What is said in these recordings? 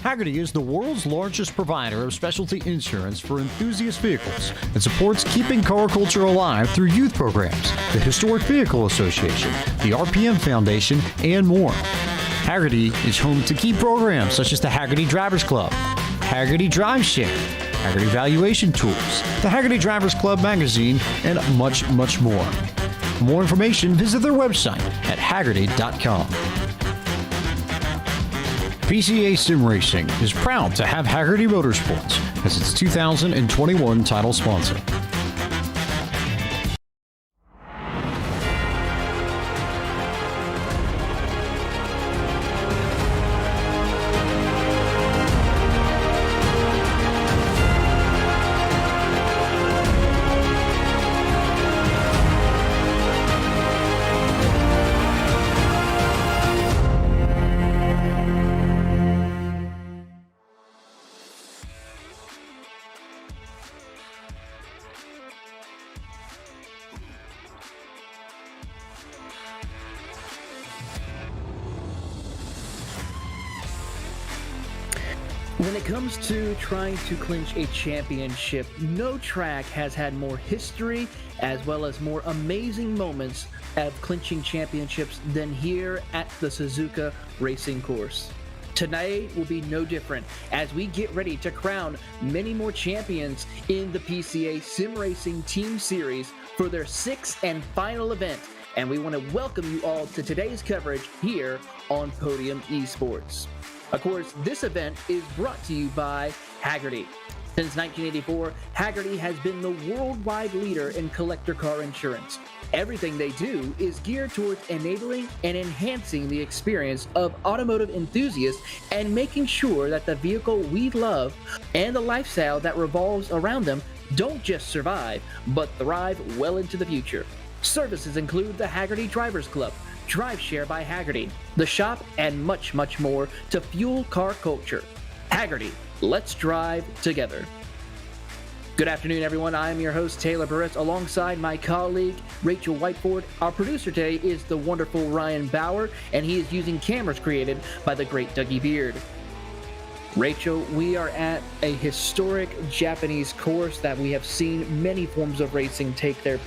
Hagerty is the world's largest provider of specialty insurance for enthusiast vehicles and supports keeping car culture alive through youth programs, the Historic Vehicle Association, the RPM Foundation, and more. Hagerty is home to key programs such as the Hagerty Drivers Club, Hagerty Drive Share, Hagerty Valuation Tools, the Hagerty Drivers Club magazine, and much, much more. For more information, visit their website at hagerty.com. PCA Sim Racing is proud to have Hagerty Motorsports as its 2021 title sponsor. When it comes to trying to clinch a championship, no track has had more history as well as more amazing moments of clinching championships than here at the Suzuka Racing Course. Tonight will be no different as we get ready to crown many more champions in the PCA Sim Racing Team Series for their sixth and final event. And we want to welcome you all to today's coverage here on Podium Esports. Of course, this event is brought to you by Hagerty. Since 1984, Hagerty has been the worldwide leader in collector car insurance. Everything they do is geared towards enabling and enhancing the experience of automotive enthusiasts and making sure that the vehicle we love and the lifestyle that revolves around them don't just survive, but thrive well into the future. Services include the Hagerty Drivers Club, Drive Share by Hagerty, the shop, and much, much more to fuel car culture. Hagerty, let's drive together. Good afternoon, everyone. I am your host, Taylor Barrett, alongside my colleague, Rachel Whiteford. Our producer today is the wonderful Ryan Bauer, and he is using cameras created by the great Dougie Beard. Rachel, we are at a historic Japanese course that we have seen many forms of racing take their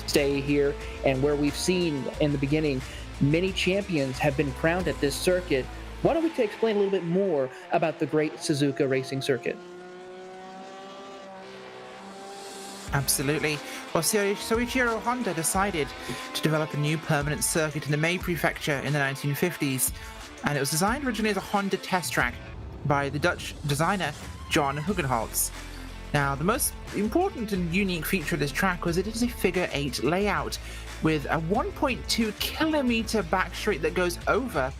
stay here, and where we've seen in the beginning many champions have been crowned at this circuit. Why don't we explain a little bit more about the great Suzuka Racing Circuit? Absolutely. Well, Soichiro Honda decided to develop a new permanent circuit in the Mei Prefecture in the 1950s, and it was designed originally as a Honda test track by the Dutch designer John Hugenholtz. Now, the most important and unique feature of this track was it is a figure 8 layout with a 1.2 kilometer back straight that goes over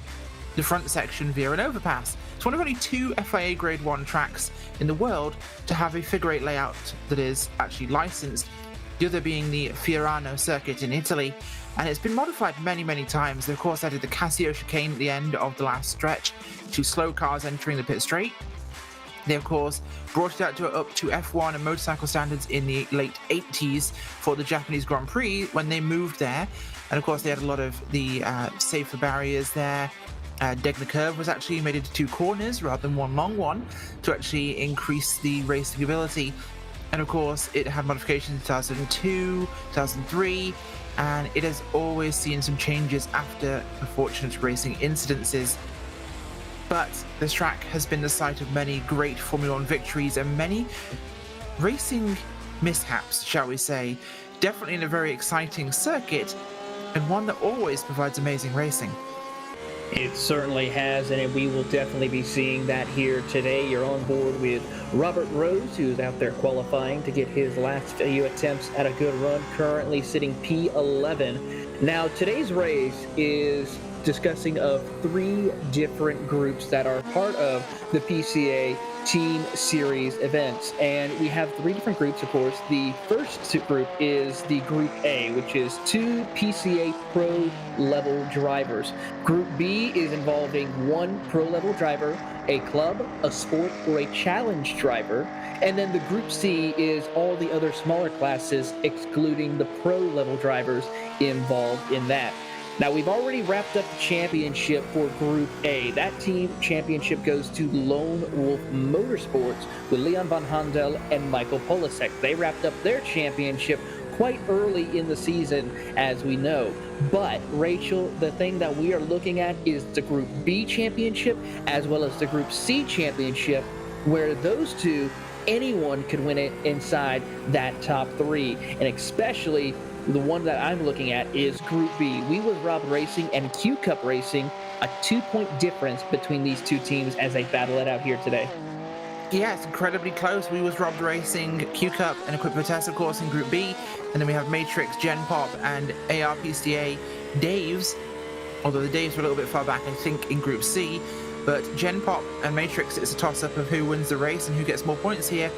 the front section via an overpass. It's one of only two FIA Grade 1 tracks in the world to have a figure 8 layout that is actually licensed, the other being the Fiorano circuit in Italy, and it's been modified many, many times. They of course added the Casio chicane at the end of the last stretch to slow cars entering the pit straight. They of course brought it up to F1 and motorcycle standards in the late 80s for the Japanese Grand Prix when they moved there, and of course they had a lot of the safer barriers there. Degner Curve was actually made into two corners rather than one long one to actually increase the racing ability. And of course it had modifications in 2002, 2003, and it has always seen some changes after unfortunate racing incidences. But this track has been the site of many great Formula 1 victories and many racing mishaps, shall we say. Definitely in a very exciting circuit, and one that always provides amazing racing. It certainly has, and we will definitely be seeing that here today. You're on board with Robert Rose, who's out there qualifying to get his last few attempts at a good run, currently sitting P11. Now, today's race is discussing of three different groups that are part of the PCA Team Series events, and we have three different groups. Of course, the first group is the Group A, which is two PCA Pro level drivers. Group B is involving one pro level driver, a club, a sport, or a challenge driver, and then the Group C is all the other smaller classes, excluding the pro level drivers involved in that. Now, we've already wrapped up the championship for Group A. That team championship goes to Lone Wolf Motorsports with Leon Van Handel and Michael Polasek. They wrapped up their championship quite early in the season, as we know. But, Rachel, the thing that we are looking at is the Group B championship as well as the Group C championship, where those two, anyone could win it inside that top three. And especially the one that I'm looking at is Group B. We with Rava Racing and Q Cup Racing, a 2-point difference between these two teams as they battle it out here today. Yeah, it's incredibly close. We was Rava Racing, Q Cup, and Equipment Test, of course, in Group B. And then we have Matrix, Gen Pop, and ARPCA Daves. Although the Daves were a little bit far back, I think, in Group C. But Gen Pop and Matrix, it's a toss-up of who wins the race and who gets more points here.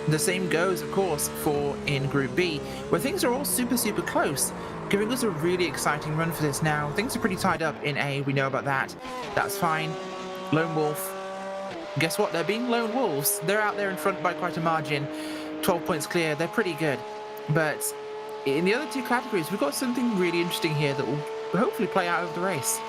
The same goes, of course, for in Group B, where things are all super, super close, giving us a really exciting run for this now. Things are pretty tied up in A, we know about that. That's fine. Lone Wolf. Guess what? They're being Lone Wolves. They're out there in front by quite a margin. 12 points clear. They're pretty good. But in the other two categories, we've got something really interesting here that will hopefully play out over the race.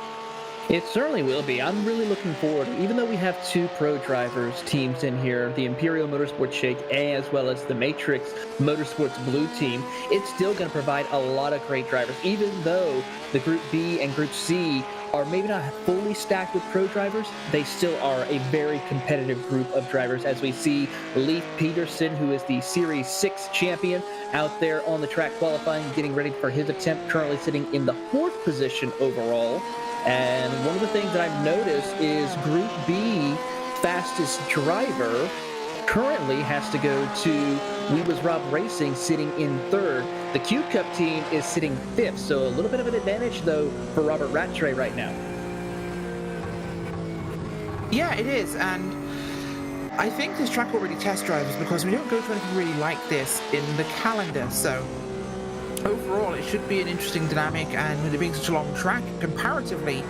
It certainly will be. I'm really looking forward, even though we have two pro drivers teams in here, the Imperial Motorsports Shake A as well as the Matrix Motorsports Blue team, it's still going to provide a lot of great drivers, even though the Group B and Group C are maybe not fully stacked with pro drivers. They still are a very competitive group of drivers, as we see Leif Peterson, who is the Series 6 champion, out there on the track qualifying, getting ready for his attempt, currently sitting in the 4th position overall. And one of the things that I've noticed is Group B fastest driver currently has to go to We Was Rava Racing, sitting in 3rd. The Q Cup team is sitting 5th, so a little bit of an advantage, though, for Robert Rattray right now. Yeah, it is, and I think this track will really test drivers because we don't go to anything really like this in the calendar, so overall, it should be an interesting dynamic, and with it being such a long track, comparatively,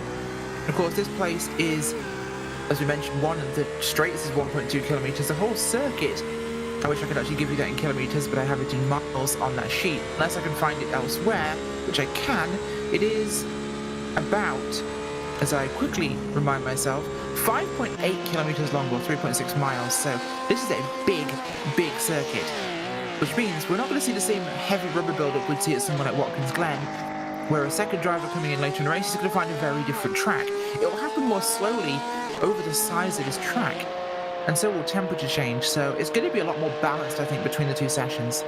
of course, this place is, as we mentioned, one of the straights is 1.2 kilometers. The whole circuit, I wish I could actually give you that in kilometers, but I have it in miles on that sheet. Unless I can find it elsewhere, which I can, it is about, as I quickly remind myself, 5.8 kilometers long, or 3.6 miles. So this is a big, big circuit. Which means we're not going to see the same heavy rubber build-up we'd see at somewhere like Watkins Glen, where a second driver coming in later in the race is going to find a very different track. It will happen more slowly over the size of this track, and so will temperature change, so it's going to be a lot more balanced, I think, between the two sessions.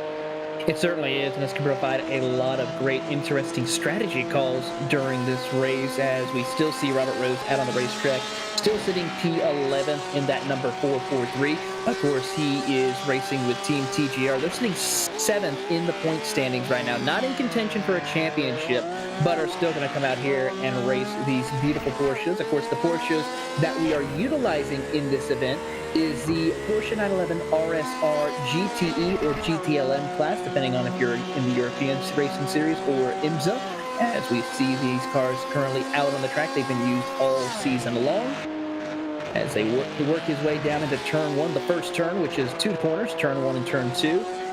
It certainly is, and it's going to provide a lot of great, interesting strategy calls during this race, as we still see Robert Rose out on the racetrack, still sitting P11 in that number 443. Of course, he is racing with Team TGR. They're sitting 7th in the point standings right now, not in contention for a championship, but are still going to come out here and race these beautiful Porsches. Of course, the Porsches that we are utilizing in this event is the Porsche 911 RSR GTE or GTLM class, depending on if you're in the European Racing Series or IMSA. As we see these cars currently out on the track, they've been used all season long. As they work his way down into turn 1, the first turn, which is 2 corners, turn 1 and turn 2.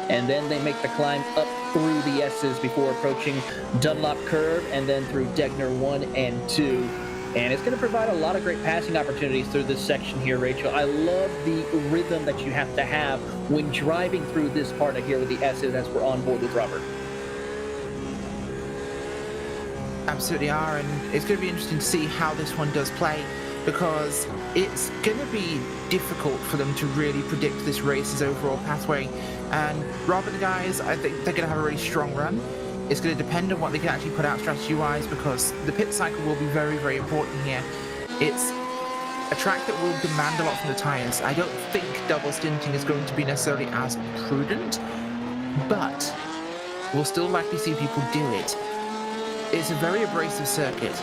And then they make the climb up through the S's before approaching Dunlop Curve, and then through Degner 1 and 2. And it's going to provide a lot of great passing opportunities through this section here, Rachel. I love the rhythm that you have to have when driving through this part of here with the S's, as we're on board with Robert. Absolutely are, and it's going to be interesting to see how this one does play, because it's going to be difficult for them to really predict this race's overall pathway. And Rob and the guys, I think they're going to have a really strong run. It's going to depend on what they can actually put out strategy-wise, because the pit cycle will be very, very important here. It's a track that will demand a lot from the tyres. I don't think double stinting is going to be necessarily as prudent, but we'll still likely see people do it. It's a very abrasive circuit.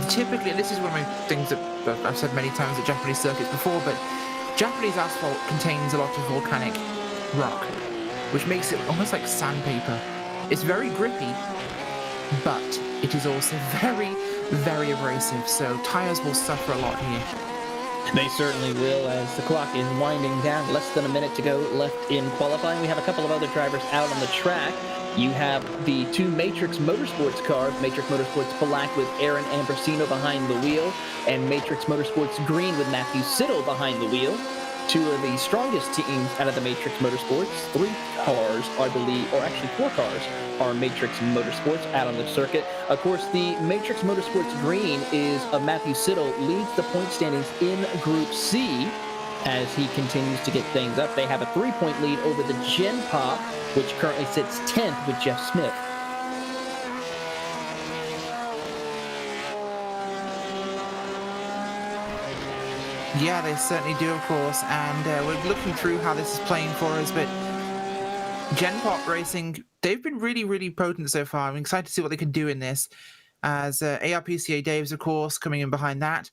Typically, and this is one of my things that I've said many times at Japanese circuits before, but Japanese asphalt contains a lot of volcanic rock, which makes it almost like sandpaper. It's very grippy, but it is also very, very abrasive, so tyres will suffer a lot here. They certainly will, as the clock is winding down. Less than a minute to go left in qualifying. We have a couple of other drivers out on the track. You have the two Matrix Motorsports cars, Matrix Motorsports Black with Aaron Ambrosino behind the wheel, and Matrix Motorsports Green with Matthew Siddle behind the wheel. Two of the strongest teams out of the Matrix Motorsports. 3 cars, I believe, or actually 4 cars, are Matrix Motorsports out on the circuit. Of course, the Matrix Motorsports Green is Matthew Siddle, leads the point standings in Group C as he continues to get things up. They have a 3-point lead over the Gen Pop, which currently sits 10th with Jeff Smith. Yeah, they certainly do, of course, and we're looking through how this is playing for us, but Gen Pop Racing, they've been really, really potent so far. I'm excited to see what they can do in this, as ARPCA Daves, of course, coming in behind that,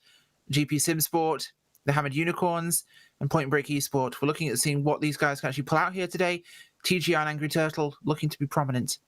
GP Sim Sport, the Hammered Unicorns, and Point Break Esport. We're looking at seeing what these guys can actually pull out here today. TGR and Angry Turtle looking to be prominent.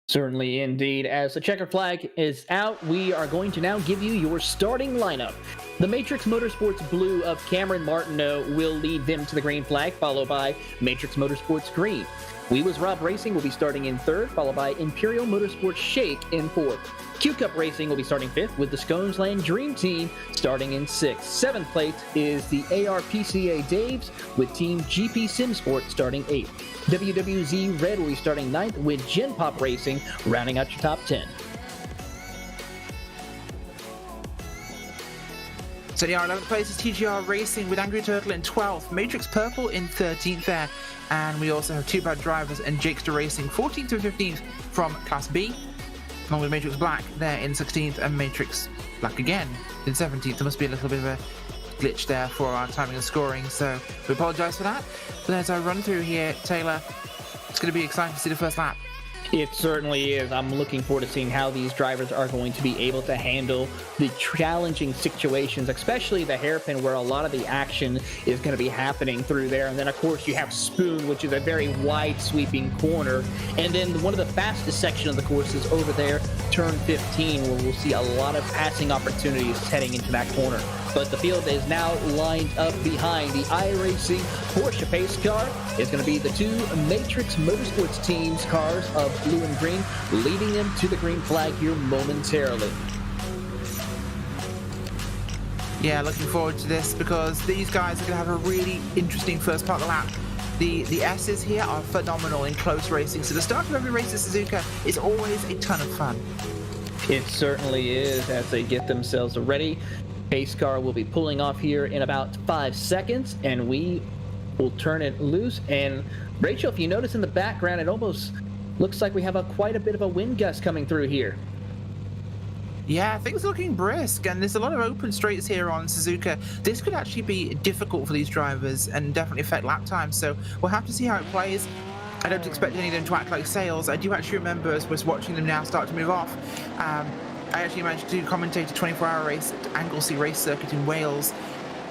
Certainly indeed. As the checker flag is out, we are going to now give you your starting lineup. The Matrix Motorsports Blue of Cameron Martineau will lead them to the green flag, followed by Matrix Motorsports Green. We Was Rob Racing will be starting in 3rd, followed by Imperial Motorsports Shake in 4th. Q-Cup Racing will be starting 5th, with the Sconesland Dream Team starting in 6th. 7th place is the ARPCA Daves, with Team GP Sim Sport starting 8th. WWZ Red will be starting 9th, with Gen Pop Racing rounding out your top 10. So the 11th place is TGR Racing with Angry Turtle in 12th, Matrix Purple in 13th there, and we also have Two Bad Drivers and Jakester Racing 14th and 15th from Class B, along with Matrix Black there in 16th and Matrix Black again in 17th. There must be a little bit of a glitch there for our timing and scoring, so we apologise for that. But as I run through here, Taylor, it's going to be exciting to see the first lap. It certainly is. I'm looking forward to seeing how these drivers are going to be able to handle the challenging situations, especially the hairpin where a lot of the action is going to be happening through there. And then, of course, you have Spoon, which is a very wide sweeping corner. And then one of the fastest section of the course is over there, turn 15, where we'll see a lot of passing opportunities heading into that corner. But the field is now lined up behind the iRacing Porsche pace car. It's going to be the two Matrix Motorsports teams cars of blue and green, leading them to the green flag here momentarily. Yeah, looking forward to this because these guys are going to have a really interesting first part of the lap. The S's here are phenomenal in close racing, so the start of every race at Suzuka is always a ton of fun. It certainly is as they get themselves ready. Pace car will be pulling off here in about 5 seconds, and we will turn it loose. And Rachel, if you notice in the background, it almost looks like we have quite a bit of a wind gust coming through here. Yeah, things are looking brisk, and there's a lot of open straights here on Suzuka. This could actually be difficult for these drivers and definitely affect lap time, so we'll have to see how it plays. I don't expect any of them to act like sails. I do actually remember, as we're watching them now start to move off, I actually managed to commentate a 24-hour race at Anglesey Race Circuit in Wales,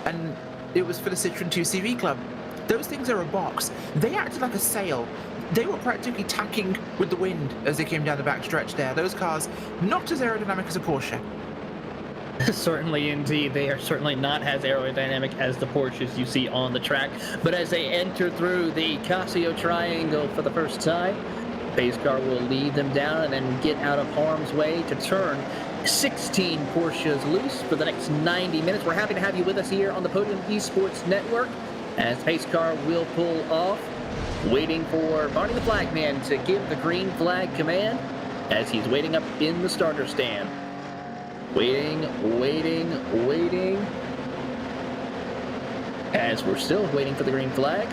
and it was for the Citroen 2 CV Club. Those things are a box. They acted like a sail. They were practically tacking with the wind as they came down the back stretch there. Those cars, not as aerodynamic as a Porsche. Certainly indeed. They are certainly not as aerodynamic as the Porsches you see on the track. But as they enter through the Casio Triangle for the first time, pace car will lead them down and then get out of harm's way to turn 16 Porsches loose for the next 90 minutes. We're happy to have you with us here on the Podium Esports Network as pace car will pull off, waiting for Barney the Flagman to give the green flag command as he's waiting up in the starter stand. Waiting. As we're still waiting for the green flag,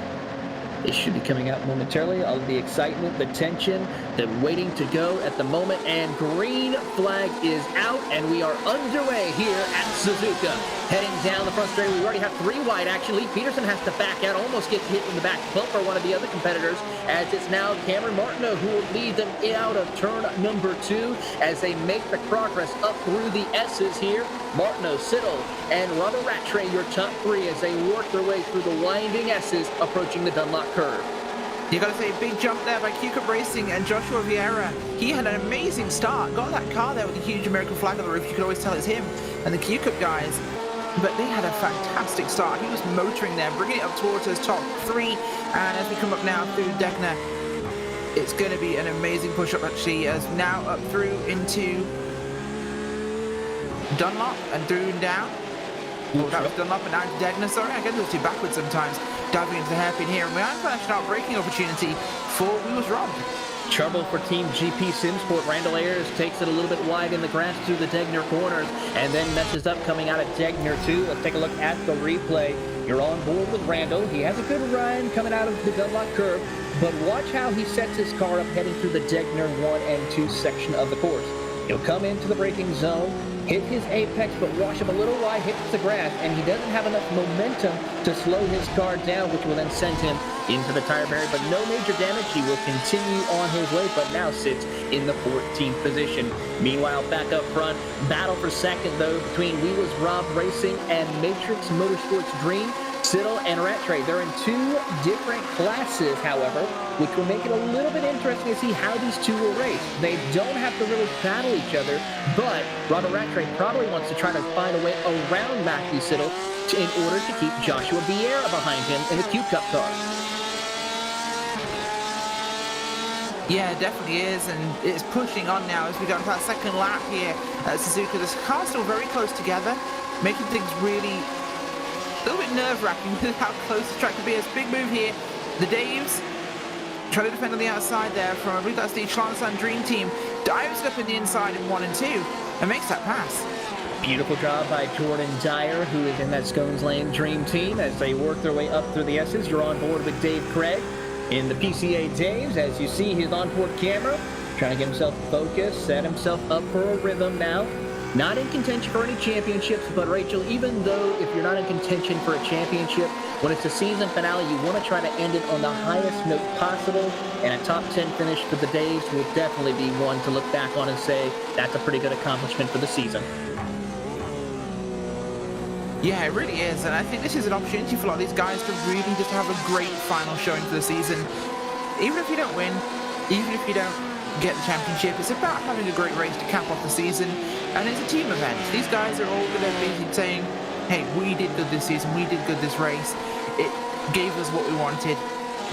it should be coming out momentarily. All of the excitement, the tension, the waiting to go at the moment, and green flag is out, and we are underway here at Suzuka. Heading down the front straight, we already have 3 wide action. Lee Peterson has to back out, almost gets hit in the back bumper, one of the other competitors, as it's now Cameron Martineau who will lead them out of turn number 2 as they make the progress up through the S's here. Martineau, Siddle, and Rava Rattray, your top 3 as they work their way through the winding S's approaching the Dunlop curve. You got to say, big jump there by Q-Cup Racing and Joshua Vieira. He had an amazing start. Got that car there with a huge American flag on the roof. You could always tell it's him. And the Q-Cup guys, but they had a fantastic start. He was motoring there, bringing it up towards his top 3, and as we come up now through Degner, it's going to be an amazing push-up actually, as now up through into Dunlop and through and down. Oh, that was Dunlop and now into Degner. Sorry, I get those two backwards sometimes. Diving into the hairpin here, and we have an out-braking opportunity for We Was Robbed. Trouble for Team GP Simsport. Randall Ayers takes it a little bit wide in the grass through the Degner corners and then messes up coming out of Degner too. Let's take a look at the replay. You're on board with Randall. He has a good run coming out of the Dunlop curve, but watch how he sets his car up heading through the Degner 1 and 2 section of the course. He'll come into the braking zone, hit his apex, but wash him a little wide, hits the grass, and he doesn't have enough momentum to slow his car down, which will then send him into the tire barrier, but no major damage. He will continue on his way, but now sits in the 14th position. Meanwhile, back up front, battle for second, though, between We Was Robbed Racing and Matrix Motorsports Dream. Siddle and Rattray, they're in 2 different classes, however, which will make it a little bit interesting to see how these two will race. They don't have to really battle each other, but Robert Rattray probably wants to try to find a way around Matthew Siddle in order to keep Joshua Vieira behind him in the Q Cup car. Yeah, it definitely is, and it's pushing on now as we go into that second lap here at Suzuka. The car's still very close together, making things really a little bit nerve-wracking with how close the track could be. It's a big move here. The Daves trying to defend on the outside there from, I believe that's the Schlansan Dream Team. Dives up in the inside in 1 and 2 and makes that pass. Beautiful job by Jordan Dyer, who is in that Scones Lane Dream Team as they work their way up through the S's. You're on board with Dave Craig in the PCA Daves. As you see his onboard camera, trying to get himself focused, set himself up for a rhythm now. Not in contention for any championships, but Rachel, even though if you're not in contention for a championship, when it's a season finale, you want to try to end it on the highest note possible, and a top 10 finish for the Days will definitely be one to look back on and say, that's a pretty good accomplishment for the season. Yeah, it really is, and I think this is an opportunity for a lot of these guys to really just have a great final showing for the season. Even if you don't win, even if you don't get the championship, it's about having a great race to cap off the season, and it's a team event. These guys are all going to be saying, hey, we did good this season, we did good this race, it gave us what we wanted,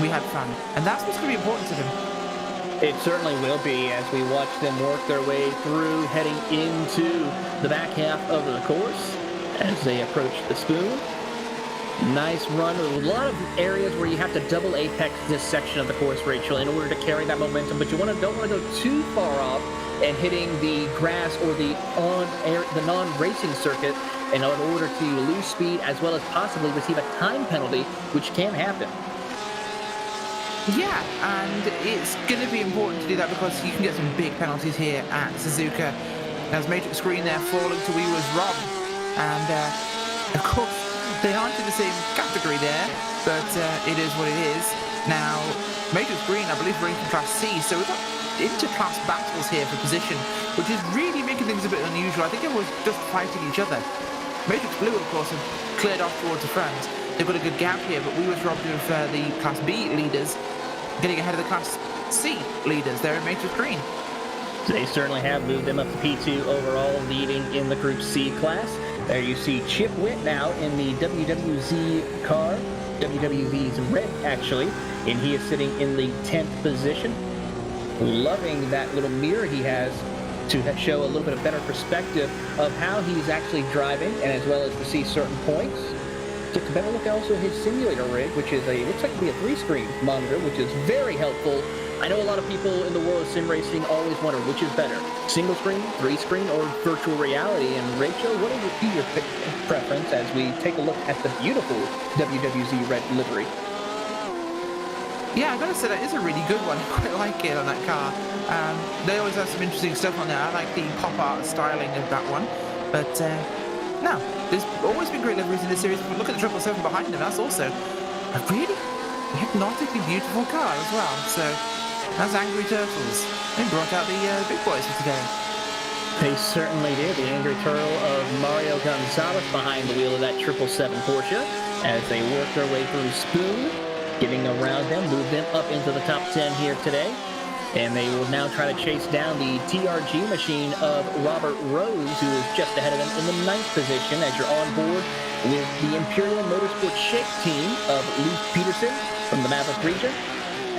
we had fun, and that's what's going to be important to them. It certainly will be as we watch them work their way through, heading into the back half of the course as they approach the spoon. Nice run. A lot of areas where you have to double apex this section of the course, Rachel, in order to carry that momentum, but you don't want to go too far off and hitting the grass or the non-racing circuit in order to lose speed as well as possibly receive a time penalty, which can happen. Yeah, and it's going to be important to do that because you can get some big penalties here at Suzuka. As Matrix Green there falling to We Was Robbed, and of course they aren't in the same category there, but it is what it is. Now, Matrix Green, I believe, we're in Class C, so we've got inter-class battles here for position, which is really making things a bit unusual. I think everyone's just fighting each other. Matrix Blue, of course, have cleared off towards the front. They've got a good gap here, but We Was robbed of the Class B leaders, getting ahead of the Class C leaders there in Matrix Green. They certainly have moved them up to P2 overall, leading in the Group C class. There you see Chip Witt now in the WWZ car, WWZ's red actually, and he is sitting in the 10th position. Loving that little mirror he has to show a little bit of better perspective of how he's actually driving, and as well as to see certain points. Gets a better look also at his simulator rig, which is looks like to be a 3-screen monitor, which is very helpful. I know a lot of people in the world of sim racing always wonder which is better, single screen, 3-screen, or virtual reality. And Rachel, what would be your preference as we take a look at the beautiful WWZ red livery? Yeah, I gotta say that is a really good one. I quite like it on that car. They always have some interesting stuff on there. I like the pop art styling of that one. But no, there's always been great liveries in this series. But look at the 777 behind them. That's also a really hypnotically beautiful car as well. So that's Angry Turtles. They brought out the big boys for today. They certainly did. The Angry Turtle of Mario Gonzalez behind the wheel of that 777 Porsche as they work their way through Spoon. Getting around them, move them up into the top 10 here today. And they will now try to chase down the TRG machine of Robert Rose, who is just ahead of them in the 9th position as you're on board with the Imperial Motorsports Shake team of Luke Peterson from the Maverick region.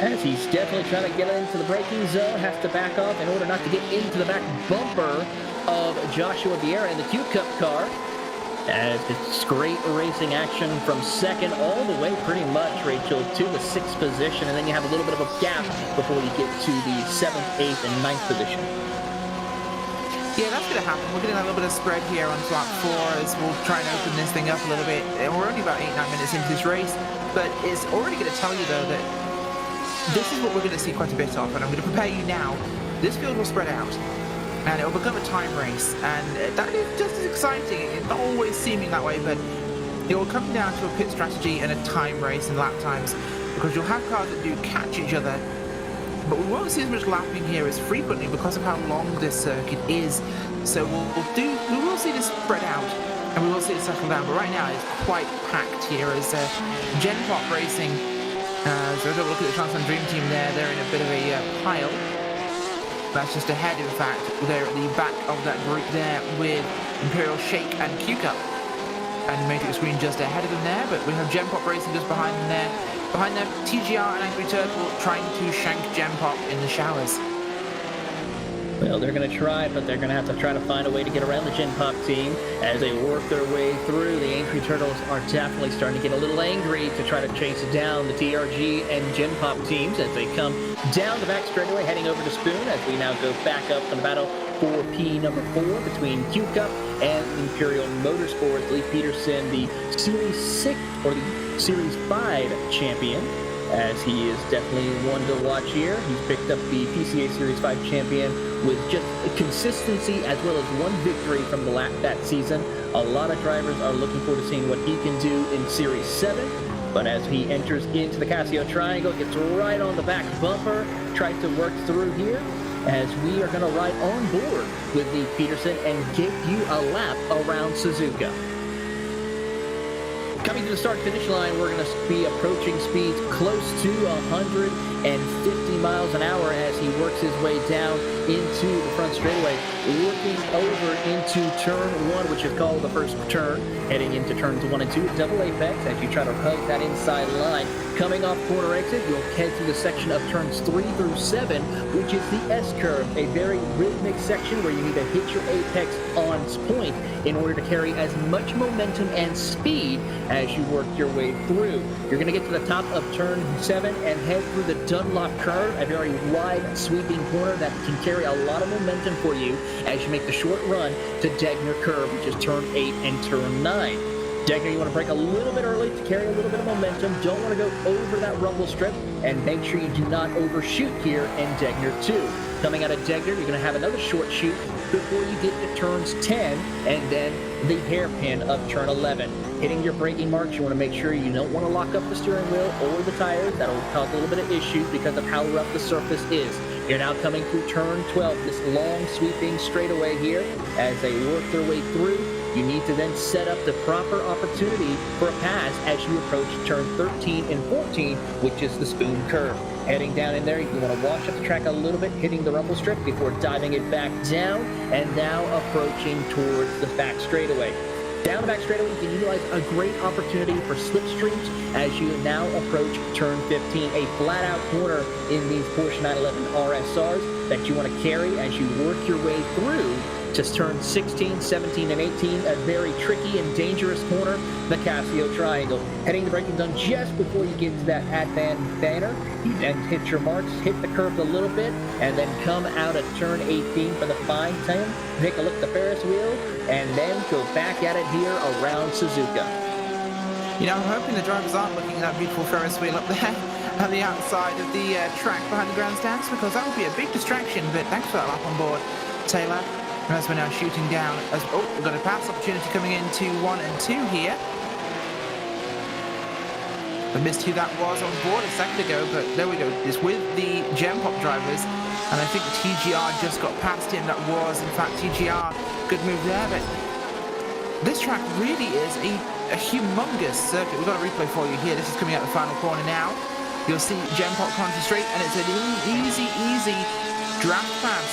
As he's definitely trying to get into the braking zone, has to back off in order not to get into the back bumper of Joshua Vieira in the Q-Cup car. As it's great racing action from second all the way pretty much, Rachel, to the 6th position, and then you have a little bit of a gap before you get to the 7th, 8th, and 9th position. Yeah, that's going to happen. We're getting a little bit of spread here on lap 4 as we'll try and open this thing up a little bit. And we're only about 8-9 minutes into this race, but it's already going to tell you, though, that this is what we're going to see quite a bit of, and I'm going to prepare you now. This field will spread out, and it will become a time race, and that is just as exciting. It's not always seeming that way, but it will come down to a pit strategy and a time race and lap times, because you'll have cars that do catch each other, but we won't see as much lapping here as frequently because of how long this circuit is. So we will see this spread out, and we will see it settle down, but right now it's quite packed here as Gen Pop Racing, so we've got to look at the Transcend Dream Team there. They're in a bit of a pile. That's just ahead, in fact. They're at the back of that group there with Imperial Shake and Q-Cup. And Matrix Green just ahead of them there, but we have Gen Pop Racing just behind them there. Behind them, TGR and Angry Turtle trying to shank Gen Pop in the showers. Well, they're going to try, but they're going to have to try to find a way to get around the Gen Pop team as they work their way through. The Angry Turtles are definitely starting to get a little angry to try to chase down the TRG and Gen Pop teams as they come down the back straightaway, heading over to Spoon as we now go back up for the battle for P number 4 between Q-Cup and Imperial Motorsports. Lee Peterson, the Series 6 or the Series 5 champion, as he is definitely one to watch here. He's picked up the PCA Series 5 champion with just consistency as well as one victory from the that season. A lot of drivers are looking forward to seeing what he can do in Series 7. But as he enters into the Casio Triangle, gets right on the back bumper, tries to work through here, as we are going to ride on board with Lee Peterson and give you a lap around Suzuka. Coming to the start-finish line, we're going to be approaching speeds close to 150 miles an hour as he works his way down into the front straightaway, looking over into turn 1, which is called the first turn, heading into turns 1 and 2 at double apex as you try to hug that inside line. Coming off corner exit, you'll head through the section of turns 3 through 7, which is the S-curve, a very rhythmic section where you need to hit your apex on point in order to carry as much momentum and speed as you work your way through. You're going to get to the top of turn 7 and head through the Dunlop curve, a very wide sweeping corner that can carry a lot of momentum for you as you make the short run to Degner curve, which is turn 8 and turn 9. Degner, you want to break a little bit early to carry a little bit of momentum. Don't want to go over that rumble strip, and make sure you do not overshoot here in Degner 2. Coming out of Degner, you're going to have another short shoot before you get to turns 10 and then the hairpin of turn 11. Hitting your braking marks, you want to make sure you don't want to lock up the steering wheel or the tires. That'll cause a little bit of issues because of how rough the surface is. You're now coming through turn 12, this long sweeping straightaway here. As they work their way through, you need to then set up the proper opportunity for a pass as you approach turn 13 and 14, which is the Spoon curve. Heading down in there, you want to wash up the track a little bit, hitting the rumble strip before diving it back down, and now approaching towards the back straightaway. Down the back straightaway, you can utilize a great opportunity for slipstreams as you now approach turn 15, a flat-out corner in these Porsche 911 RSRs that you want to carry as you work your way through to turn 16, 17, and 18, a very tricky and dangerous corner, the Casio Triangle. Heading the braking zone just before you get to that Advan banner, you then hit your marks, hit the curve a little bit, and then come out at turn 18 for the fine time, take a look at the Ferris wheel, and then go back at it here around Suzuka. You know, I'm hoping the drivers aren't looking at that beautiful Ferris wheel up there on the outside of the track behind the grandstands, because that would be a big distraction, but thanks for that lap on board, Taylor. As we're now shooting down, we've got a pass opportunity coming into 1 and 2 here. I missed who that was on board a second ago, but there we go. It's with the Gen Pop drivers, and I think TGR just got past him. That was, in fact, TGR. Good move there, but this track really is a humongous circuit. We've got a replay for you here. This is coming out the final corner now. You'll see Gem Pop onto straight, and it's an easy draft pass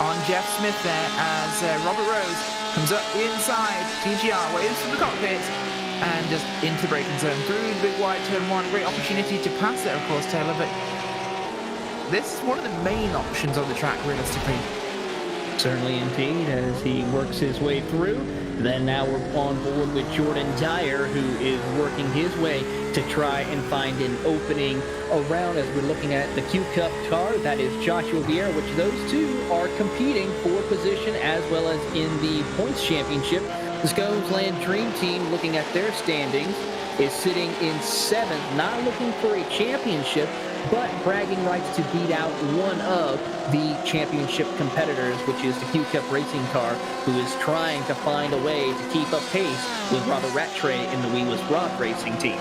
on Jeff Smith there as Robert Rose comes up inside. TGR waves from the cockpit and just into the braking zone through the big wide turn one. Great opportunity to pass there, of course, Taylor, but this is one of the main options on the track, realistically. Certainly indeed, as he works his way through. Then now we're on board with Jordan Dyer, who is working his way to try and find an opening around as we're looking at the Q Cup car. That is Joshua Vieira, which those two are competing for position as well as in the points championship. The Scones Land Dream Team, looking at their standings, is sitting in 7th, not looking for a championship, but bragging rights to beat out one of the championship competitors, which is the Q Cup racing car, who is trying to find a way to keep up pace with Rava Rattray in the We Was Rock racing team.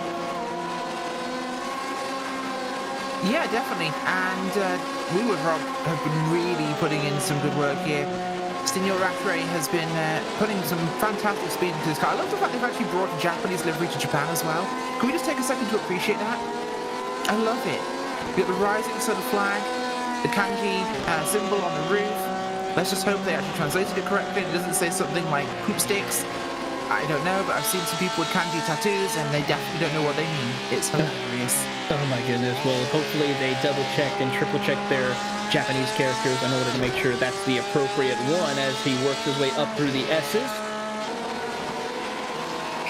Yeah, definitely. And We Was Rock have been really putting in some good work here. Senor Rattray has been putting some fantastic speed into this car. I love the fact they've actually brought a Japanese livery to Japan as well. Can we just take a second to appreciate that? I love it. We've got the rising sun flag, the kanji symbol on the roof. Let's just hope they actually translated it correctly. It doesn't say something like poop sticks. I don't know, but I've seen some people with kanji tattoos and they definitely don't know what they mean. It's hilarious. Oh my goodness. Well, hopefully they double-checked and triple-checked their Japanese characters in order to make sure that's the appropriate one as he works his way up through the S's.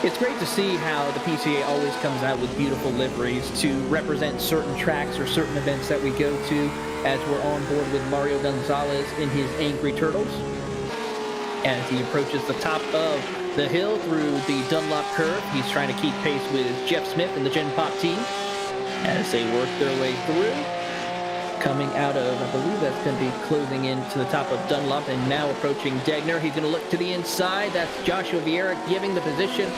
It's great to see how the PCA always comes out with beautiful liveries to represent certain tracks or certain events that we go to, as we're on board with Mario Gonzalez in his Angry Turtles. As he approaches the top of the hill through the Dunlop curve, he's trying to keep pace with Jeff Smith and the Gen Pop team as they work their way through. Coming out of, I believe that's going to be closing in to the top of Dunlop and now approaching Degner. He's going to look to the inside. That's Joshua Vieira giving the position.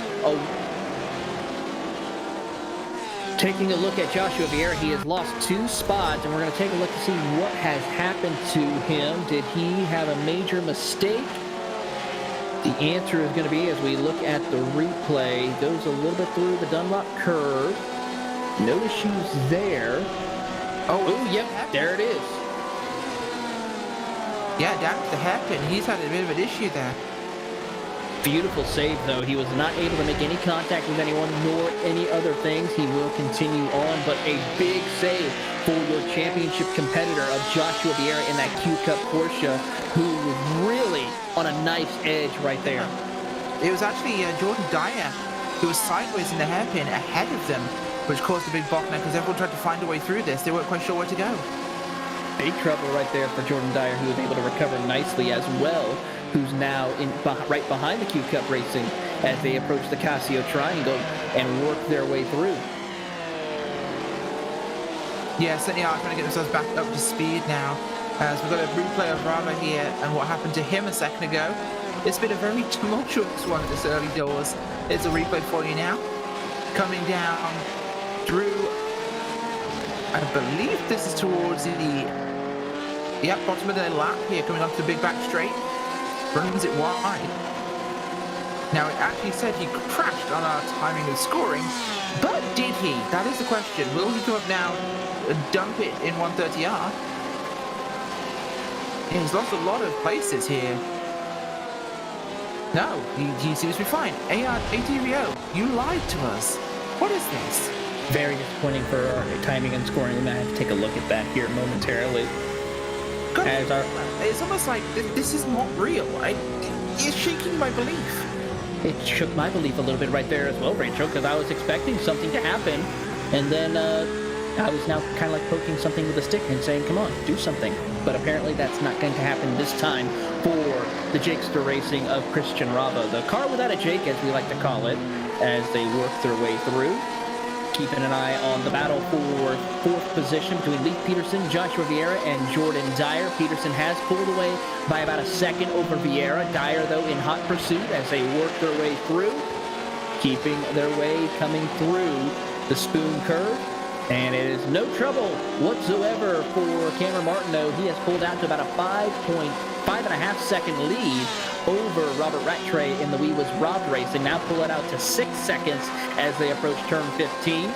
Taking a look at Joshua Vieira, he has lost 2 spots, and we're going to take a look to see what has happened to him. Did he have a major mistake? The answer is going to be, as we look at the replay, goes a little bit through the Dunlop curve. No issues there. Oh, yep, there it is. Yeah, down to the hairpin. He's had a bit of an issue there. Beautiful save, though. He was not able to make any contact with anyone, nor any other things. He will continue on, but a big save for your championship competitor of Joshua Vieira in that Q Cup Porsche, who was really on a knife's edge right there. It was actually Jordan Dyer who was sideways in the hairpin ahead of them, which caused a big bottleneck because everyone tried to find a way through this. They weren't quite sure where to go. Big trouble right there for Jordan Dyer, who was able to recover nicely as well, who's now right behind the Q Cup Racing as they approach the Casio Triangle and work their way through. Yeah, certainly are trying to get themselves back up to speed now, as we've got a replay of Rava here and what happened to him a second ago. It's been a very tumultuous one at this early doors. It's a replay for you now. Coming down through, I believe this is towards the bottom of the lap here, coming onto the big back straight. Runs it wide. Now, it actually said he crashed on our timing and scoring, but did he? That is the question. Will he come up now and dump it in 130R? Yeah, he's lost a lot of places here. No, he seems to be fine. ATVO, you lied to us. What is this? Very disappointing for our timing and scoring. I'm going to have to take a look at that here momentarily. It's almost like this is not real. It's shaking my belief. It shook my belief a little bit right there as well, Rachel, because I was expecting something to happen, and then I was now kind of like poking something with a stick and saying, come on, do something. But apparently that's not going to happen this time for the Jakester Racing of Christian Rava. The car without a Jake, as we like to call it, as they work their way through. Keeping an eye on the battle for 4th position between Leif Peterson, Joshua Vieira, and Jordan Dyer. Peterson has pulled away by about a second over Vieira. Dyer, though, in hot pursuit as they work their way through. Keeping their way coming through the Spoon Curve. And it is no trouble whatsoever for Cameron Martineau. He has pulled out to about a 5.5 second lead over Robert Rattray in the We Was Robbed Racing. Now pull it out to 6 seconds as they approach turn 15.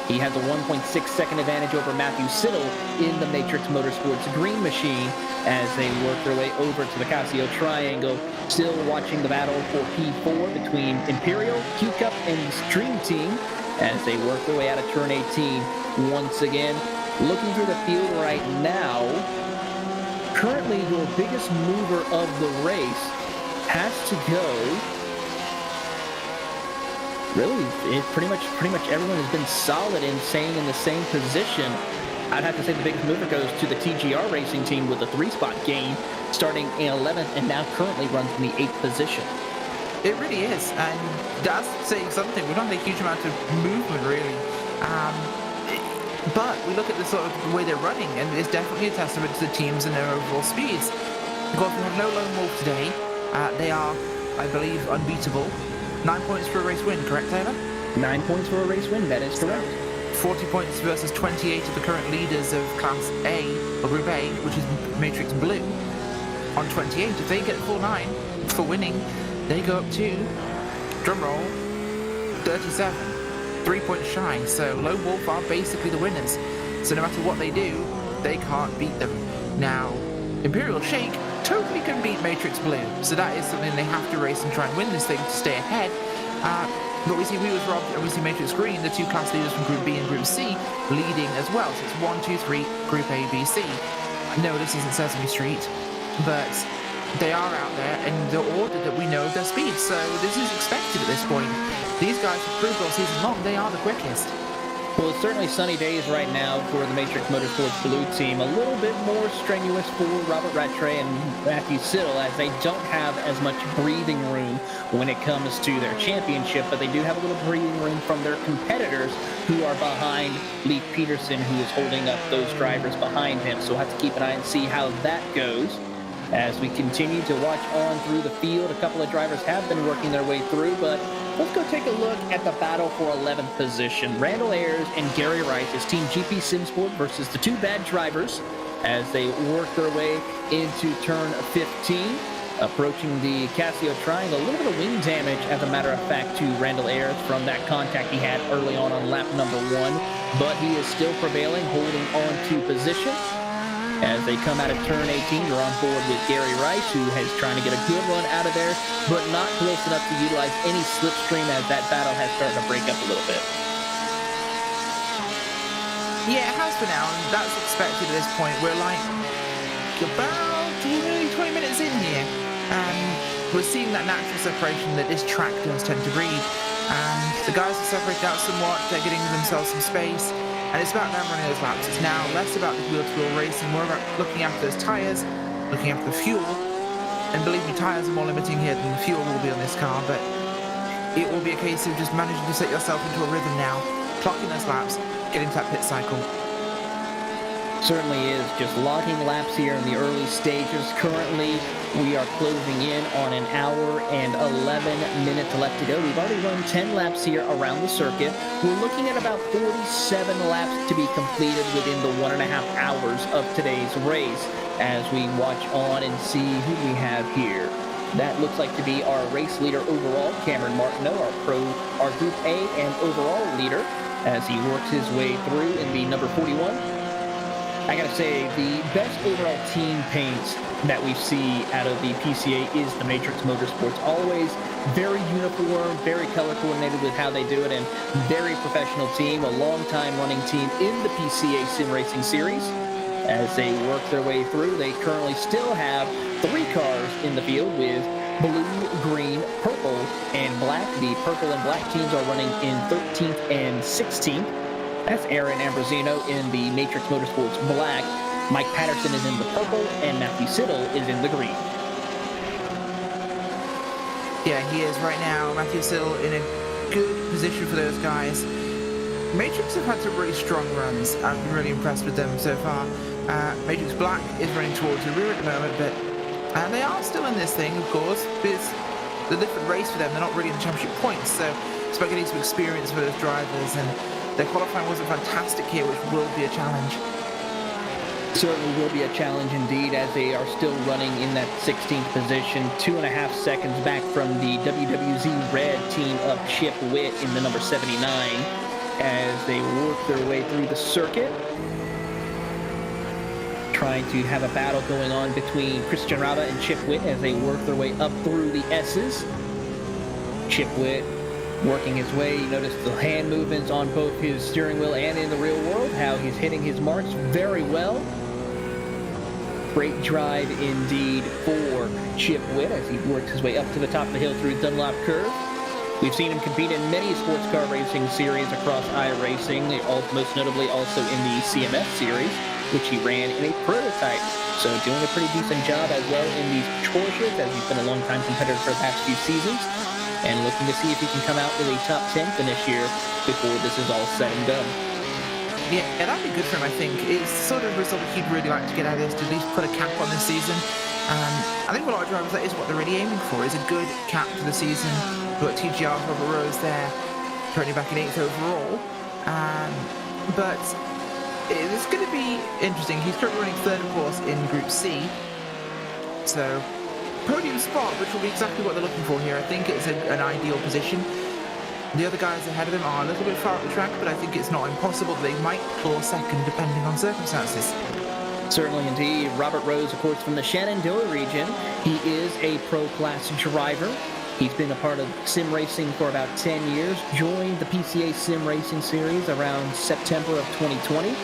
He has a 1.6-second advantage over Matthew Siddle in the Matrix Motorsports Green Machine as they work their way over to the Casio Triangle. Still watching the battle for P4 between Imperial, Q-Cup, and Dream Team as they work their way out of turn 18. Once again, looking through the field right now, currently your biggest mover of the race has to go. Really, pretty much everyone has been solid in staying in the same position. I'd have to say the biggest mover goes to the TGR Racing team with a 3-spot gain, starting in 11th and now currently runs in the 8th position. It really is, and that's saying something. We don't have a huge amount of movement, really. But we look at the sort of the way they're running, and it's definitely a testament to the teams and their overall speeds. Of course, we have no lone wolf today. They are, I believe, unbeatable. 9 points for a race win, correct, Taylor? 9 points for a race win, that is correct. 40 points versus 28 of the current leaders of Class A, or Group A, which is Matrix Blue. On 28, if they get full 9 for winning, they go up to, drumroll, 37. 3 points shy, so Lone Wolf are basically the winners. So no matter what they do, they can't beat them. Now, Imperial Shake totally can beat Matrix Blue, so that is something they have to race and try and win this thing to stay ahead. But we see We Was Robbed and we see Matrix Green, the two class leaders from Group B and Group C, leading as well. So it's 1, 2, 3, Group A, B, C. No, this isn't Sesame Street, but they are out there in the order that we know of their speed, so this is expected at this point. These guys have proved all season long they are the quickest. Well, it's certainly sunny days right now for the Matrix Motorsports Blue team. A little bit more strenuous for Robert Rattray and Matthew Siddle as they don't have as much breathing room when it comes to their championship, but they do have a little breathing room from their competitors who are behind Leif Peterson, who is holding up those drivers behind him. So we'll have to keep an eye and see how that goes. As we continue to watch on through the field, a couple of drivers have been working their way through, but let's go take a look at the battle for 11th position. Randall Ayers and Gary Rice is Team GP Simsport versus the two bad drivers as they work their way into turn 15. Approaching the Casio Triangle, a little bit of wing damage, as a matter of fact, to Randall Ayers from that contact he had early on lap number 1, but he is still prevailing, holding on to position. As they come out of turn 18, you're on board with Gary Rice, who is trying to get a good run out of there, but not close enough to utilize any slipstream as that battle has started to break up a little bit. Yeah, it has for now, and that's expected at this point. We're like about nearly 20 minutes in here, and we're seeing that natural separation that this track does tend to breed. And the guys are separated out somewhat, they're getting themselves some space. And it's about them running those laps. It's now less about the wheel-to-wheel racing, more about looking after those tyres, looking after the fuel. And believe me, tyres are more limiting here than the fuel will be on this car, but it will be a case of just managing to set yourself into a rhythm now, clocking those laps, getting to that pit cycle. Certainly is. Just logging laps here in the early stages. Currently, we are closing in on an hour and 11 minutes left to go. We've already run 10 laps here around the circuit. We're looking at about 47 laps to be completed within the 1.5 hours of today's race as we watch on and see who we have here. That looks like to be our race leader overall, Cameron Martineau, our Group A and overall leader, as he works his way through in the number 41. I gotta say, the best overall team paints that we see out of the PCA is the Matrix Motorsports. Always very uniform, very color coordinated with how they do it, and very professional team, a long time running team in the PCA Sim Racing series. As they work their way through, they currently still have 3 cars in the field with blue, green, purple, and black. The purple and black teams are running in 13th and 16th. That's Aaron Ambrosino in the Matrix Motorsports black. Mike Patterson is in the purple, and Matthew Siddle is in the green. Yeah, he is right now. Matthew Siddle in a good position for those guys. Matrix have had some really strong runs. I've been really impressed with them so far. Matrix Black is running towards the rear at the moment, but they are still in this thing, of course. It's a different race for them. They're not really in the championship points, so it's about getting some experience for those drivers, and their qualifying wasn't fantastic here, which will be a challenge. Certainly will be a challenge indeed, as they are still running in that 16th position, 2.5 seconds back from the WWZ Red team of Chip Witt in the number 79. as they work their way through the circuit. Trying to have a battle going on between Christian Rava and Chip Witt as they work their way up through the S's. Chip Witt working his way. You notice the hand movements on both his steering wheel and in the real world, how he's hitting his marks very well. Great drive indeed for Chip Witt as he works his way up to the top of the hill through Dunlop Curve. We've seen him compete in many sports car racing series across iRacing, most notably also in the CMF series, which he ran in a prototype. So doing a pretty decent job as well in these Porsches, as he's been a long-time competitor for the past few seasons, and looking to see if he can come out with a top 10 finish here before this is all said and done. Yeah, that'd be good for him, I think. It's sort of a result that he'd really like to get out of this, to at least put a cap on this season. I think a lot of drivers, that is what they're really aiming for, is a good cap to the season. We've got TGR's Robert Rose there, currently back in 8th overall. But it's going to be interesting. He's currently running 3rd, of course, in Group C. So, podium spot, which will be exactly what they're looking for here. I think it's an ideal position. The other guys ahead of them are a little bit far up the track, but I think it's not impossible. They might claw second, depending on circumstances. Certainly indeed. Robert Rose, of course, from the Shenandoah region. He is a pro-class driver. He's been a part of sim racing for about 10 years. Joined the PCA Sim Racing series around September of 2020.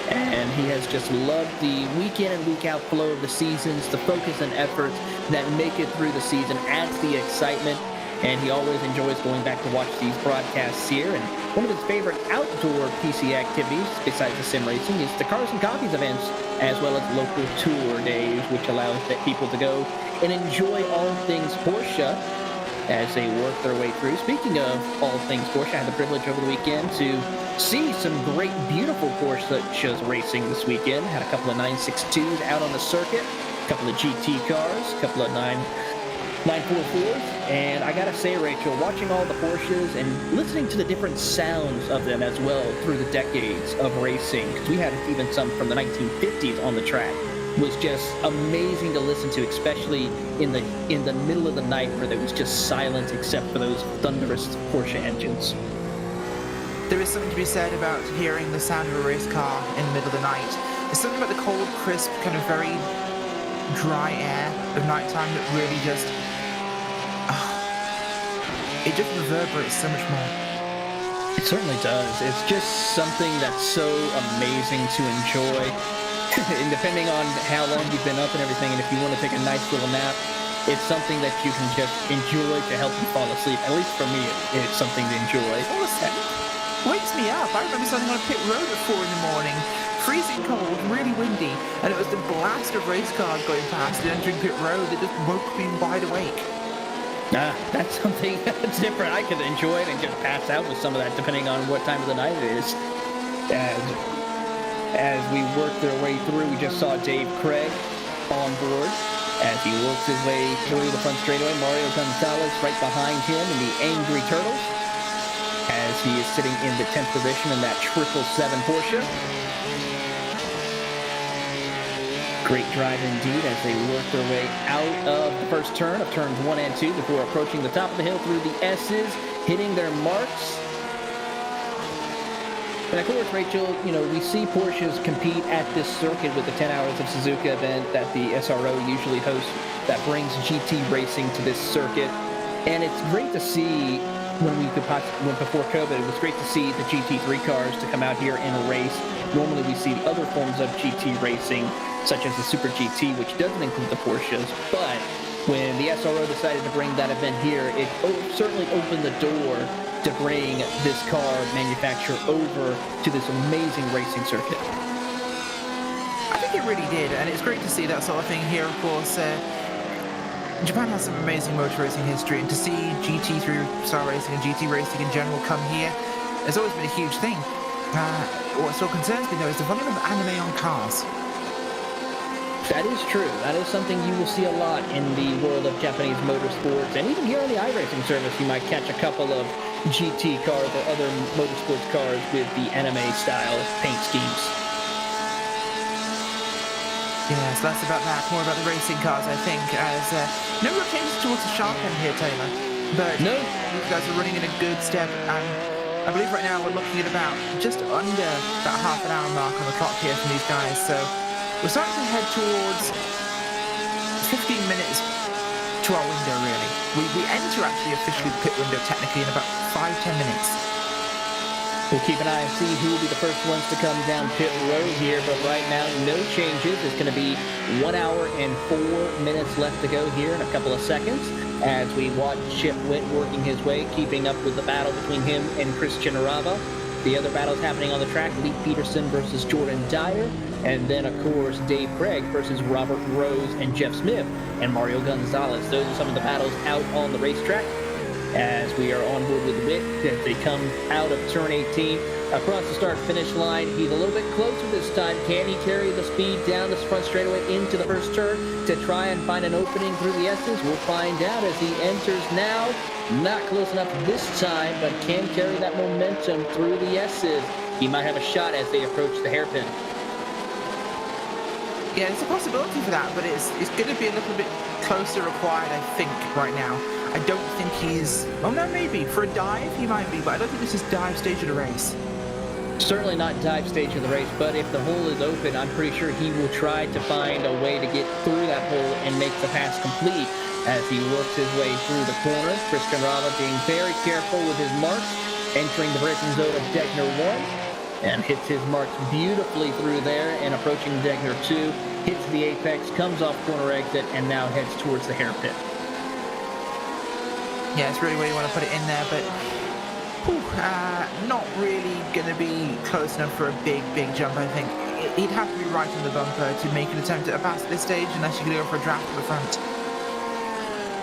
And he has just loved the week in and week out flow of the seasons, the focus and efforts that make it through the season, adds the excitement. And he always enjoys going back to watch these broadcasts here. And one of his favorite outdoor PC activities, besides the sim racing, is the Cars and Coffees events, as well as local tour days, which allows people to go and enjoy all things Porsche as they work their way through. Speaking of all things Porsche, I had the privilege over the weekend to see some great, beautiful Porsche racing this weekend. Had a couple of 962s out on the circuit, a couple of GT cars, a couple of 944s, and I gotta say, Rachel, watching all the Porsches and listening to the different sounds of them as well through the decades of racing, because we had even some from the 1950s on the track, was just amazing to listen to, especially in the middle of the night where there was just silence except for those thunderous Porsche engines. There is something to be said about hearing the sound of a race car in the middle of the night. There's something about the cold, crisp, kind of very dry air of nighttime that really just... it just reverberates so much more. It certainly does. It's just something that's so amazing to enjoy. And depending on how long you've been up and everything, and if you want to take a nice little nap, it's something that you can just enjoy to help you fall asleep. At least for me, it's something to enjoy. Fall asleep? Wakes me up. I remember standing on a pit road at 4 in the morning, freezing cold, really windy, and it was the blast of race cars going past and entering pit road that just woke me wide awake. That's something that's different. I could enjoy it and just pass out with some of that, depending on what time of the night it is. As we work their way through, we just saw Dave Craig on board as he works his way through the front straightaway. Mario Gonzalez right behind him in the Angry Turtles, as he is sitting in the 10th position in that 777 Porsche. Great drive indeed as they work their way out of the first turn of turns 1 and 2 before approaching the top of the hill through the S's, hitting their marks. And of course, Rachel, we see Porsches compete at this circuit with the 10 Hours of Suzuka event that the SRO usually hosts that brings GT racing to this circuit. And it's great to see when before COVID, it was great to see the GT3 cars to come out here and race. Normally we see other forms of GT racing, such as the Super GT, which doesn't include the Porsches. But when the SRO decided to bring that event here, it certainly opened the door to bring this car manufacturer over to this amazing racing circuit. I think it really did, and it's great to see that sort of thing here. Of course, Japan has some amazing motor racing history, and to see GT3 Star Racing and GT racing in general come here has always been a huge thing. What still concerns me, though, is the volume of anime on cars. That is true. That is something you will see a lot in the world of Japanese motorsports. And even here on the iRacing service, you might catch a couple of GT cars or other motorsports cars with the anime-style paint schemes. Yes, less about that, more about the racing cars, I think, as no real changes towards the sharp end here, Taylor. But no, you guys are running in a good step. I'm I believe right now we're looking at about just under that half an hour mark on the clock here from these guys. So we're starting to head towards 15 minutes to our window, really. We enter actually officially the pit window technically in about 5-10 minutes. We'll keep an eye and see who will be the first ones to come down pit road here, but right now, no changes. It's going to be 1 hour and 4 minutes left to go here in a couple of seconds as we watch Chip Witt working his way, keeping up with the battle between him and Christian Rava. The other battles happening on the track, Lee Peterson versus Jordan Dyer, and then, of course, Dave Craig versus Robert Rose and Jeff Smith and Mario Gonzalez. Those are some of the battles out on the racetrack as we are on board with Witt as they come out of turn 18 across the start-finish line. He's a little bit closer this time. Can he carry the speed down this front straightaway into the first turn to try and find an opening through the S's? We'll find out as he enters now. Not close enough this time, but can carry that momentum through the S's. He might have a shot as they approach the hairpin. Yeah, it's a possibility for that, but it's going to be a little bit closer required, I think, right now. I don't think he's... Oh, no, maybe. For a dive, he might be, but I don't think this is dive stage of the race. Certainly not dive stage of the race, but if the hole is open, I'm pretty sure he will try to find a way to get through that hole and make the pass complete as he works his way through the corner. Christian Rava being very careful with his marks, entering the braking zone of Degner 1, and hits his marks beautifully through there and approaching Degner 2, hits the apex, comes off corner exit, and now heads towards the hairpin. Yeah, it's really where you want to put it in there, but not really going to be close enough for a big jump, I think. He'd have to be right on the bumper to make an attempt at a pass at this stage, unless you're going to go for a draft at the front.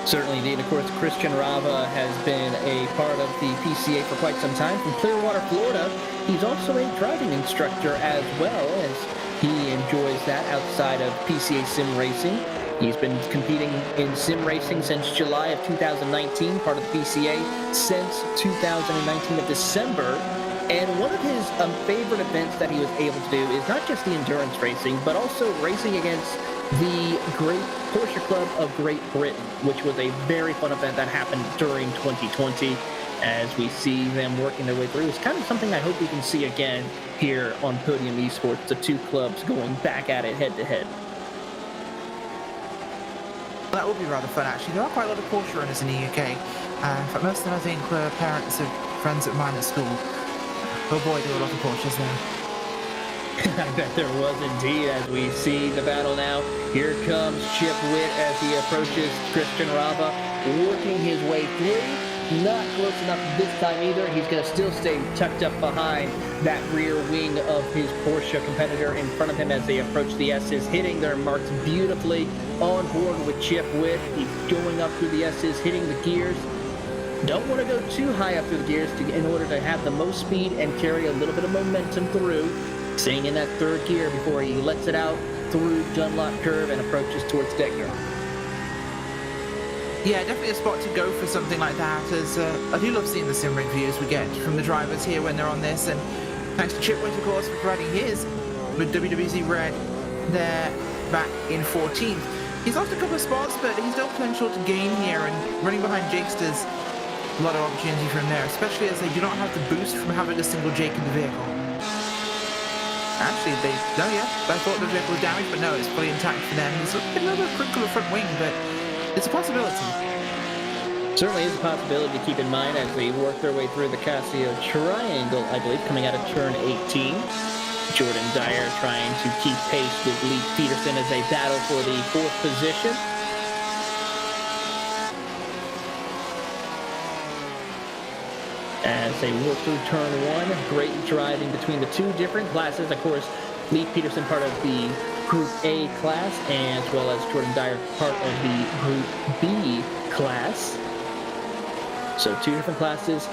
Certainly indeed. Of course, Christian Rava has been a part of the PCA for quite some time from Clearwater, Florida. He's also a driving instructor as well, as he enjoys that outside of PCA Sim Racing. He's been competing in sim racing since July of 2019, part of the PCA since 2019 of December. And one of his favorite events that he was able to do is not just the endurance racing, but also racing against the Great Porsche Club of Great Britain, which was a very fun event that happened during 2020 as we see them working their way through. It's kind of something I hope we can see again here on Podium Esports, the two clubs going back at it head-to-head. That would be rather fun, actually. There are quite a lot of Porsche runners in the UK. In fact, most of them, I think, were parents of friends of mine at school. Oh boy, there were a lot of Porsches there. I bet there was indeed, as we see the battle now. Here comes Chip Witt as he approaches Christian Rava, working his way through. Not close enough this time either. He's going to still stay tucked up behind that rear wing of his Porsche competitor in front of him as they approach the S's, hitting their marks beautifully on board with Chip Witt. He's going up through the S's, hitting the gears. Don't want to go too high up through the gears in order to have the most speed and carry a little bit of momentum through. Staying in that third gear before he lets it out through Dunlop Curve and approaches towards Degner. Yeah, definitely a spot to go for something like that, as I do love seeing the sim rig views we get from the drivers here when they're on this, and thanks to Chip Witt, of course, for providing his with WWZ Red there back in 14th. He's lost a couple of spots, but he's no potential to gain here, and running behind Jakesters, a lot of opportunity for him there, especially as they do not have the boost from having a single Jake in the vehicle. Actually, I thought the vehicle was damaged, but no, it's fully intact for them. There's a little bit of crinkle of front wing, but it's a possibility. Certainly is a possibility to keep in mind as they work their way through the Casio Triangle, I believe, coming out of turn 18. Jordan Dyer trying to keep pace with Lee Peterson as they battle for the fourth position. As they work through turn 1, great driving between the two different classes. Of course, Lee Peterson part of the Group A class, as well as Jordan Dyer part of the Group B class. So two different classes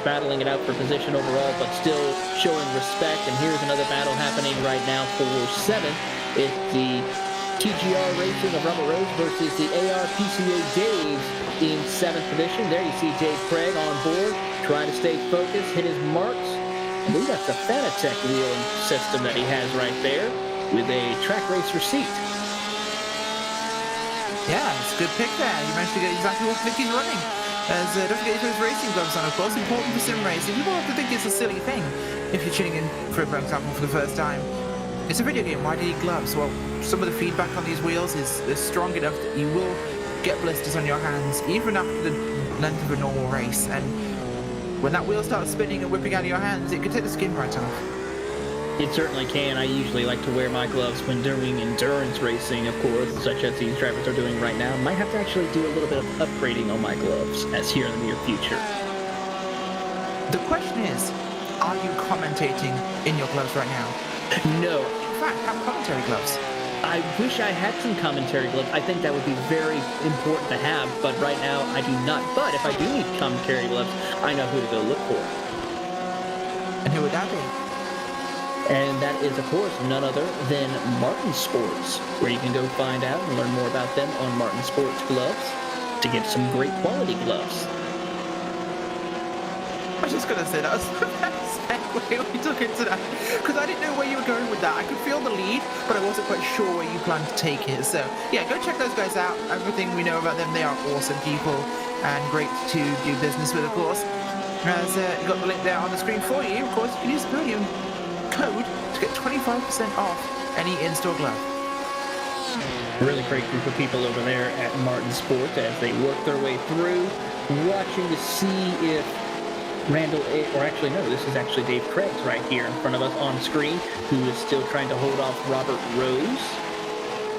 battling it out for position overall, but still showing respect. And here's another battle happening right now for 7th. It's the TGR Racing of Rubber Rose versus the AR PCA Daves in 7th position. There you see Dave Craig on board, trying to stay focused, hit his marks. I believe that's the Fanatec wheeling system that he has right there with a track racer seat. Yeah, it's a good pick there. You managed to get exactly what Vicky's running. As don't forget to put his racing gloves on, of course, important for sim racing. People have to think it's a silly thing if you're tuning in, for example, for the first time. It's a video game, why do you need gloves? Well, some of the feedback on these wheels is strong enough that you will get blisters on your hands, even after the length of a normal race. And when that wheel starts spinning and whipping out of your hands, it can take the skin right off. It certainly can. I usually like to wear my gloves when doing endurance racing, of course, such as these drivers are doing right now. Might have to actually do a little bit of upgrading on my gloves, as here in the near future. The question is, are you commentating in your gloves right now? No. In fact, have commentary gloves. I wish I had some commentary gloves. I think that would be very important to have, but right now I do not. But if I do need commentary gloves, I know who to go look for. And who would that be? And that is, of course, none other than Martin Sports, where you can go find out and learn more about them on Martin Sports gloves to get some great quality gloves. I was just going to say that was the best segue we took into that, because I didn't know where you were going with that. I could feel the lead, but I wasn't quite sure where you planned to take it. So, yeah, go check those guys out. Everything we know about them, they are awesome people and great to do business with, of course. As you got the link there on the screen for you, of course, you can use the podium code to get 25% off any in-store glove. Really great group of people over there at Martin Sports as they work their way through, watching to see if Randall, or actually no, this is actually Dave Craig's right here in front of us on screen, who is still trying to hold off Robert Rose.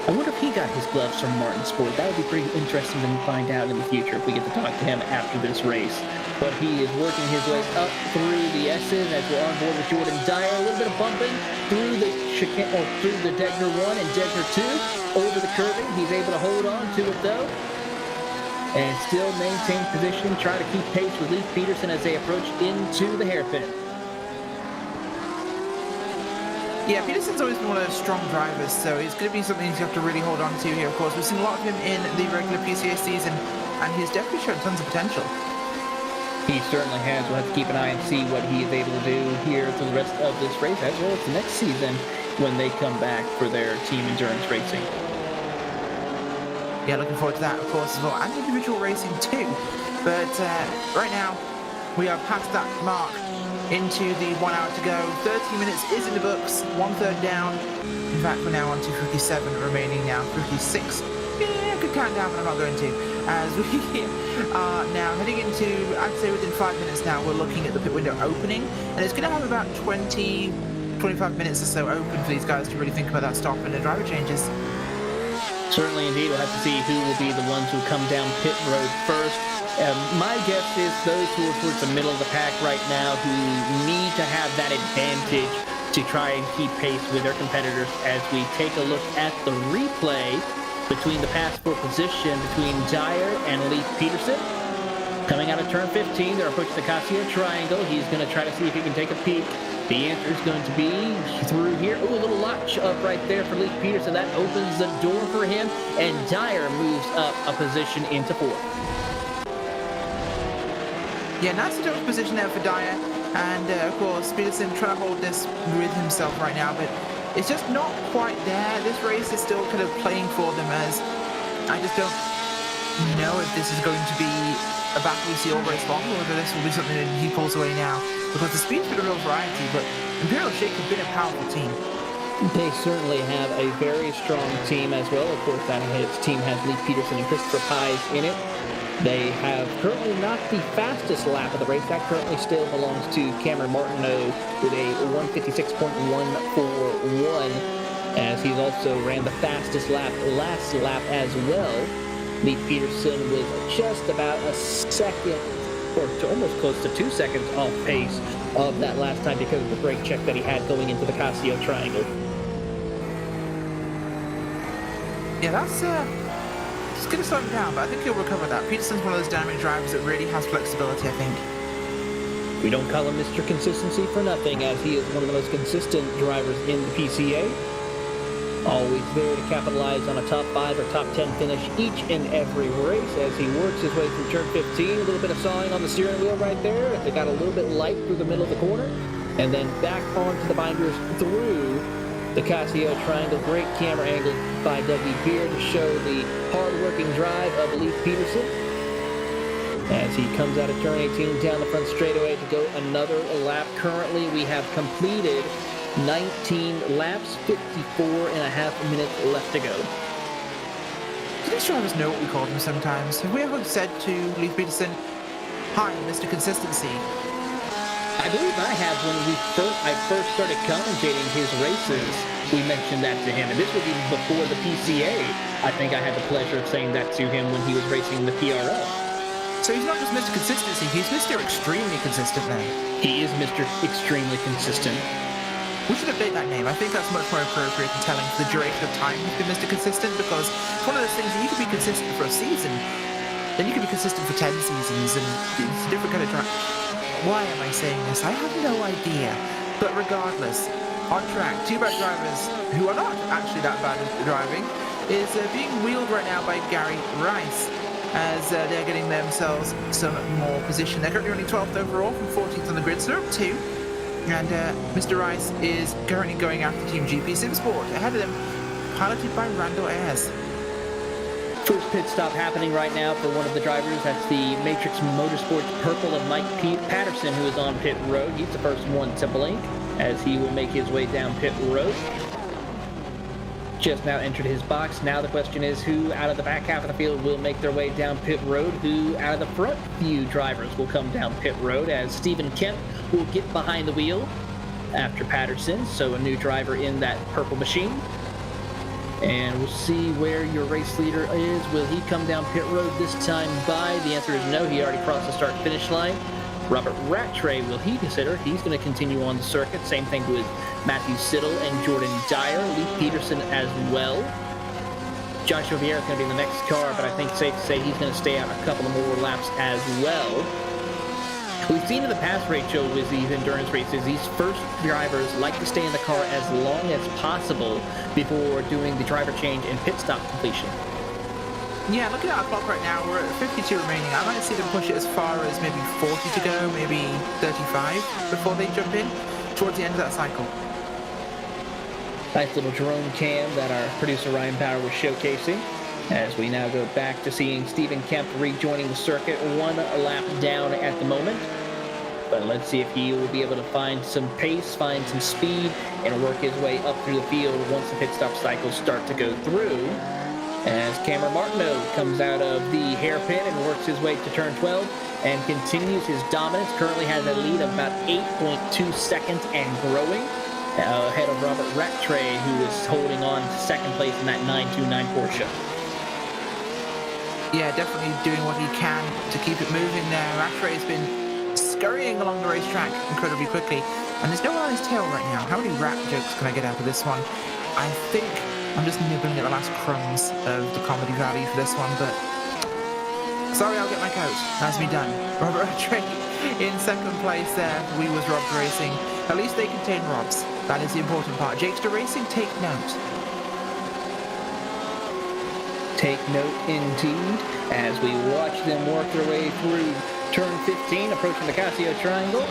I wonder if he got his gloves from Martin Sport. That would be pretty interesting to find out in the future if we get to talk to him after this race. But he is working his way up through the S's as we're on board with Jordan Dyer. A little bit of bumping through the chicane, or through the Degner 1 and Degner 2 over the curving. He's able to hold on to it though, and still maintain position, try to keep pace with Leif Peterson as they approach into the hairpin. Yeah, Peterson's always been one of those strong drivers, so it's going to be something you have to really hold on to here, of course. We've seen a lot of him in the regular PCA season, and he's definitely shown tons of potential. He certainly has. We'll have to keep an eye and see what he is able to do here through the rest of this race, as well as the next season when they come back for their team endurance racing. Yeah, looking forward to that, of course, as well, and individual racing too. But right now, we are past that mark into the 1 hour to go. 30 minutes is in the books, 1/3 down. In fact, we're now on to 57 remaining now, 56. Yeah, I could count down, but I'm not going to. As we are now heading into, I'd say within 5 minutes now, we're looking at the pit window opening, and it's going to have about 20, 25 minutes or so open for these guys to really think about that stop and the driver changes. Certainly indeed. We'll have to see who will be the ones who come down pit road first. My guess is those who are towards the middle of the pack right now who need to have that advantage to try and keep pace with their competitors as we take a look at the replay between the pass for position between Dyer and Leif Peterson. Coming out of turn 15, they're approaching the Casio Triangle. He's going to try to see if he can take a peek. The answer is going to be through here. Ooh, a little latch up right there for Leif Peterson. That opens the door for him, and Dyer moves up a position into fourth. Yeah, nice little position there for Dyer, and of course Peterson trying to hold this with himself right now, but it's just not quite there. This race is still kind of playing for them, as I just don't know if this is going to be a battle we see all race long, or whether this will be something that he pulls away now, because the speed's been a real variety, but Imperial Shake have been a powerful team. They certainly have a very strong team as well. Of course, that team has Leif Peterson and Christopher Pies in it. They have currently not the fastest lap of the race. That currently still belongs to Cameron Martineau with a 156.141, as he's also ran the fastest lap last lap as well. Leif Peterson was just about a second, or almost close to 2 seconds off pace of that last time because of the brake check that he had going into the Casio Triangle. Yeah, that's it's going to slow him down, but I think he'll recover that. Peterson's one of those dynamic drivers that really has flexibility, I think. We don't call him Mr. Consistency for nothing, as he is one of the most consistent drivers in the PCA. Always there to capitalize on a top 5 or top 10 finish each and every race as he works his way through turn 15. A little bit of sawing on the steering wheel right there. They got a little bit light through the middle of the corner. And then back onto the binders through the Casio Triangle. Great camera angle by Dougie Beard to show the hard-working drive of Leif Peterson. as he comes out of turn 18 down the front straightaway to go another lap. Currently, we have completed 19 laps, 54 and a half minutes left to go. Do these drivers know what we call them sometimes? Have we ever said to Leif Peterson, "Hi, Mr. Consistency"? I believe I have when I first started commentating his races. We mentioned that to him, and this was even before the PCA. I think I had the pleasure of saying that to him when he was racing the PRL. So he's not just Mr. Consistency, he's Mr. Extremely Consistent then. He is Mr. Extremely Consistent. We should update that name. I think that's much more appropriate and telling for the duration of time he's been Mr. Consistent, because it's one of those things that you could be consistent for a season, then you could be consistent for 10 seasons, and it's a different kind of drive. Why am I saying this? I have no idea. But regardless, on track, two bad drivers who are not actually that bad at driving is being wheeled right now by Gary Rice as they're getting themselves some more position. They're currently running 12th overall from 14th on the grid, so they're up 2. And Mr. Rice is currently going after Team GP Sim Sport. Ahead of them, piloted by Randall Ayres. First pit stop happening right now for one of the drivers. That's the Matrix Motorsports Purple of Mike Patterson, who is on pit road. He's the first one to blink as he will make his way down pit road. Just now entered his box. Now the question is who out of the back half of the field will make their way down pit road? Who out of the front few drivers will come down pit road, as Stephen Kemp will get behind the wheel after Patterson. So a new driver in that purple machine. And we'll see where your race leader is. Will he come down pit road this time by? The answer is no. He already crossed the start-finish line. Robert Rattray, will he consider? He's going to continue on the circuit. Same thing with Matthew Siddle and Jordan Dyer. Leif Peterson as well. Joshua Vieira is going to be in the next car, but I think it's safe to say he's going to stay out a couple of more laps as well. We've seen in the past, Rachel, with these endurance races, these first drivers like to stay in the car as long as possible before doing the driver change and pit stop completion. Yeah, looking at our clock right now, we're at 52 remaining. I might see them push it as far as maybe 40 to go, maybe 35 before they jump in towards the end of that cycle. Nice little drone cam that our producer Ryan Power was showcasing. As we now go back to seeing Stephen Kemp rejoining the circuit, one lap down at the moment. But let's see if he will be able to find some pace, find some speed, and work his way up through the field once the pit stop cycles start to go through. As Cameron Martineau comes out of the hairpin and works his way to turn 12 and continues his dominance. Currently has a lead of about 8.2 seconds and growing. Ahead of Robert Rattray, who is holding on to second place in that 929 Porsche. Yeah, definitely doing what he can to keep it moving there. Rattray's been scurrying along the racetrack incredibly quickly, and there's no one on his tail right now. How many rat jokes can I get out of this one? I think I'm just nibbling at the last crumbs of the comedy value for this one, but sorry, I'll get my coat. That's me done. Robert Rattray in second place there. We was Rob's Racing. At least they contain Rob's. That is the important part. Jakester Racing, take note. Take note indeed as we watch them work their way through turn 15, approaching the Casio Triangle.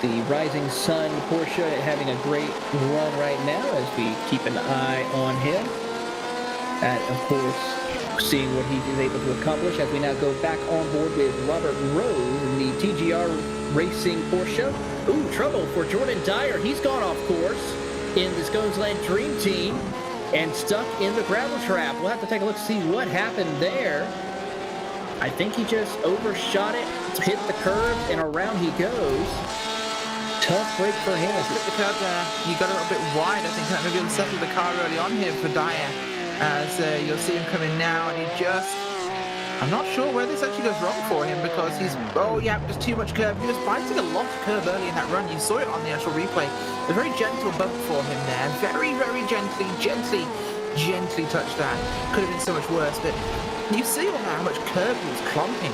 The Rising Sun Porsche having a great run right now as we keep an eye on him. And of course, seeing what he is able to accomplish as we now go back on board with Robert Rose in the TGR Racing Porsche. Ooh, trouble for Jordan Dyer. He's gone off course in the Sconesland Dream Team and stuck in the gravel trap. We'll have to take a look to see what happened there. I think he just overshot it, hit the curve, and around he goes. Tough break for him. Hit the curve there. He got a little bit wide. I think that maybe he'll settle the car early on here for Dyer. As you'll see him coming now, and he just... I'm not sure where this actually goes wrong for him, because he's... Oh, yeah, just too much curve. He was biting a lot of curve early in that run. You saw it on the actual replay. A very gentle bump for him there. Very, very gently touched that. Could have been so much worse, but you see all how much curve he was clomping.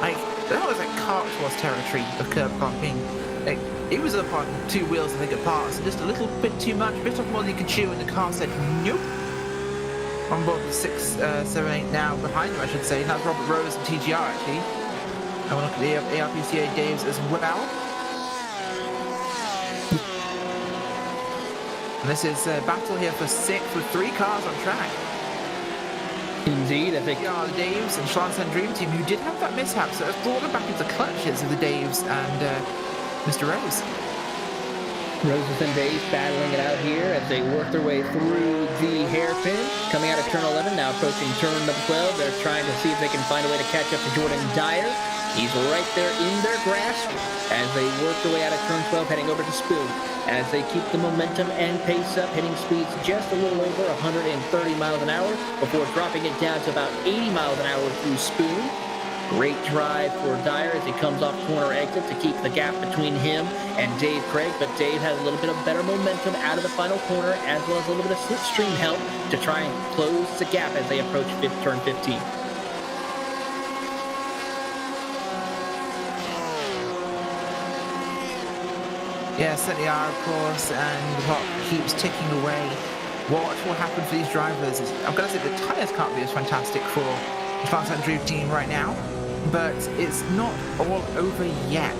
Like, that was like cart towards territory of curve clomping. Like, he was up on two wheels, I think, apart, so just a little bit too much, a bit of more than he could chew, and the car said, nope. On board the 6, 7, 8 now, behind him, I should say. That's Robert Rose and TGR, actually. And we'll look at the ARPCA Daves as well. And this is a battle here for 6th with 3 cars on track. Indeed, I think. Yeah, the Daves and Schlanzen Dream Team, who did have that mishap, so it's brought them back into clutches of the Daves and Mr. Rose. Roses and Daves battling it out here as they work their way through the hairpin. Coming out of turn 11, now approaching turn number 12. They're trying to see if they can find a way to catch up to Jordan Dyer. He's right there in their grasp as they work their way out of turn 12, heading over to Spoon. As they keep the momentum and pace up, hitting speeds just a little over 130 miles an hour before dropping it down to about 80 miles an hour through Spoon. Great drive for Dyer as he comes off corner exit to keep the gap between him and Dave Craig, but Dave has a little bit of better momentum out of the final corner as well as a little bit of slipstream help to try and close the gap as they approach turn 15. Yeah, certainly are, of course, and the clock keeps ticking away. What will happen for these drivers is, I'm going to say the tyres can't be as fantastic for the Schlanzen Dream Team right now, but it's not all over yet.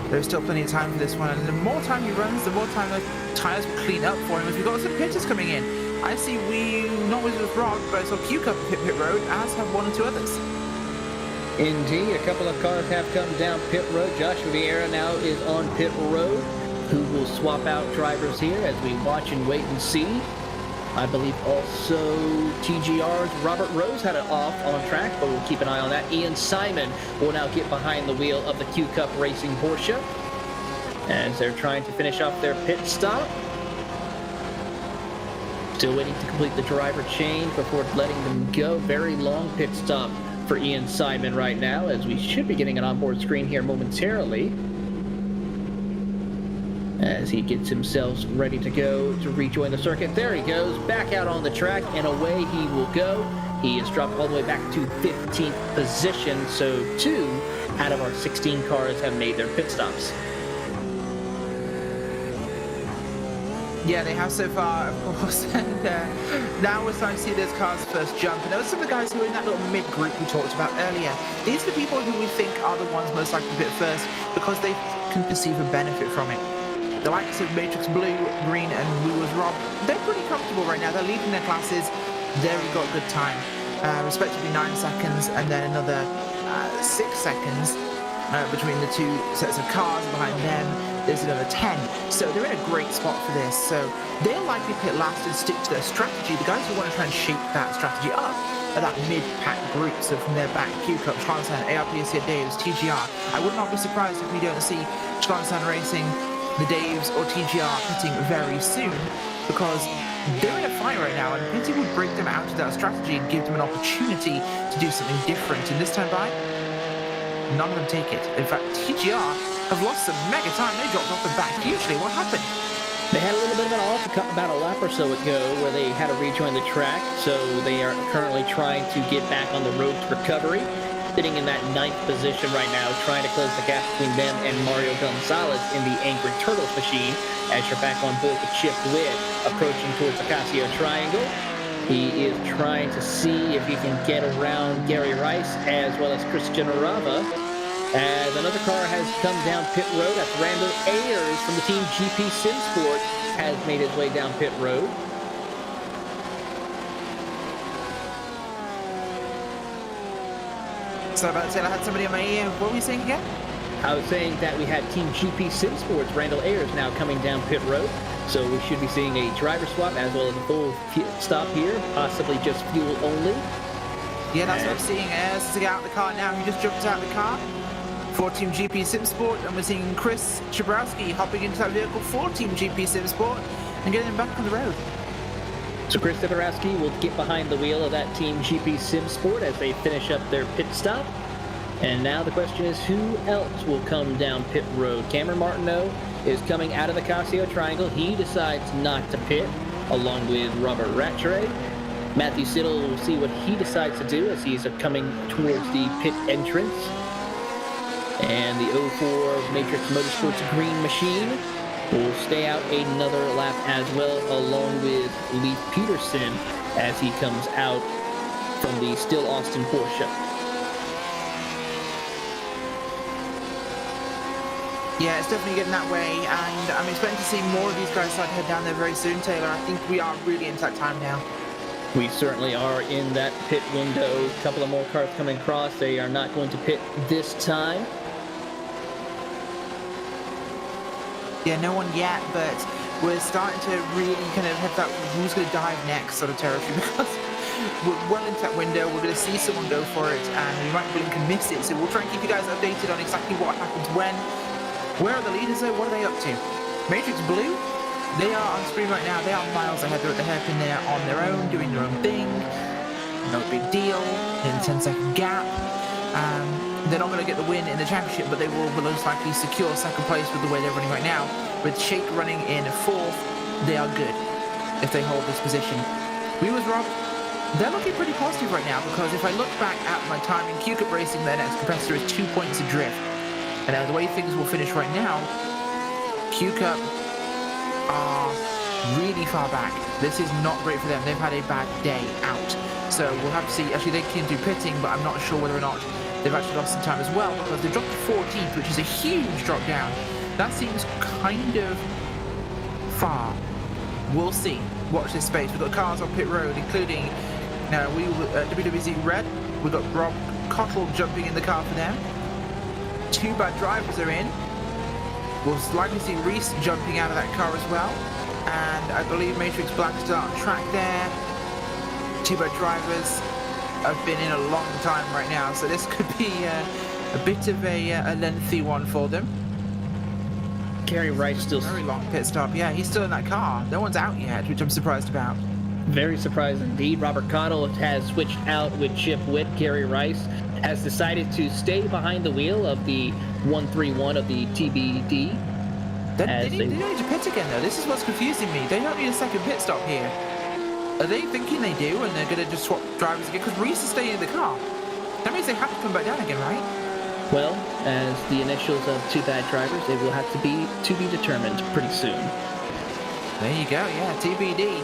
There's still plenty of time for this one, and the more time he runs, the more time the tyres will clean up for him. As we've got some pitters coming in. I see not always with Rob, but I saw Q-Cup pit road, as have one or two others. Indeed, a couple of cars have come down pit road. Joshua Vieira now is on pit road, who will swap out drivers here as we watch and wait and see. I believe also TGR's Robert Rose had it off on track, but we'll keep an eye on that. Ian Simon will now get behind the wheel of the Q-Cup Racing Porsche as they're trying to finish off their pit stop. Still waiting to complete the driver change before letting them go. Very long pit stop for Ian Simon right now, as we should be getting an onboard screen here momentarily, as he gets himself ready to go to rejoin the circuit. There he goes, back out on the track, and away he will go. He is dropped all the way back to 15th position, so 2 out of our 16 cars have made their pit stops. Yeah, they have so far, of course, and now we're starting to see those cars first jump. And those are the guys who are in that little mid-group we talked about earlier. These are the people who we think are the ones most likely to pit first because they can perceive a benefit from it. The likes of Matrix Blue, Green, and Wooers Rob, they're pretty comfortable right now. They're leading their classes. They've got a good time. Respectively 9 seconds and then another 6 seconds between the two sets of cars. Behind them, there's another 10. So they're in a great spot for this. So they'll likely pit last and stick to their strategy. The guys who want to try and shape that strategy up are that mid-pack group. So from their back, Q-Cup, Schlanzen, PCA Daves, TGR. I would not be surprised if we don't see Schlanzen Racing, the Daves, or TGR pitting very soon, because they're in a fight right now, and pitting would break them out of that strategy and give them an opportunity to do something different. And this time by, none of them take it. In fact, TGR have lost some mega time. They dropped off the back hugely. What happened? They had a little bit of an off about a lap or so ago where they had to rejoin the track, so they are currently trying to get back on the road to recovery. Sitting in that 9th position right now, trying to close the gap between them and Mario Gonzalez in the Angry Turtles machine, as you're back on board with Chip Witt, approaching towards the Casio Triangle. He is trying to see if he can get around Gary Rice as well as Christian Rava, as another car has come down pit road. That's Randall Ayers from the team GP Sim Sport has made his way down pit road. So about to say I had somebody in my ear. What were you saying again? I was saying that we had Team GP Sim Sports, Randall Ayers, now coming down pit road. So we should be seeing a driver swap as well as a full stop here, possibly just fuel only. Yeah, that's what I'm seeing. Ayers to get out of the car now. He just jumped out of the car for Team GP Sim Sport, and we're seeing Chris Chabrowski hopping into that vehicle for Team GP Sim Sport and getting him back on the road. So Chris Zaborowski will get behind the wheel of that Team GP Sim Sport as they finish up their pit stop. And now the question is, who else will come down pit road? Cameron Martineau is coming out of the Casio Triangle. He decides not to pit, along with Robert Rattray. Matthew Siddle will see what he decides to do as he's coming towards the pit entrance. And the 04 Matrix Motorsports Green Machine will stay out another lap as well, along with Leif Peterson as he comes out from the Still Austin Porsche. Yeah, it's definitely getting that way, and I'm expecting to see more of these guys start to head down there very soon, Taylor. I think we are really into that time now. We certainly are in that pit window. A couple of more cars coming across. They are not going to pit this time. Yeah, no one yet, but we're starting to really kind of have that who's going to dive next sort of territory because we're well into that window. We're going to see someone go for it, and we might blink and miss it. So we'll try and keep you guys updated on exactly what happens when. Where are the leaders though? What are they up to? Matrix Blue? They are on screen right now. They are miles ahead. They're at the hairpin there on their own, doing their own thing. No big deal. In a 10-second gap. They're not going to get the win in the championship, but they will most likely secure second place with the way they're running right now. With Shake running in fourth, they are good if they hold this position. We was Rob. They're looking pretty positive right now because if I look back at my time in Q-Cup Racing, their next competitor is 2 points adrift. And the way things will finish right now, Q-Cup are really far back. This is not great for them. They've had a bad day out. So we'll have to see. Actually, they can do pitting, but I'm not sure whether or not they've actually lost some time as well because they dropped to 14th, which is a huge drop down. That seems kind of far. We'll see. Watch this space. We've got cars on pit road, including WWZ Red. We've got Rob Cottle jumping in the car for them. Two bad drivers are in. We'll likely see Reese jumping out of that car as well. And I believe Matrix Black start on track there. Two bad drivers have been in a long time right now, so this could be a bit of a lengthy one for them. Gary Rice still... Very long pit stop. Yeah, he's still in that car. No one's out yet, which I'm surprised about. Very surprised indeed. Robert Cottle has switched out with Chip Witt. Gary Rice has decided to stay behind the wheel of the 131 of the TBD. They don't need to pit again, though. This is what's confusing me. They don't need a second pit stop here. Are they thinking they do, and they're going to just swap drivers again? Because Reese is staying in the car. That means they have to come back down again, right? Well, as the initials of two bad drivers, they will have to be determined pretty soon. There you go, yeah, TBD.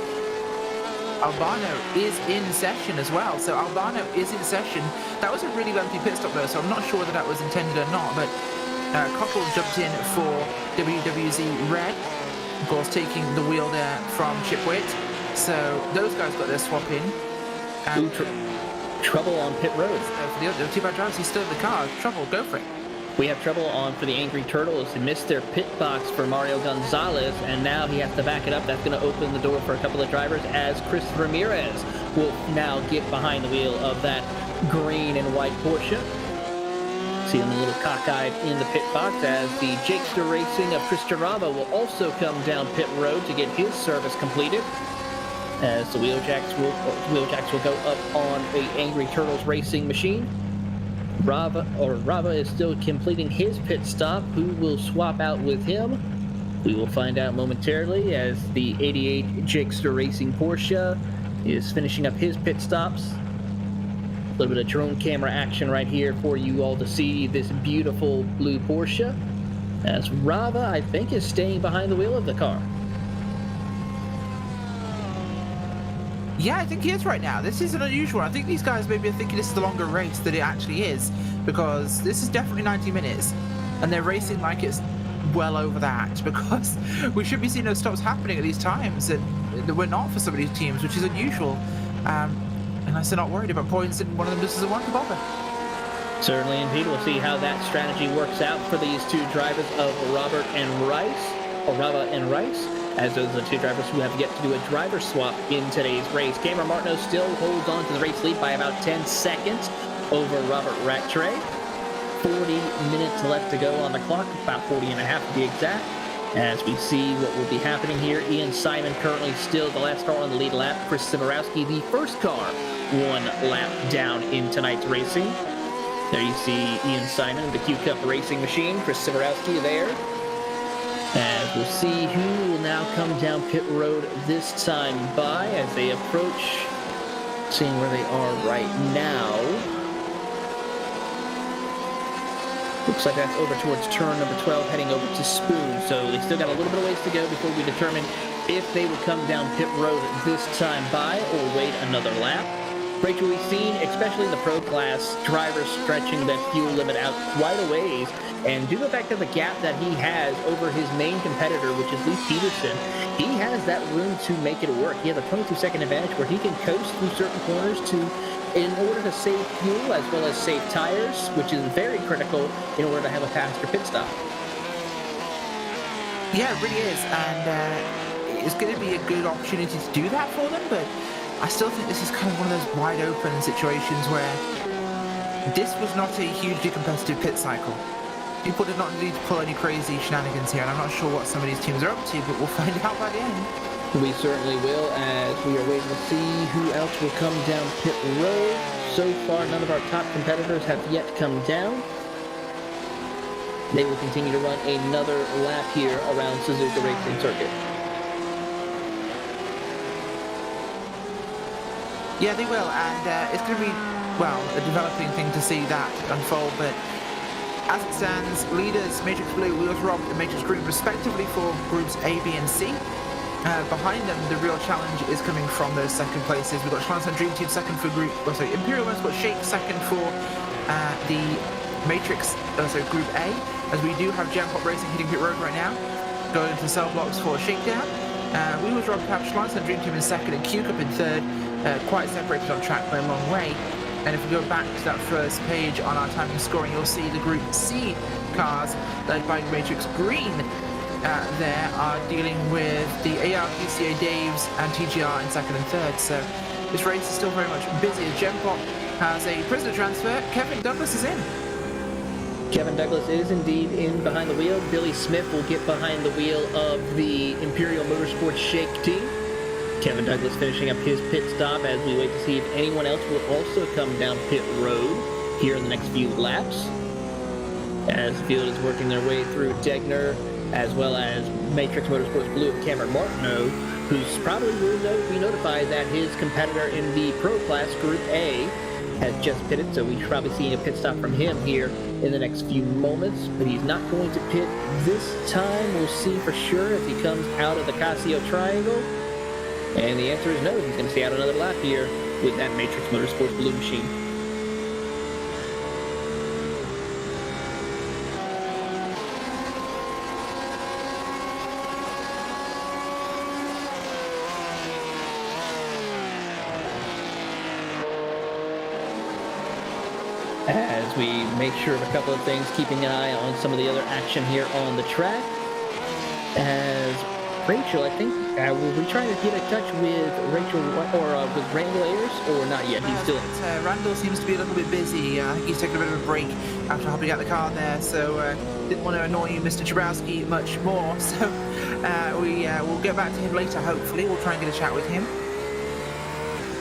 Albano is in session as well, so Albano is in session. That was a really lengthy pit stop though, so I'm not sure whether that was intended or not, but Cottle jumped in for WWZ Red, of course taking the wheel there from Chip Witt. So those guys got their swap in. And trouble on pit road. For the other two bad drivers, he's still in the car. Trouble, go for it. We have trouble on for the Angry Turtles who missed their pit box for Mario Gonzalez, and now he has to back it up. That's going to open the door for a couple of drivers as Chris Ramirez will now get behind the wheel of that green and white Porsche. See him a little cockeyed in the pit box as the Jakester Racing of Krista Rava will also come down pit road to get his service completed. As the Wheeljacks will go up on the Angry Turtles racing machine. Rava is still completing his pit stop. Who will swap out with him? We will find out momentarily as the 88 Jakester Racing Porsche is finishing up his pit stops. A little bit of drone camera action right here for you all to see this beautiful blue Porsche. As Rava, I think, is staying behind the wheel of the car. Yeah, I think he is right now. This is an unusual. I think these guys maybe are thinking this is the longer race that it actually is, because this is definitely 90 minutes, and they're racing like it's well over that, because we should be seeing those stops happening at these times, and we're not for some of these teams, which is unusual. Unless they're not worried about points, and one of them just doesn't want to bother. Certainly, indeed. We'll see how that strategy works out for these two drivers of Rava and Rice. As those are the two drivers who have yet to do a driver swap in today's race. Cameron Martineau still holds on to the race lead by about 10 seconds over Robert Rattray. 40 minutes left to go on the clock, about 40 and a half to be exact. As we see what will be happening here, Ian Simon currently still the last car on the lead lap. Chris Siborowski, the first car, one lap down in tonight's racing. There you see Ian Simon, the Q-Cup racing machine. Chris Siborowski there. And we'll see who will now come down pit road this time by as they approach, seeing where they are right now. Looks like that's over towards turn number 12, heading over to Spoon. So they still got a little bit of ways to go before we determine if they will come down pit road this time by or wait another lap. Rachel, we've seen, especially in the pro class, drivers stretching that fuel limit out quite a ways. And due to the fact of the gap that he has over his main competitor, which is Lee Peterson, he has that room to make it work. He has a 22-second advantage where he can coast through certain corners in order to save fuel as well as save tires, which is very critical in order to have a faster pit stop. Yeah, it really is, and it's going to be a good opportunity to do that for them, but I still think this is kind of one of those wide open situations where this was not a hugely competitive pit cycle. People did not need to pull any crazy shenanigans here, and I'm not sure what some of these teams are up to, but we'll find out by the end. We certainly will, as we are waiting to see who else will come down pit road. So far, none of our top competitors have yet come down. They will continue to run another lap here around Suzuka Racing Circuit. Yeah, they will, and it's going to be, well, a developing thing to see that unfold, but as it stands, leaders Matrix Blue, Wheels Rob, and Matrix Green, respectively for groups A, B, and C. Behind them, the real challenge is coming from those second places. We've got Schlanz Dream Team second for Imperial Motorsport Shake second for the Matrix, Group A, as we do have Jam Pop Racing hitting pit road right now, going into cell blocks for Shakedown. We was Rob Cap, Schlanz Dream Team in second, and Q Cup in third, quite separated on track by a long way. And if we go back to that first page on our timing scoring, you'll see the Group C cars led by Matrix Green there are dealing with the AR, PCA Daves, and TGR in second and third. So this race is still very much busy. As Gem Pop has a prisoner transfer, Kevin Douglas is in. Kevin Douglas is indeed in behind the wheel. Billy Smith will get behind the wheel of the Imperial Motorsports Shake team. Kevin Douglas finishing up his pit stop as we wait to see if anyone else will also come down pit road here in the next few laps. As the field is working their way through Degner, as well as Matrix Motorsports Blue and Cameron Martineau, who's probably will be notified that his competitor in the Pro Class Group A has just pitted, so we should probably see a pit stop from him here in the next few moments, but he's not going to pit this time. We'll see for sure if he comes out of the Casio Triangle. And the answer is no, he's going to stay out another lap here with that Matrix Motorsports Blue machine. As we make sure of a couple of things, keeping an eye on some of the other action here on the track. As Rachel, I think, will we try to get in touch with Rachel or with Randall Ayers, or not yet? He's still. Randall seems to be a little bit busy. I think he's taking a bit of a break after helping out the car there, so didn't want to annoy you, Mr. Jabrowski, much more. So we'll get back to him later. Hopefully, we'll try and get a chat with him.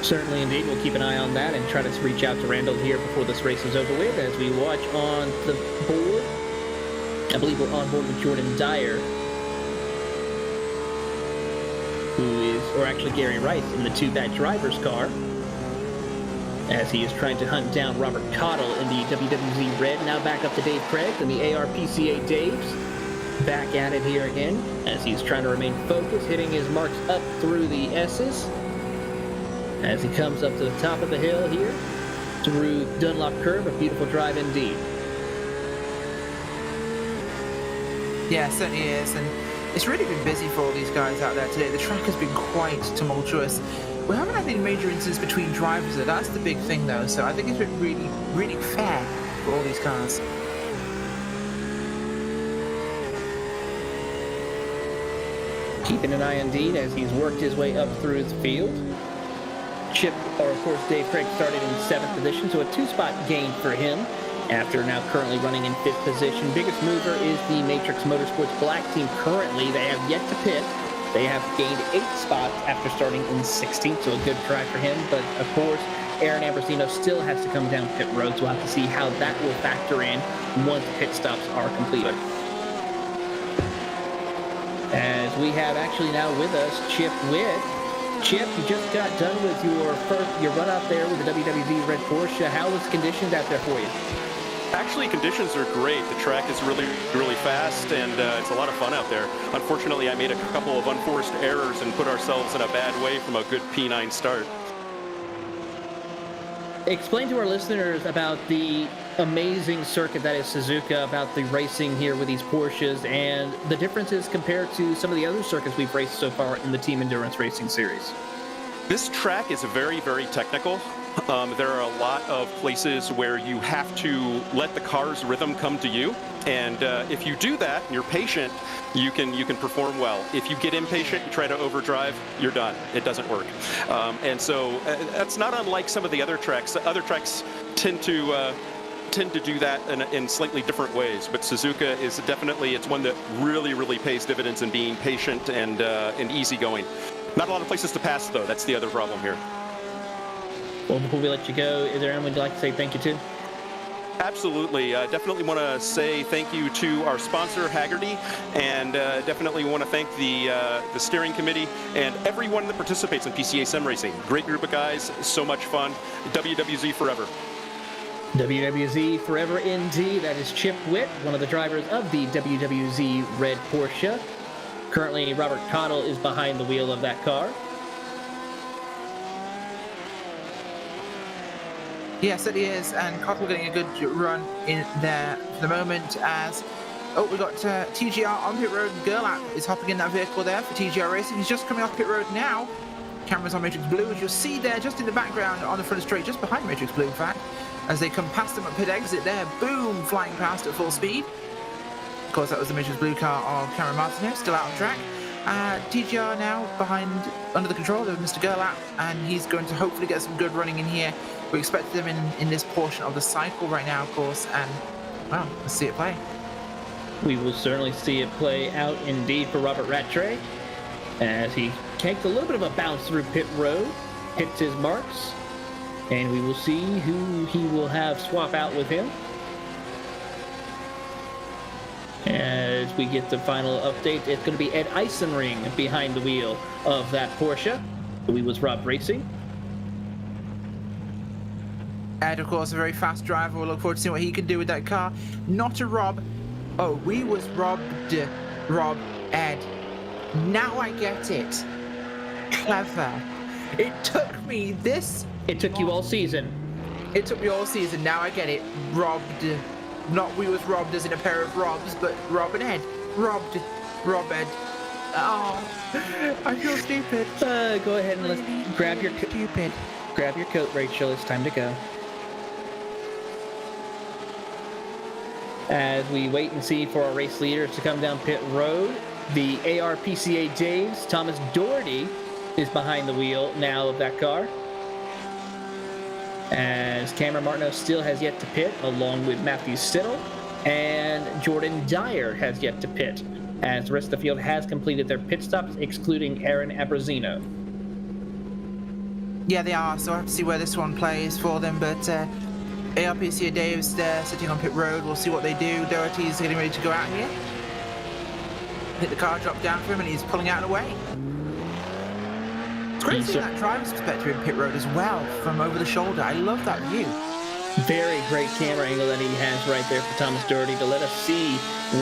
Certainly, indeed. We'll keep an eye on that and try to reach out to Randall here before this race is over with. As we watch on the board, I believe we're on board with Jordan Dyer, or actually Gary Rice in the two-back driver's car, as he is trying to hunt down Robert Cottle in the WWZ Red. Now back up to Dave Craig and the ARPCA Daves. Back at it here again, as he's trying to remain focused, hitting his marks up through the S's. As he comes up to the top of the hill here, through Dunlop Curve, a beautiful drive indeed. Yeah, it certainly is, and it's really been busy for all these guys out there today. The track has been quite tumultuous. We haven't had any major incidents between drivers, though. That's the big thing, though, so I think it's been really, really fair for all these cars. Keeping an eye indeed as he's worked his way up through the field. Chip, or of course Dave Craig, started in 7th position, so a 2-spot gain for him after now currently running in 5th position. Biggest mover is the Matrix Motorsports Black team currently. They have yet to pit. They have gained 8 spots after starting in 16th, so a good try for him. But of course, Aaron Ambrosino still has to come down pit road, so we'll have to see how that will factor in once pit stops are completed. As we have actually now with us Chip Witt. Chip, you just got done with your run out there with the WWZ Red Porsche. How was conditions out there for you? Actually, conditions are great. The track is really, really fast, and it's a lot of fun out there. Unfortunately, I made a couple of unforced errors and put ourselves in a bad way from a good P9 start. Explain to our listeners about the amazing circuit that is Suzuka, about the racing here with these Porsches, and the differences compared to some of the other circuits we've raced so far in the Team Endurance Racing Series. This track is very, very technical. There are a lot of places where you have to let the car's rhythm come to you, and if you do that and you're patient, you can perform well. If you get impatient, you try to overdrive, you're done. It doesn't work. And so that's not unlike some of the other tracks. Other tracks tend to do that in slightly different ways, but Suzuka is definitely, it's one that really, really pays dividends in being patient and easygoing. Not a lot of places to pass, though. That's the other problem here. Well, before we let you go, is there anyone you'd like to say thank you to? Absolutely. Definitely want to say thank you to our sponsor, Haggerty, and definitely want to thank the steering committee and everyone that participates in PCA Sim Racing. Great group of guys, so much fun. WWZ forever. WWZ forever indeed. That is Chip Witt, one of the drivers of the WWZ Red Porsche. Currently, Robert Cottle is behind the wheel of that car. Yes, it is, and Cottle getting a good run in there for the moment as... Oh, we got TGR on pit road. Gerlach is hopping in that vehicle there for TGR Racing. He's just coming off pit road now. Cameras on Matrix Blue, as you'll see there, just in the background on the front straight, just behind Matrix Blue, in fact, as they come past them at pit exit there. Boom, flying past at full speed. Of course, that was the Matrix Blue car of Cameron Martineau, still out on track. TGR now behind, under the control of Mr. Gerlach, and he's going to hopefully get some good running in here. We expect them in this portion of the cycle right now, of course, and, well, let's see it play. We will certainly see it play out indeed for Robert Rattray, as he takes a little bit of a bounce through pit road, hits his marks, and we will see who he will have swap out with him. As we get the final update, it's going to be Ed Eisenring behind the wheel of that Porsche. We was Rob Racing. Ed, of course, a very fast driver. We'll look forward to seeing what he can do with that car. Not a Rob. Oh, we was Rob Ed. Now I get it. Clever. It took me this... It took you all season. It took me all season. Now I get it. Robbed. Not we was robbed as in a pair of Robs, but Rob and Ed. Rob Ed. Oh, I feel stupid. Go ahead and let's grab your stupid. Grab your coat, Rachel. It's time to go. As we wait and see for our race leaders to come down pit road, the ARPCA Dave's Thomas Doherty is behind the wheel now of that car. As Cameron Martineau still has yet to pit, along with Matthew Siddle, and Jordan Dyer has yet to pit, as the rest of the field has completed their pit stops, excluding Aaron Abrazino. Yeah, they are, so I have to see where this one plays for them, but ARPCA Dave's there sitting on pit road. We'll see what they do. Doherty's getting ready to go out here. Hit the car, drop down for him, and he's pulling out and away. It's great seeing that driver's perspective in pit road as well, from over the shoulder. I love that view. Very great camera angle that he has right there for Thomas Doherty to let us see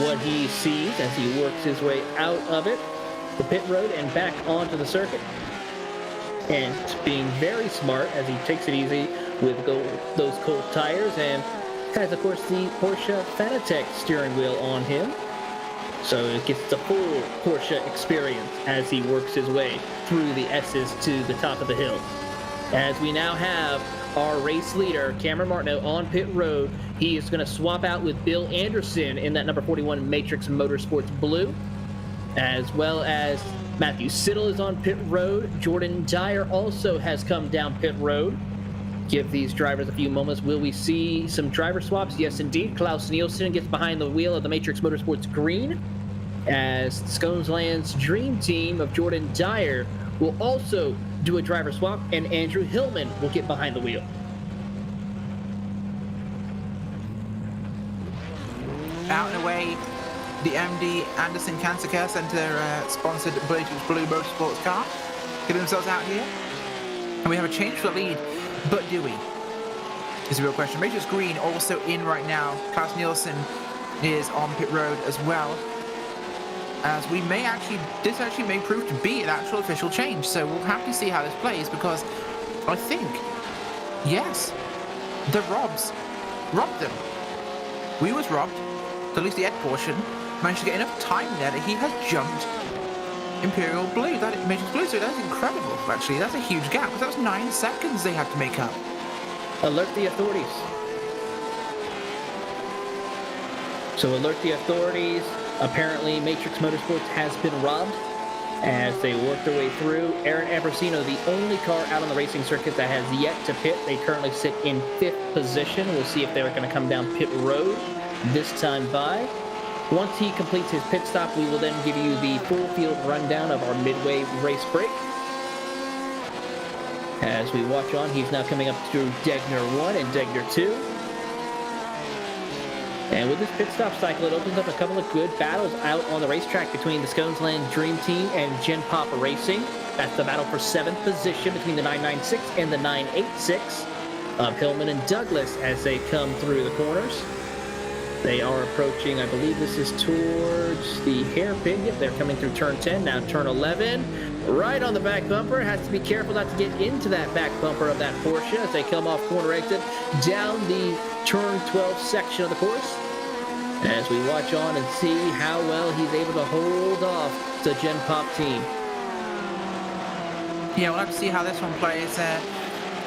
what he sees as he works his way out of it, the pit road, and back onto the circuit. And being very smart as he takes it easy with those cold tires, and has, of course, the Porsche Fanatec steering wheel on him. So it gets the full Porsche experience as he works his way through the S's to the top of the hill. As we now have our race leader, Cameron Martineau, on pit road. He is going to swap out with Bill Anderson in that number 41 Matrix Motorsports Blue, as well as Matthew Siddle is on pit road. Jordan Dyer also has come down pit road. Give these drivers a few moments. Will we see some driver swaps? Yes, indeed. Klaus Nielsen gets behind the wheel of the Matrix Motorsports Green, as Sconesland's dream team of Jordan Dyer will also do a driver swap, and Andrew Hillman will get behind the wheel. Out and away, the MD Anderson Cancer Care Center sponsored Matrix Blue Motorsports car. Getting themselves out here. And we have a change for the lead. But do we? Is a real question. Matrix Green also in right now. Klaus Nielsen is on pit road as well. As we may this actually may prove to be an actual official change. So we'll have to see how this plays, because I think, yes, The Robs robbed them. We was robbed, at least the Ed portion, managed to get enough time there that he has jumped Imperial Blue, Matrix Blue, so that's incredible, actually. That's a huge gap, because that was 9 seconds they had to make up. Alert the authorities. So alert the authorities. Apparently, Matrix Motorsports has been robbed as they work their way through. Aaron Ambrosino, the only car out on the racing circuit that has yet to pit. They currently sit in 5th position. We'll see if they're going to come down pit road this time by. Once he completes his pit stop, we will then give you the full field rundown of our midway race break. As we watch on, he's now coming up through Degner 1 and Degner 2. And with this pit stop cycle, it opens up a couple of good battles out on the racetrack between the Sconesland Dream Team and Gen Pop Racing. That's the battle for 7th position between the 996 and the 986 of Hillman and Douglas as they come through the corners. They are approaching, I believe this is towards the hairpin. Yep, they're coming through turn 10, now turn 11. Right on the back bumper. Has to be careful not to get into that back bumper of that Porsche as they come off corner exit down the turn 12 section of the course. As we watch on and see how well he's able to hold off the Gen Pop team. Yeah, we'll have to see how this one plays.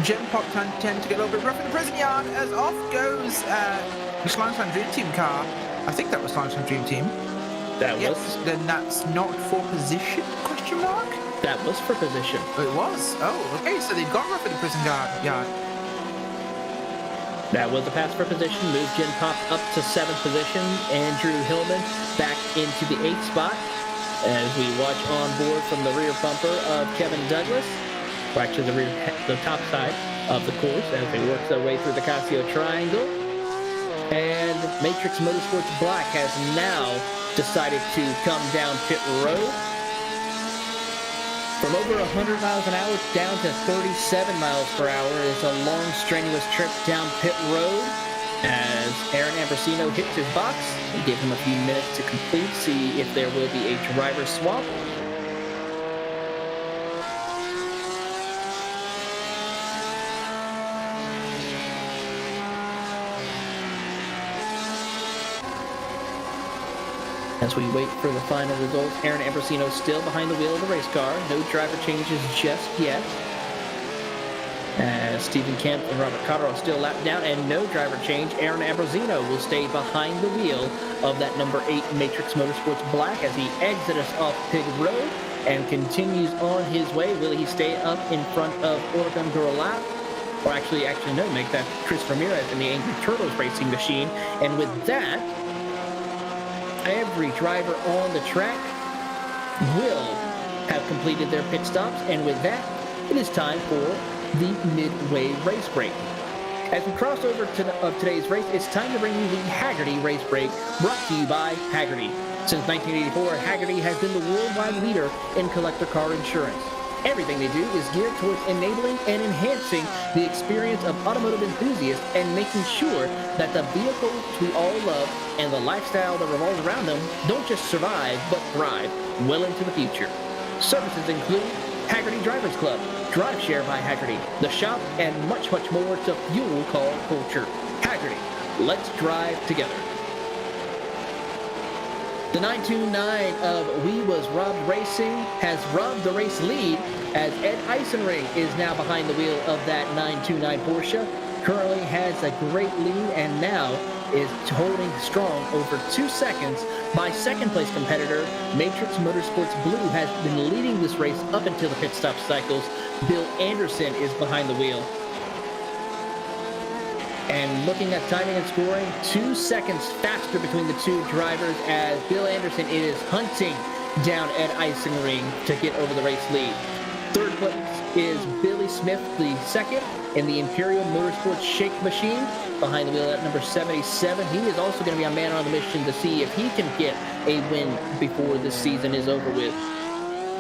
Gen Pop tend to get a little bit rough in the prison yard as off goes the Slimestone Dream Team car. I think that was Slimestone Dream Team. That was? Yes, then that's not for position, question mark? That was for position. It was? Oh, okay, so they got rough in the prison yard. That was the pass for position. Moved Gen Pop up to 7th position. Andrew Hillman back into the 8th spot. As we watch on board from the rear bumper of Kevin Douglas. Or actually the top side of the course as they work their way through the Casio Triangle. And Matrix Motorsports Black has now decided to come down pit road. From over 100 miles an hour down to 37 miles per hour is a long, strenuous trip down pit road. As Aaron Ambrosino hits his box, we give him a few minutes to complete, see if there will be a driver swap. As we wait for the final results, Aaron Ambrosino still behind the wheel of the race car. No driver changes just yet. As Stephen Kemp and Robert Cotter are still lapped down, and no driver change. Aaron Ambrosino will stay behind the wheel of that number 8 Matrix Motorsports Black as he exits us off pit road and continues on his way. Will he stay up in front of Oregon Girl Lap? Or actually no, make that Chris Ramirez in the Angry Turtles racing machine. And with that, every driver on the track will have completed their pit stops, and with that, it is time for the midway race break. As we cross over to today's race, it's time to bring you the Haggerty race break, brought to you by Haggerty. Since 1984, Haggerty has been the worldwide leader in collector car insurance. Everything they do is geared towards enabling and enhancing the experience of automotive enthusiasts and making sure that the vehicles we all love and the lifestyle that revolves around them don't just survive, but thrive well into the future. Services include Haggerty Drivers Club, Drive Share by Haggerty, The Shop, and much, much more to fuel car culture. Haggerty, let's drive together. The 929 of We Was Robbed Racing has robbed the race lead as Ed Eisenring is now behind the wheel of that 929 Porsche. Currently has a great lead and now is holding strong over 2 seconds by second place competitor Matrix Motorsports Blue has been leading this race up until the pit stop cycles. Bill Anderson is behind the wheel. And looking at timing and scoring, 2 seconds faster between the two drivers as Bill Anderson is hunting down Ed Eisenring to get over the race lead. Third place is Billy Smith, the second, in the Imperial Motorsports Shake Machine. Behind the wheel at number 77. He is also going to be a man on the mission to see if he can get a win before this season is over with.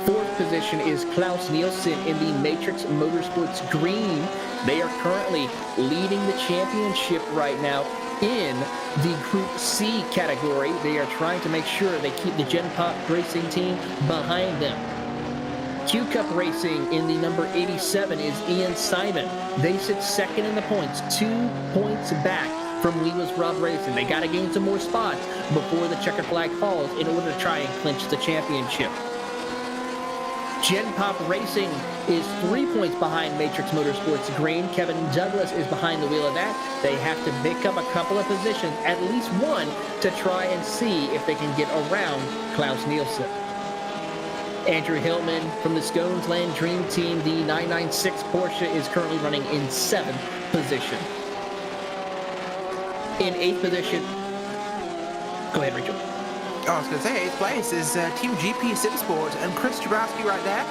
Fourth position is Klaus Nielsen in the Matrix Motorsports Green. They are currently leading the championship right now in the Group C category. They are trying to make sure they keep the Gen Pop Racing team behind them. Q-Cup Racing in the number 87 is Ian Simon. They sit second in the points, 2 points back from Lewa's Rava Racing. They got to gain some more spots before the checkered flag falls in order to try and clinch the championship. Gen Pop Racing is 3 points behind Matrix Motorsports Green. Kevin Douglas is behind the wheel of that. They have to pick up a couple of positions, at least one, to try and see if they can get around Klaus Nielsen. Andrew Hillman from the Sconesland Dream Team, the 996 Porsche, is currently running in 7th position. In 8th position, go ahead, Rachel. I was going to say 8th place is Team GP Simsport and Chris Jabrowski right there.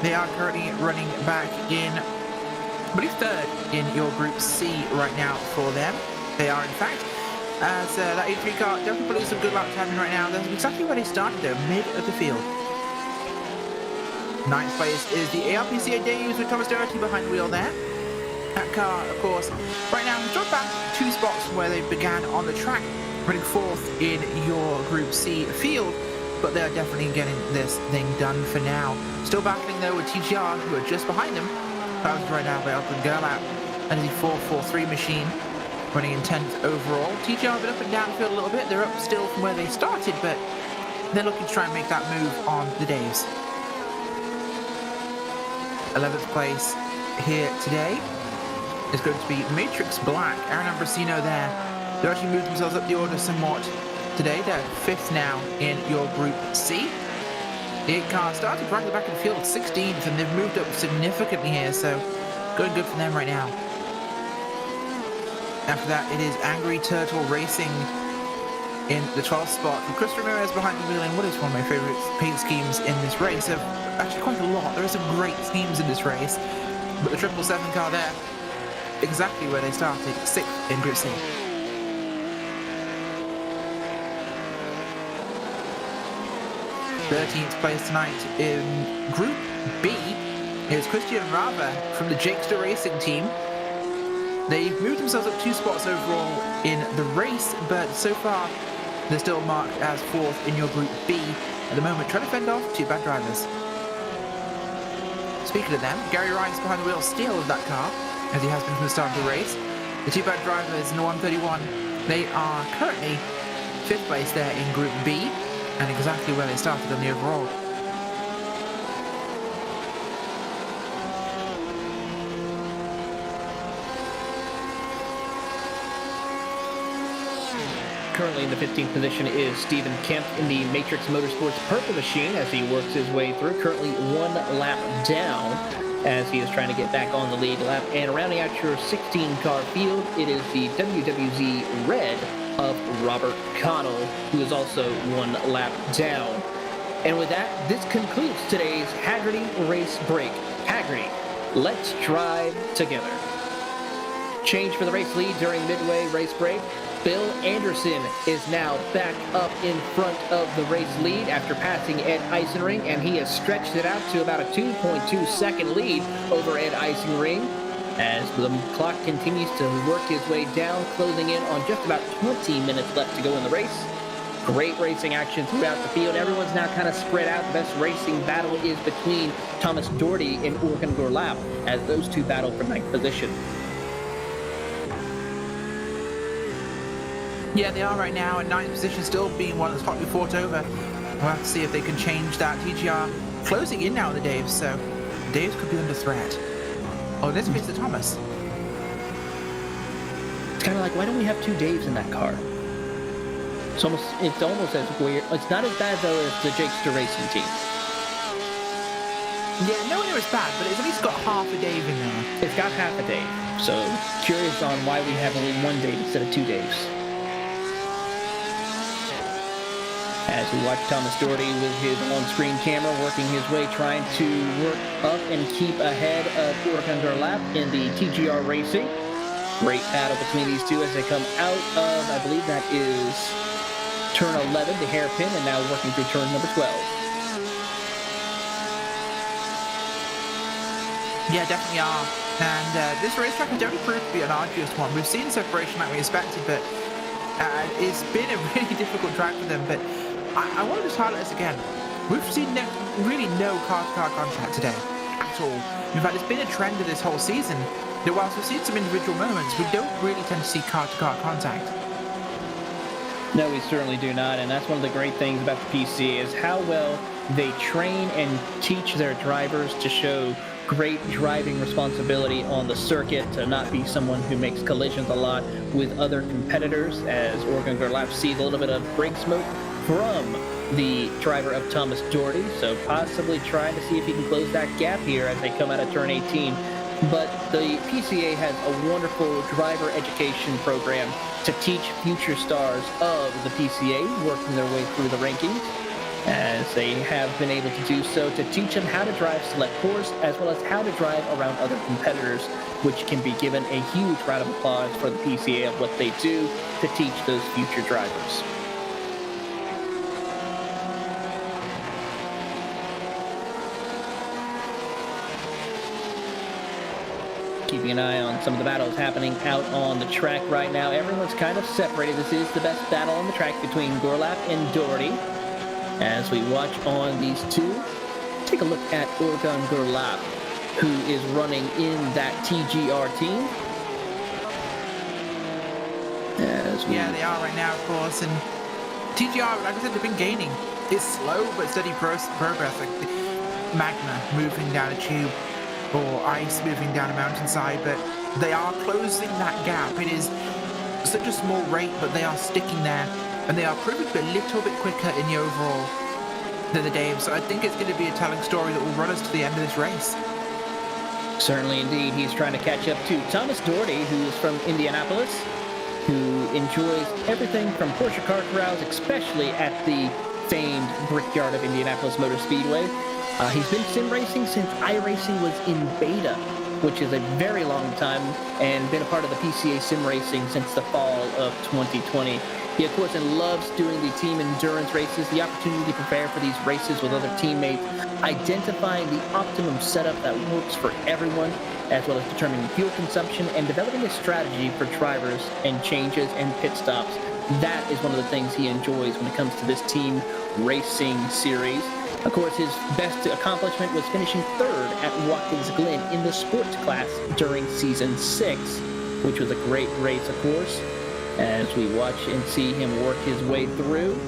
They are currently running back in, I believe, 3rd in your Group C right now for them. They are, in fact, as that 83 car definitely putting some good lap timing right now. That's exactly where they started, though, mid of the field. 9th place is the ARPCA Days with Thomas Doherty behind the wheel there. That car, of course, right now has dropped back 2 spots from where they began on the track, running 4th in your Group C field, but they're definitely getting this thing done for now. Still battling though with TGR, who are just behind them. That was right now by Upland Gerlap, and the 443 machine running in 10th overall. TGR have been up and down the field a little bit. They're up still from where they started, but they're looking to try and make that move on the Daves. 11th place here today is going to be Matrix Black. Aaron Ambrosino there. They actually moved themselves up the order somewhat today. They're 5th now in your Group C. The 8 car started right at the back of the field at 16th, and they've moved up significantly here, so going good for them right now. After that, it is Angry Turtle Racing in the 12th spot. And Chris Ramirez behind the wheel in what is one of my favorite paint schemes in this race. So actually quite a lot. There are some great schemes in this race, but the 777 car there, exactly where they started, 6th in Group C. 13th place tonight in Group B is Christian Rava from the Jakester Racing team. They've moved themselves up 2 spots overall in the race, but so far they're still marked as 4th in your Group B at the moment, trying to fend off 2 bad drivers. Speaking of them, Gary Rice behind the wheel still of that car, as he has been from the start of the race. The 2 bad drivers in the 131, they are currently 5th place there in Group B, and exactly where they started on the overall. Currently in the 15th position is Stephen Kemp in the Matrix Motorsports Purple Machine as he works his way through. Currently 1 lap down as he is trying to get back on the lead lap. And rounding out your 16-car field, it is the WWZ Red of Robert Connell, who is also 1 lap down. And with that, this concludes today's Haggerty Race Break. Haggerty, let's drive together. Change for the race lead during midway race break. Bill Anderson is now back up in front of the race lead after passing Ed Eisenring, and he has stretched it out to about a 2.2 second lead over Ed Eisenring as the clock continues to work his way down, closing in on just about 20 minutes left to go in the race. Great racing action throughout the field. Everyone's now kind of spread out. The best racing battle is between Thomas Doherty and Orkan Gorlap as those two battle for 9th position. Yeah, they are right now in 9th position, still being one that's hotly fought over. We'll have to see if they can change that. TGR closing in now, the Daves, so the Daves could be under threat. Oh, let's face it, Thomas. It's kind of like, why don't we have 2 Daves in that car? It's almost as weird. It's not as bad, though, as the Jakester Racing team. Yeah, no one here is bad, but it's at least got half a Dave in there. It's got half a Dave, so curious on why we have only 1 Dave instead of 2 Daves. As we watch Thomas Doherty with his on-screen camera working his way, trying to work up and keep ahead of Orkan Gorlap in the TGR Racing. Great battle between these two as they come out of, I believe that is turn 11, the hairpin, and now working through turn number 12. Yeah, definitely are. And this racetrack has definitely proved to be an arduous one. We've seen separation like we expected, but it's been a really difficult track for them. But I want to just highlight this again. We've seen really no car-to-car contact today at all. In fact, it's been a trend of this whole season that whilst we've seen some individual moments, we don't really tend to see car-to-car contact. No, we certainly do not, and that's one of the great things about the PCA is how well they train and teach their drivers to show great driving responsibility on the circuit, to not be someone who makes collisions a lot with other competitors, as Oregon Gerlach sees a little bit of brake smoke from the driver of Thomas Doherty, so possibly trying to see if he can close that gap here as they come out of turn 18. But the PCA has a wonderful driver education program to teach future stars of the PCA, working their way through the rankings, as they have been able to do so, to teach them how to drive select course, as well as how to drive around other competitors, which can be given a huge round of applause for the PCA of what they do to teach those future drivers. Keeping an eye on some of the battles happening out on the track right now. Everyone's kind of separated. This is the best battle on the track between Gerlach and Doherty. As we watch on these two, take a look at Oregon Gerlach, who is running in that TGR team. Yeah, they are right now, of course. And TGR, like I said, they've been gaining. It's slow but steady progress, like magma moving down a tube, or ice moving down a mountainside, but they are closing that gap. It is such a small rate, but they are sticking there, and they are proving to be a little bit quicker in the overall than the Dave. So I think it's going to be a telling story that will run us to the end of this race. Certainly indeed. He's trying to catch up to Thomas Doherty, who is from Indianapolis, who enjoys everything from Porsche car corrals, especially at the famed Brickyard of Indianapolis Motor Speedway. He's been sim racing since iRacing was in beta, which is a very long time, and been a part of the PCA Sim Racing since the fall of 2020. He, of course, loves doing the team endurance races, the opportunity to prepare for these races with other teammates, identifying the optimum setup that works for everyone, as well as determining fuel consumption and developing a strategy for drivers and changes and pit stops. That is one of the things he enjoys when it comes to this team racing series. Of course, his best accomplishment was finishing third at Watkins Glen in the sports class during Season 6, which was a great race, of course, as we watch and see him work his way through.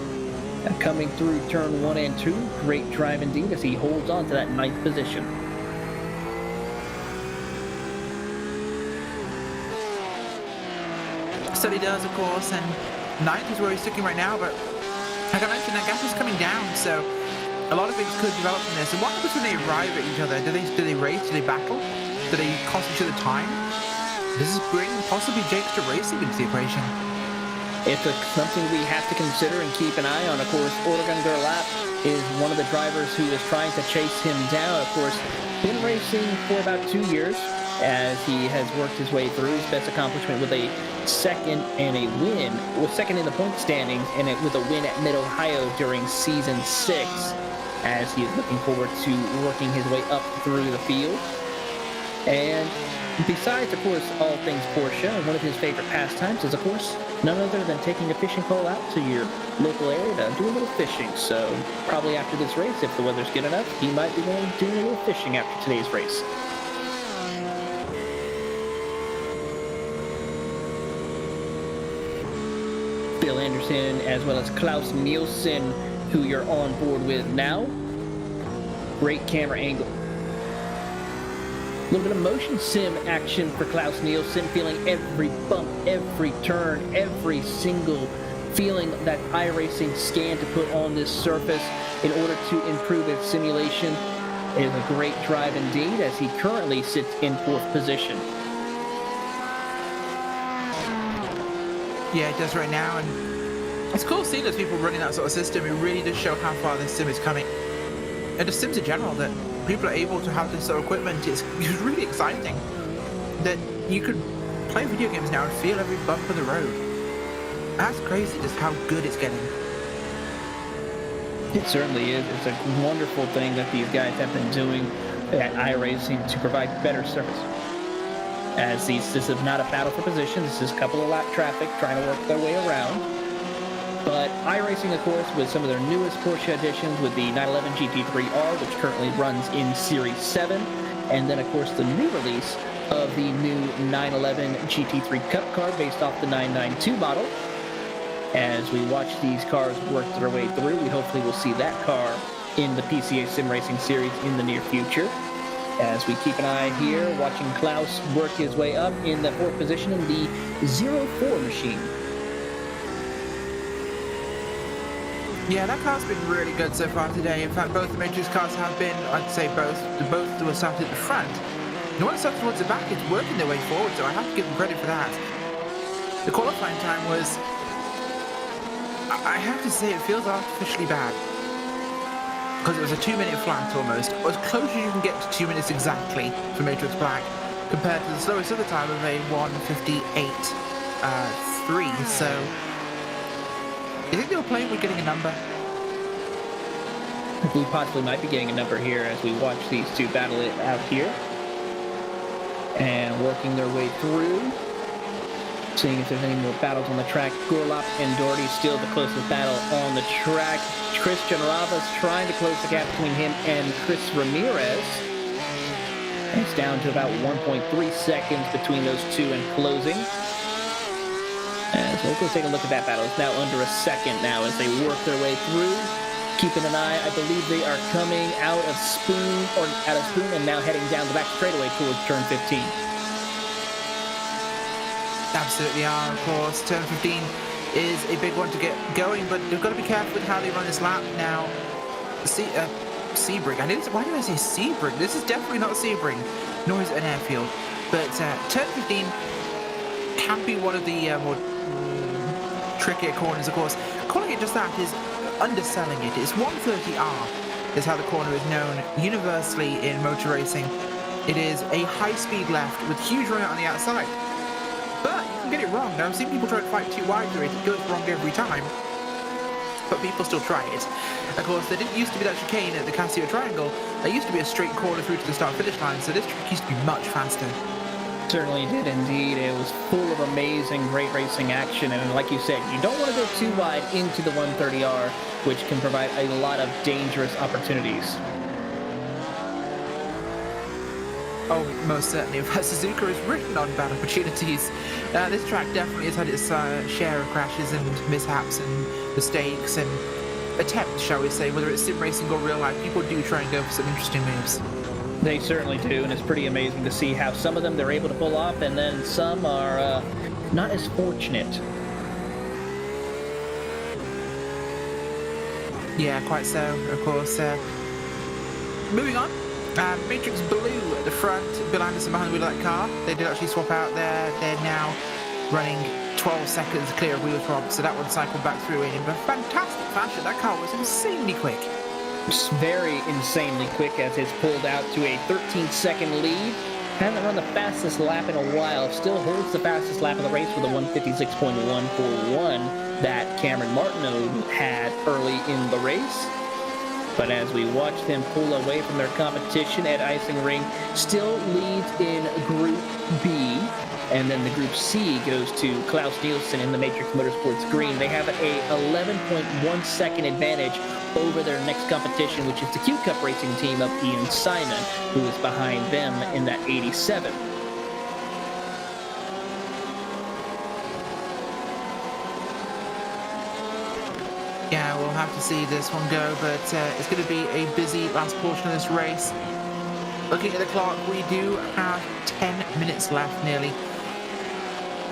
Coming through turn 1 and 2, great drive indeed as he holds on to that 9th position. So he does, of course, and 9th is where he's sticking right now, but like I mentioned, that gap is coming down, so a lot of things could develop from this. And what happens when they arrive at each other? Do they race? Do they battle? Do they cost each other time? Does this bring possibly Jakes to racing into the equation? It's something we have to consider and keep an eye on. Of course, Oregon Gerlach is one of the drivers who is trying to chase him down. Of course, been racing for about 2 years as he has worked his way through. His best accomplishment with a second and a win, was second in the point standings, and with a win at Mid-Ohio during Season 6. As he is looking forward to working his way up through the field. And besides, of course, all things Porsche, one of his favorite pastimes is, of course, none other than taking a fishing pole out to your local area to do a little fishing. So probably after this race, if the weather's good enough, he might be going to do a little fishing after today's race. Bill Anderson, as well as Klaus Nielsen, who you're on board with now. Great camera angle. A little bit of motion sim action for Klaus Nielsen, feeling every bump, every turn, every single feeling that iRacing scan to put on this surface in order to improve its simulation. It is a great drive indeed, as he currently sits in 4th position. Yeah, it does right now, and it's cool seeing those people running that sort of system. It really does show how far this sim is coming. And the sims in general, that people are able to have this sort of equipment, is really exciting. That you could play video games now and feel every bump of the road. That's crazy just how good it's getting. It certainly is. It's a wonderful thing that these guys have been doing at iRacing to provide better service. As this is not a battle for position, this is a couple of lap traffic trying to work their way around. But iRacing, of course, with some of their newest Porsche additions, with the 911 GT3R, which currently runs in Series 7, and then, of course, the new release of the new 911 GT3 Cup car based off the 992 model. As we watch these cars work their way through, we hopefully will see that car in the PCA Sim Racing series in the near future. As we keep an eye here, watching Klaus work his way up in the fourth position in the 04 machine. Yeah, that car's been really good so far today. In fact, both the Matrix cars have been, I'd say both were started at the front. The one started towards the back is working their way forward, so I have to give them credit for that. The qualifying time was, I have to say, it feels artificially bad. Because it was a 2-minute flat almost, or as close as you can get to 2 minutes exactly for Matrix Black, compared to the slowest other time of a 1:58.3. So, you think they were playing with getting a number? We possibly might be getting a number here as we watch these two battle it out here. And working their way through. Seeing if there's any more battles on the track. Gorlap and Doherty still the closest battle on the track. Christian Rava's trying to close the gap between him and Chris Ramirez. It's down to about 1.3 seconds between those two and closing. So let's take a look at that battle. It's now under a second now as they work their way through. Keeping an eye, I believe they are coming out of Spoon and now heading down the back straightaway towards turn 15. Absolutely are, of course. Turn 15 is a big one to get going, but they've got to be careful with how they run this lap now. Sebring. Why did I say Sebring? This is definitely not Sebring, nor is it an airfield. But turn 15 can be one of the more trickier corners, of course. Calling it just that is underselling it. It's 130R is how the corner is known universally in motor racing. It is a high-speed left with huge run out on the outside. But you can get it wrong. Now, I've seen people try to fight too wide through it. It goes wrong every time. But people still try it. Of course, there didn't used to be that chicane at the Casio Triangle. There used to be a straight corner through to the start-finish line, so this track used to be much faster. Certainly did indeed. It was full of amazing, great racing action. And like you said, you don't want to go too wide into the 130R, which can provide a lot of dangerous opportunities. Oh, most certainly. In fact, Suzuka is written on bad opportunities. This track definitely has had its share of crashes and mishaps and mistakes and attempts, shall we say, whether it's sim racing or real life. People do try and go for some interesting moves. They certainly do, and it's pretty amazing to see how some of them they're able to pull off, and then some are not as fortunate. Yeah, quite so, of course. Moving on. Matrix Blue at the front, Bill Anderson behind the wheel of that car. They did actually swap out there. They're now running 12 seconds clear of wheel throb, so that one cycled back through in a fantastic fashion. That car was insanely quick. It's very insanely quick as it's pulled out to a 13-second lead. Hasn't run the fastest lap in a while. Still holds the fastest lap of the race with a 156.141 that Cameron Martineau had early in the race. But as we watch them pull away from their competition, Ed Icing still leads in Group B. And then the Group C goes to Klaus Nielsen in the Matrix Motorsports Green. They have a 11.1 second advantage over their next competition, which is the Q Cup Racing team of Ian Simon, who is behind them in that 87. Yeah, we'll have to see this one go, but it's going to be a busy last portion of this race. Looking at the clock, we do have 10 minutes left nearly.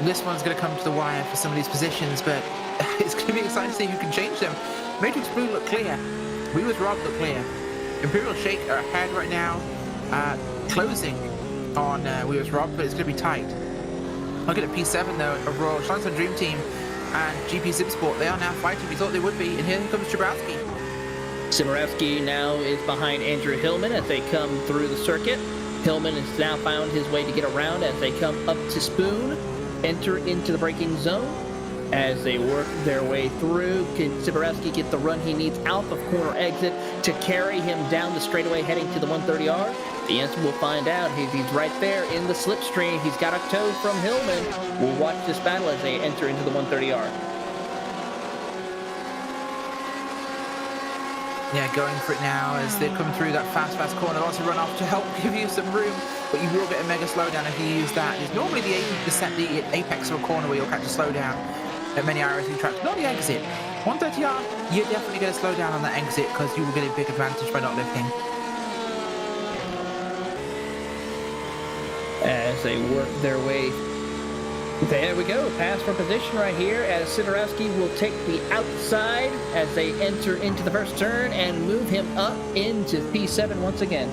This one's going to come to the wire for some of these positions, but it's going to be exciting to see who can change them. Matrix Blue look clear. We with Rob look clear. Imperial Shake are ahead right now, closing on We with Rob, but it's going to be tight. Looking at P7 though, overall, Shanghai Dream Team and GP Sim Sport, they are now fighting. We thought they would be, and here comes Jabrowski. Simorowski now is behind Andrew Hillman as they come through the circuit. Hillman has now found his way to get around as they come up to Spoon, enter into the braking zone. As they work their way through, can Simorowski get the run he needs out of corner exit to carry him down the straightaway heading to the 130R? The answer we'll find out. He's right there in the slipstream. He's got a tow from Hillman. We'll watch this battle as they enter into the 130R. Yeah, going for it now as they come through that fast corner. Lots of run off to help give you some room but you will get a mega slowdown if you use that. It's normally the apex of a corner where you'll catch a slowdown at many iRacing tracks, not the exit. 130R, you're definitely going to slow down on that exit because you will get a big advantage by not lifting. As they work their way. There we go. Pass for position right here as Sidorowski will take the outside as they enter into the first turn and move him up into P7 once again.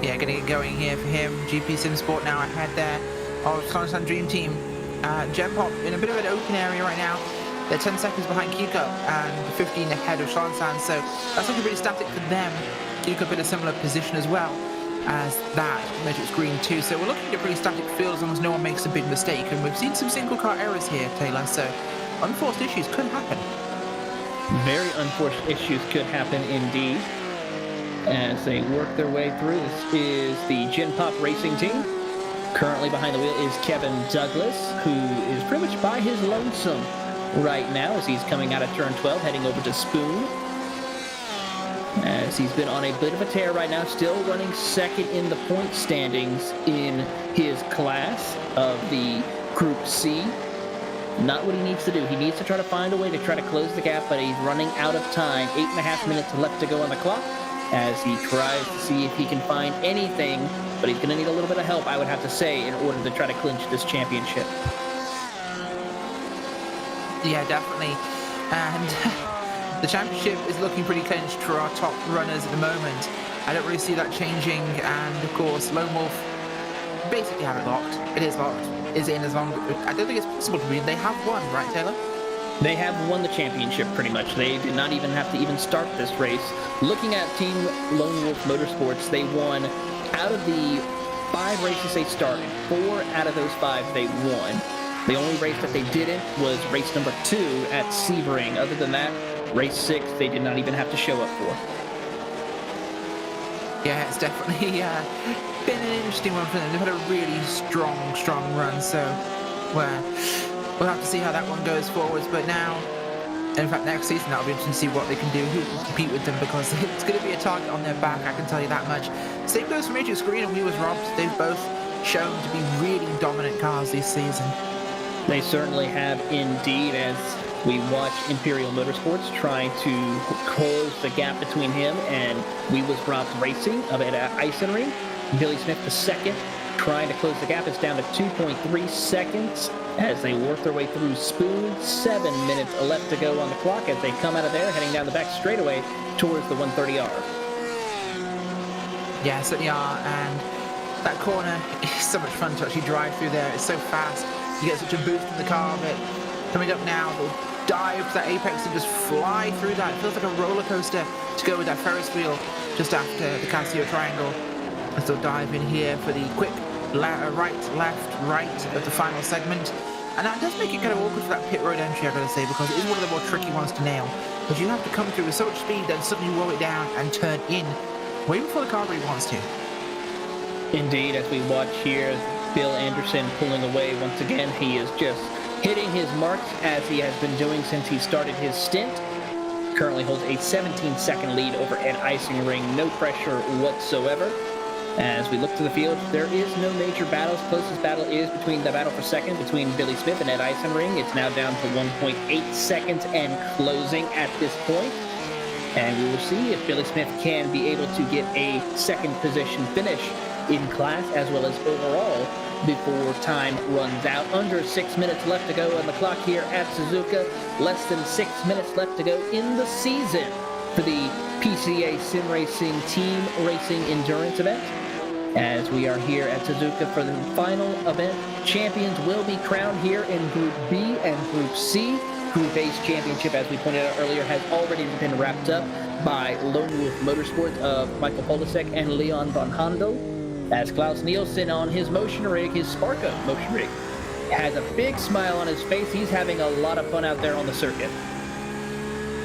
Yeah, getting it going here for him. GP Sim Sport now ahead there of Sun Dream Team. Gem Pop in a bit of an open area right now. They're 10 seconds behind Q-Cup and 15 ahead of Shansan, so that's looking pretty static for them. Q-Cup in a similar position as well as that Matrix Green too, so we're looking at a pretty static field as long as no one makes a big mistake, and we've seen some single car errors here, Taylor, so unforced issues could happen. Very unfortunate issues could happen indeed as they work their way through. This is the Gen Pop Racing team. Currently behind the wheel is Kevin Douglas, who is pretty much by his lonesome right now as he's coming out of turn 12, heading over to Spoon. As he's been on a bit of a tear right now, still running second in the point standings in his class of the Group C. Not what he needs to do. He needs to try to find a way to try to close the gap, but he's running out of time. 8.5 minutes left to go on the clock as he tries to see if he can find anything, but he's going to need a little bit of help, I would have to say, in order to try to clinch this championship. Yeah, definitely. And the championship is looking pretty clinched for our top runners at the moment. I don't really see that changing, and of course, Lone Wolf basically have it locked. It is locked. Is in as long. I don't think it's possible to win. They have won, right, Taylor? They have won the championship pretty much. They did not even have to even start this race. Looking at Team Lone Wolf Motorsports, they won out of the 5 races they started. 4 out of those 5 they won. The only race that they didn't was race number 2 at Sebring. Other than that, race 6 they did not even have to show up for. Yeah, it's definitely been an interesting one for them. They've had a really strong run, so we'll have to see how that one goes forwards. But now, in fact, next season that'll be interesting to see what they can do, who can compete with them, because it's going to be a target on their back, I can tell you that much. Same goes for Matrix Green and We Was Robbed. They've both shown to be really dominant cars this season. They certainly have indeed, as we watch Imperial Motorsports trying to close the gap between him and We Was Robbed Racing up at Eisenring. Billy Smith, the second, trying to close the gap. It's down to 2.3 seconds as they work their way through Spoon. 7 minutes left to go on the clock as they come out of there, heading down the back straightaway towards the 130R. Yeah, certainly are, and that corner is so much fun to actually drive through there. It's so fast. You get such a boost in the car, but coming up now, they'll dive to that apex and just fly through that. It feels like a roller coaster to go with that Ferris wheel just after the Casio Triangle. As they'll dive in here for the quick right, left, right of the final segment. And that does make it kind of awkward for that pit road entry, I've got to say, because it is one of the more tricky ones to nail. Because you have to come through with so much speed, then suddenly roll it down and turn in way before the car really wants to. Indeed, as we watch here, Bill Anderson pulling away once again. He is just hitting his marks as he has been doing since he started his stint. Currently holds a 17-second lead over Ed Eisenring. No pressure whatsoever. As we look to the field, there is no major battles. Closest battle is between the battle for second between Billy Smith and Ed Eisenring. It's now down to 1.8 seconds and closing at this point. And we will see if Billy Smith can be able to get a second position finish in class as well as overall before time runs out. Under 6 minutes left to go on the clock here at Suzuka. Less than 6 minutes left to go in the season for the PCA Sim Racing Team Racing Endurance event. As we are here at Suzuka for the final event, champions will be crowned here in Group B and Group C. Group A's championship, as we pointed out earlier, has already been wrapped up by Lone Wolf Motorsports of Michael Polasek and Leon von Handel. As Klaus Nielsen on his motion rig, his Sparko motion rig, has a big smile on his face. He's having a lot of fun out there on the circuit.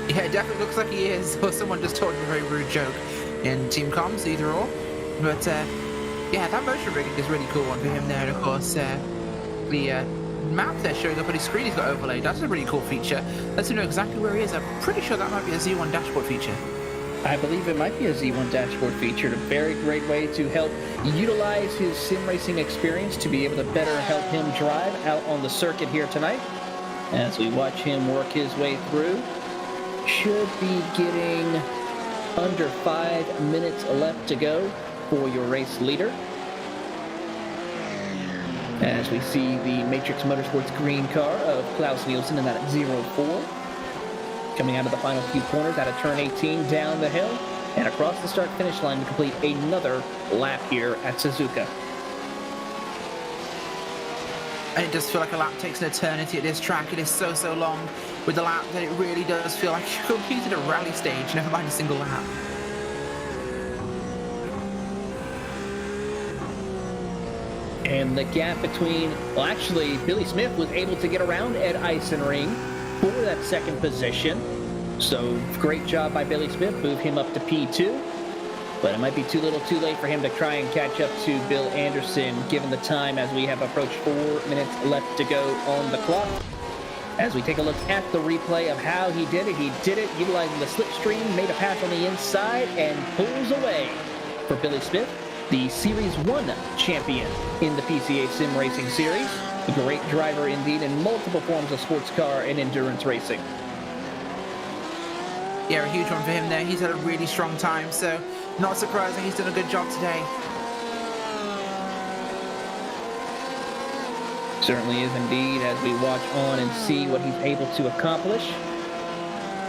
Yeah, it definitely looks like he is. Or someone just told him a very rude joke in Team Comms, either or. But yeah, that motion rig is a really cool one for him there. And of course, the map there showing up on his screen he's got overlaid. That's a really cool feature. Lets him know exactly where he is. I'm pretty sure that might be a Z1 dashboard feature. I believe it might be a Z1 dashboard featured. A very great way to help utilize his sim racing experience to be able to better help him drive out on the circuit here tonight. As we watch him work his way through, should be getting under 5 minutes left to go for your race leader. As we see the Matrix Motorsports green car of Klaus Nielsen in that 04. Coming out of the final few corners out of turn 18 down the hill and across the start-finish line to complete another lap here at Suzuka. And it does feel like a lap takes an eternity at this track. It is so long with the lap that it really does feel like you completed a rally stage, never mind a single lap. And the gap between, well, actually, Billy Smith was able to get around Ed Eisenring for that second position. So great job by Billy Smith, move him up to P2. But it might be too little too late for him to try and catch up to Bill Anderson, given the time as we have approached 4 minutes left to go on the clock. As we take a look at the replay of how he did it utilizing the slipstream, made a pass on the inside, and pulls away for Billy Smith, the Series 1 champion in the PCA Sim Racing Series. A great driver indeed in multiple forms of sports car and endurance racing. Yeah, a huge one for him there. He's had a really strong time, so not surprising he's done a good job today. Certainly is indeed, as we watch on and see what he's able to accomplish.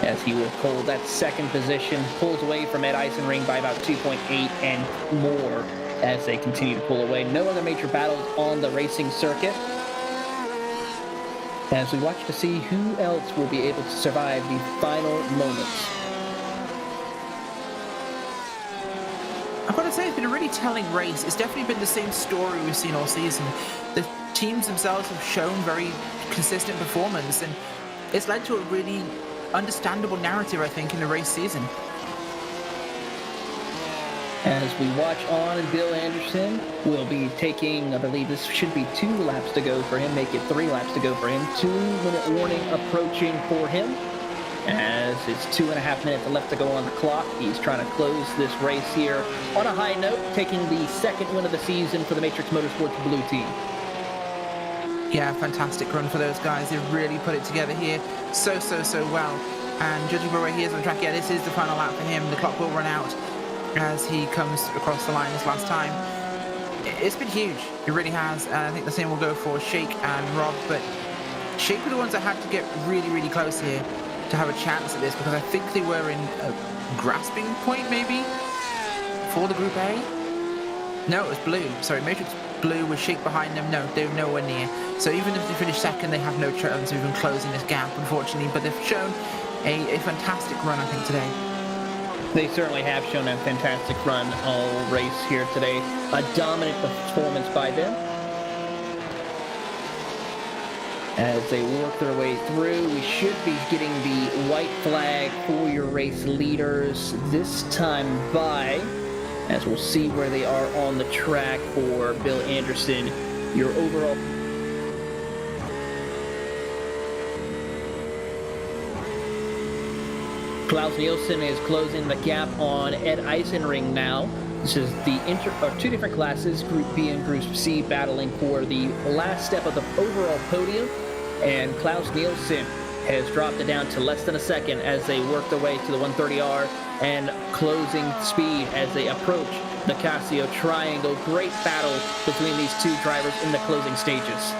As he will hold that second position, pulls away from Ed Eisenring by about 2.8 and more as they continue to pull away. No other major battles on the racing circuit. As we watch to see who else will be able to survive the final moments. I've got to say, it's been a really telling race. It's definitely been the same story we've seen all season. The teams themselves have shown very consistent performance, and it's led to a really understandable narrative, I think, in the race season. As we watch on, Bill Anderson will be taking, I believe this should be 2 laps to go for him, make it 3 laps to go for him. 2-minute warning approaching for him. As it's 2.5 minutes left to go on the clock. He's trying to close this race here on a high note, taking the second win of the season for the Matrix Motorsports blue team. Yeah, fantastic run for those guys. They've really put it together here so well. And judging by where he is on the track, yeah, this is the final lap for him. The clock will run out as he comes across the line this last time. It's been huge. It really has. And I think the same will go for Shake and Rob. But Shake were the ones that had to get really close here to have a chance at this, because I think they were in a grasping point, maybe, for the Group A. No, it was blue. Sorry, Matrix blue with Shake behind them. No, they were nowhere near. So even if they finish second, they have no chance of even closing this gap, unfortunately. But they've shown a fantastic run, I think, today. They certainly have shown a fantastic run all race here today. A dominant performance by them. As they work their way through, we should be getting the white flag for your race leaders this time by, as we'll see where they are on the track for Bill Anderson, your overall. Klaus Nielsen is closing the gap on Ed Eisenring now. This is the 2 different classes, Group B and Group C, battling for the last step of the overall podium. And Klaus Nielsen has dropped it down to less than a second as they work their way to the 130R and closing speed as they approach the Casio Triangle. Great battle between these 2 drivers in the closing stages.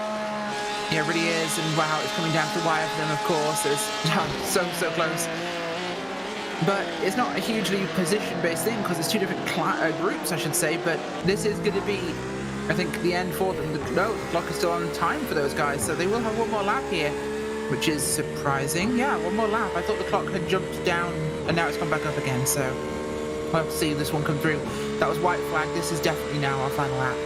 Yeah, it really is. And wow, it's coming down to the wire for them, of course. It's so close. But it's not a hugely position-based thing because it's 2 different groups, I should say. But this is going to be, I think, the end for them. No, the clock is still on time for those guys, so they will have 1 more lap here, which is surprising. Yeah, 1 more lap. I thought the clock had jumped down, and now it's come back up again, so we'll have to see if this one come through. That was white flag. This is definitely now our final lap.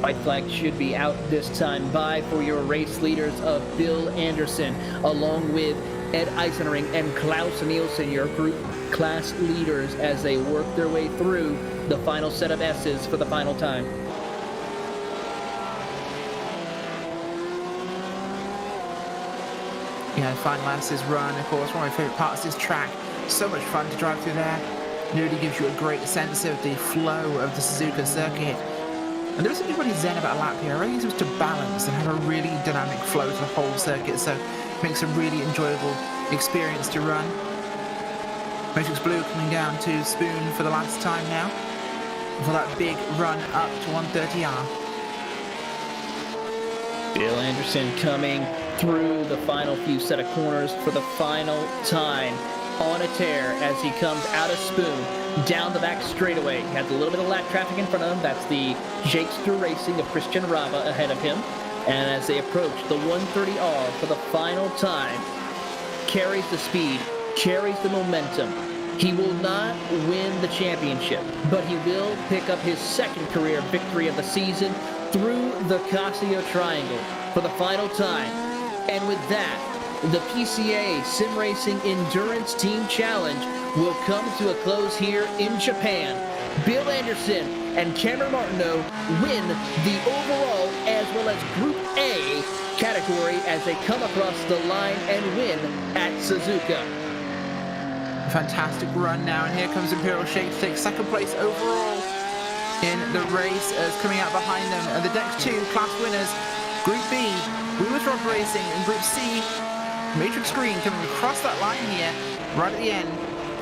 White flag should be out this time by for your race leaders of Bill Anderson, along with Ed Eisenring and Klaus Nielsen, your group class leaders, as they work their way through the final set of S's for the final time. Yeah, the final S's run, of course, one of my favorite parts of this track. So much fun to drive through there. It really gives you a great sense of the flow of the Suzuka Circuit. And there isn't really zen about a lap here. I really just to balance and have a really dynamic flow to the whole circuit, so it makes a really enjoyable experience to run. Matrix Blue coming down to Spoon for the last time now, for that big run up to 130R. Bill Anderson coming through the final few set of corners for the final time on a tear as he comes out of Spoon down the back straightaway. He has a little bit of lap traffic in front of him. That's the Suzuka Racing of Christian Rava ahead of him. And as they approach the 130R for the final time, carries the speed, carries the momentum. He will not win the championship, but he will pick up his second career victory of the season through the Casio Triangle for the final time. And with that, the PCA Sim Racing Endurance Team Challenge will come to a close here in Japan. Bill Anderson and Cameron Martineau win the overall as well as Group A category as they come across the line and win at Suzuka. Fantastic run now, and here comes Imperial Shake to take second place overall in the race as coming out behind them. And the next two class winners, Group B, we was Rava Racing, and Group C, Matrix Green coming across that line here, right at the end,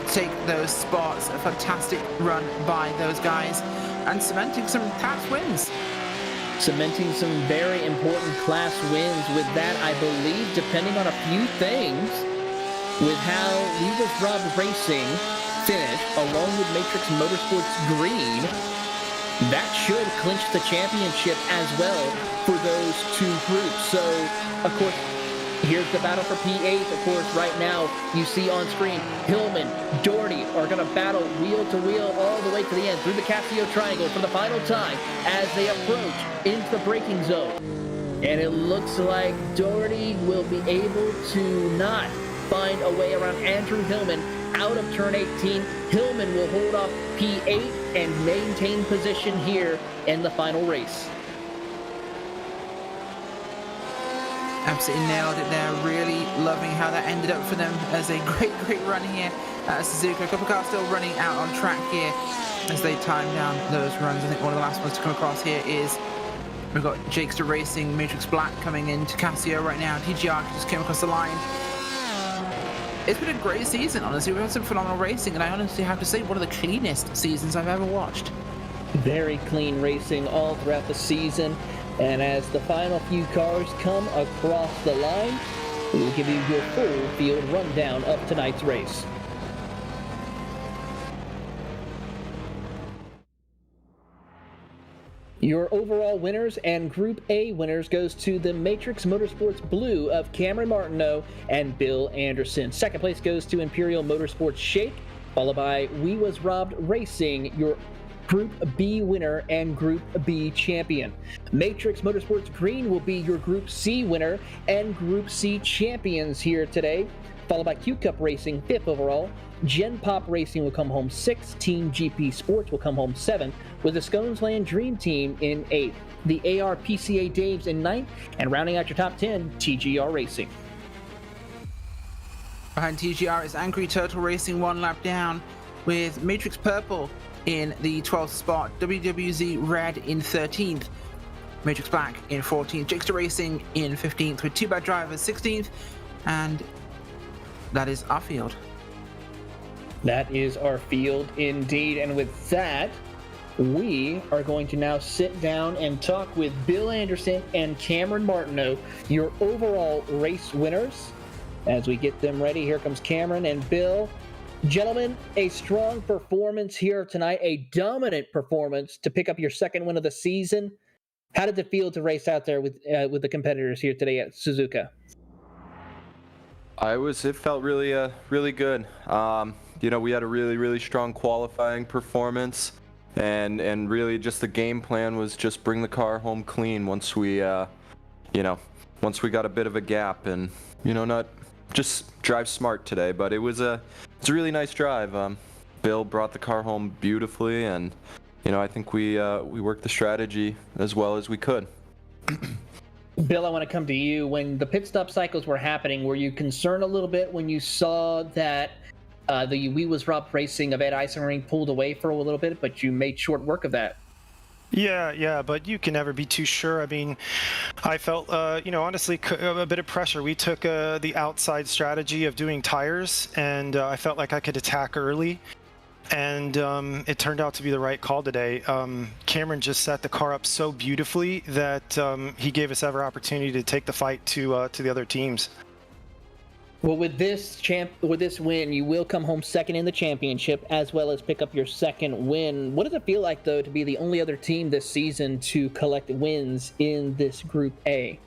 take those spots. A fantastic run by those guys, and cementing some class wins. Cementing some very important class wins with that, I believe, depending on a few things, with how we was Rava Racing finished, along with Matrix Motorsports Green, that should clinch the championship as well for those two groups. So, of course, here's the battle for P8. Of course, right now, you see on screen, Hillman, Doherty are going to battle wheel to wheel all the way to the end through the Casio Triangle for the final time as they approach into the braking zone. And it looks like Doherty will be able to not find a way around Andrew Hillman out of turn 18. Hillman will hold off P8 and maintain position here in the final race. Absolutely nailed it there. Really loving how that ended up for them as a great run here at Suzuka. A couple of cars still running out on track here as they time down those runs. I think one of the last ones to come across here is we've got Jakester Racing, Matrix Black coming into Casio right now. TGR just came across the line. It's been a great season, honestly. We've had some phenomenal racing, and I honestly have to say, one of the cleanest seasons I've ever watched. Very clean racing all throughout the season. And as the final few cars come across the line, we will give you your full field rundown of tonight's race. Your overall winners and Group A winners goes to the Matrix Motorsports Blue of Cameron Martineau and Bill Anderson. Second place goes to Imperial Motorsports Shake, followed by We Was Robbed Racing, your Group B winner and Group B champion. Matrix Motorsports Green will be your Group C winner and Group C champions here today, followed by Q-Cup Racing, 5th overall. Gen Pop Racing will come home 6th. Team GP Sports will come home 7th, with the Scones Land Dream Team in 8th. The AR PCA Daves in 9th, and rounding out your top 10, TGR Racing. Behind TGR is Angry Turtle Racing, one lap down, with Matrix Purple in the 12th spot, WWZ Red in 13th, Matrix Black in 14th, Jakester Racing in 15th, with Two Bad Drivers 16th, and that is our field. That is our field indeed, and with that, we are going to now sit down and talk with Bill Anderson and Cameron Martineau, your overall race winners. As we get them ready, here comes Cameron and Bill. Gentlemen, a strong performance here tonight, a dominant performance to pick up your second win of the season. How did it feel to race out there with the competitors here today at Suzuka? It felt really good. We had a really strong qualifying performance, and really just the game plan was just bring the car home clean once we got a bit of a gap, and not just drive smart today. But it's a really nice drive. Bill brought the car home beautifully, and I think we worked the strategy as well as we could. Bill, I want to come to you. When the pit stop cycles were happening, were you concerned a little bit when you saw that The We Was Robbed Racing of Ed Eisenring pulled away for a little bit, but you made short work of that. Yeah, but you can never be too sure. I mean, I felt, honestly, a bit of pressure. We took the outside strategy of doing tires, and I felt like I could attack early. And it turned out to be the right call today. Cameron just set the car up so beautifully that he gave us every opportunity to take the fight to the other teams. Well, with this win, you will come home second in the championship, as well as pick up your second win. What does it feel like, though, to be the only other team this season to collect wins in this Group A?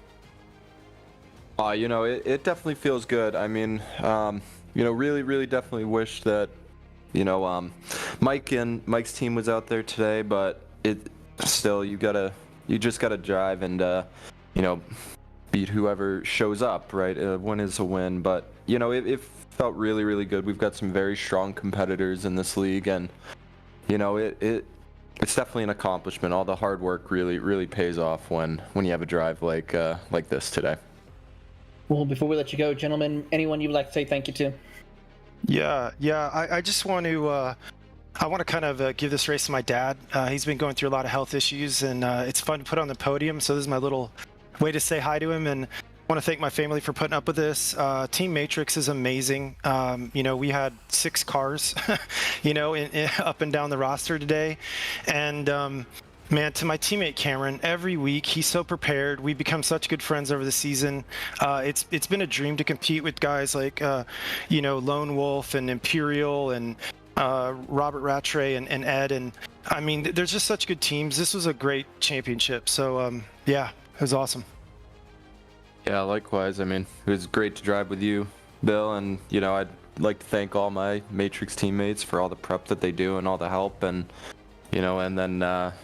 It definitely feels good. I mean, really definitely wish that, Mike's team was out there today, but you just gotta drive and, beat whoever shows up, right? A win is a win, but it felt really good. We've got some very strong competitors in this league, and it's definitely an accomplishment. All the hard work really pays off when you have a drive like this today. Well, before we let you go, gentlemen, anyone you'd like to say thank you to? Yeah. I just want to. I want to kind of give this race to my dad. He's been going through a lot of health issues, and it's fun to put on the podium. So this is my little way to say hi to him, and I want to thank my family for putting up with this. Team Matrix is amazing. We had 6 cars, up and down the roster today, and man, to my teammate Cameron, every week he's so prepared. We've become such good friends over the season. It's been a dream to compete with guys like Lone Wolf and Imperial and Robert Rattray and Ed, and I mean, there's just such good teams. This was a great championship. So it was awesome. Yeah, likewise. I mean, it was great to drive with you, Bill, and I'd like to thank all my Matrix teammates for all the prep that they do and all the help, and and then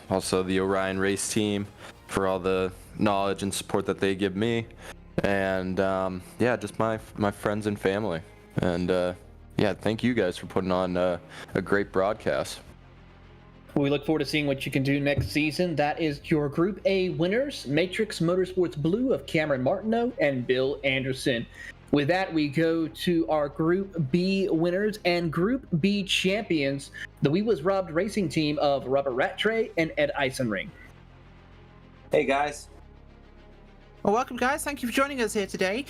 also the Orion race team for all the knowledge and support that they give me, and just my friends and family, and thank you guys for putting on a great broadcast. We look forward to seeing what you can do next season. That is your Group A winners, Matrix Motorsports Blue of Cameron Martineau and Bill Anderson. With that, we go to our Group B winners and Group B champions, the We Was Robbed Racing team of Robert Rattray and Ed Eisenring. Hey, guys. Well, welcome, guys. Thank you for joining us here today.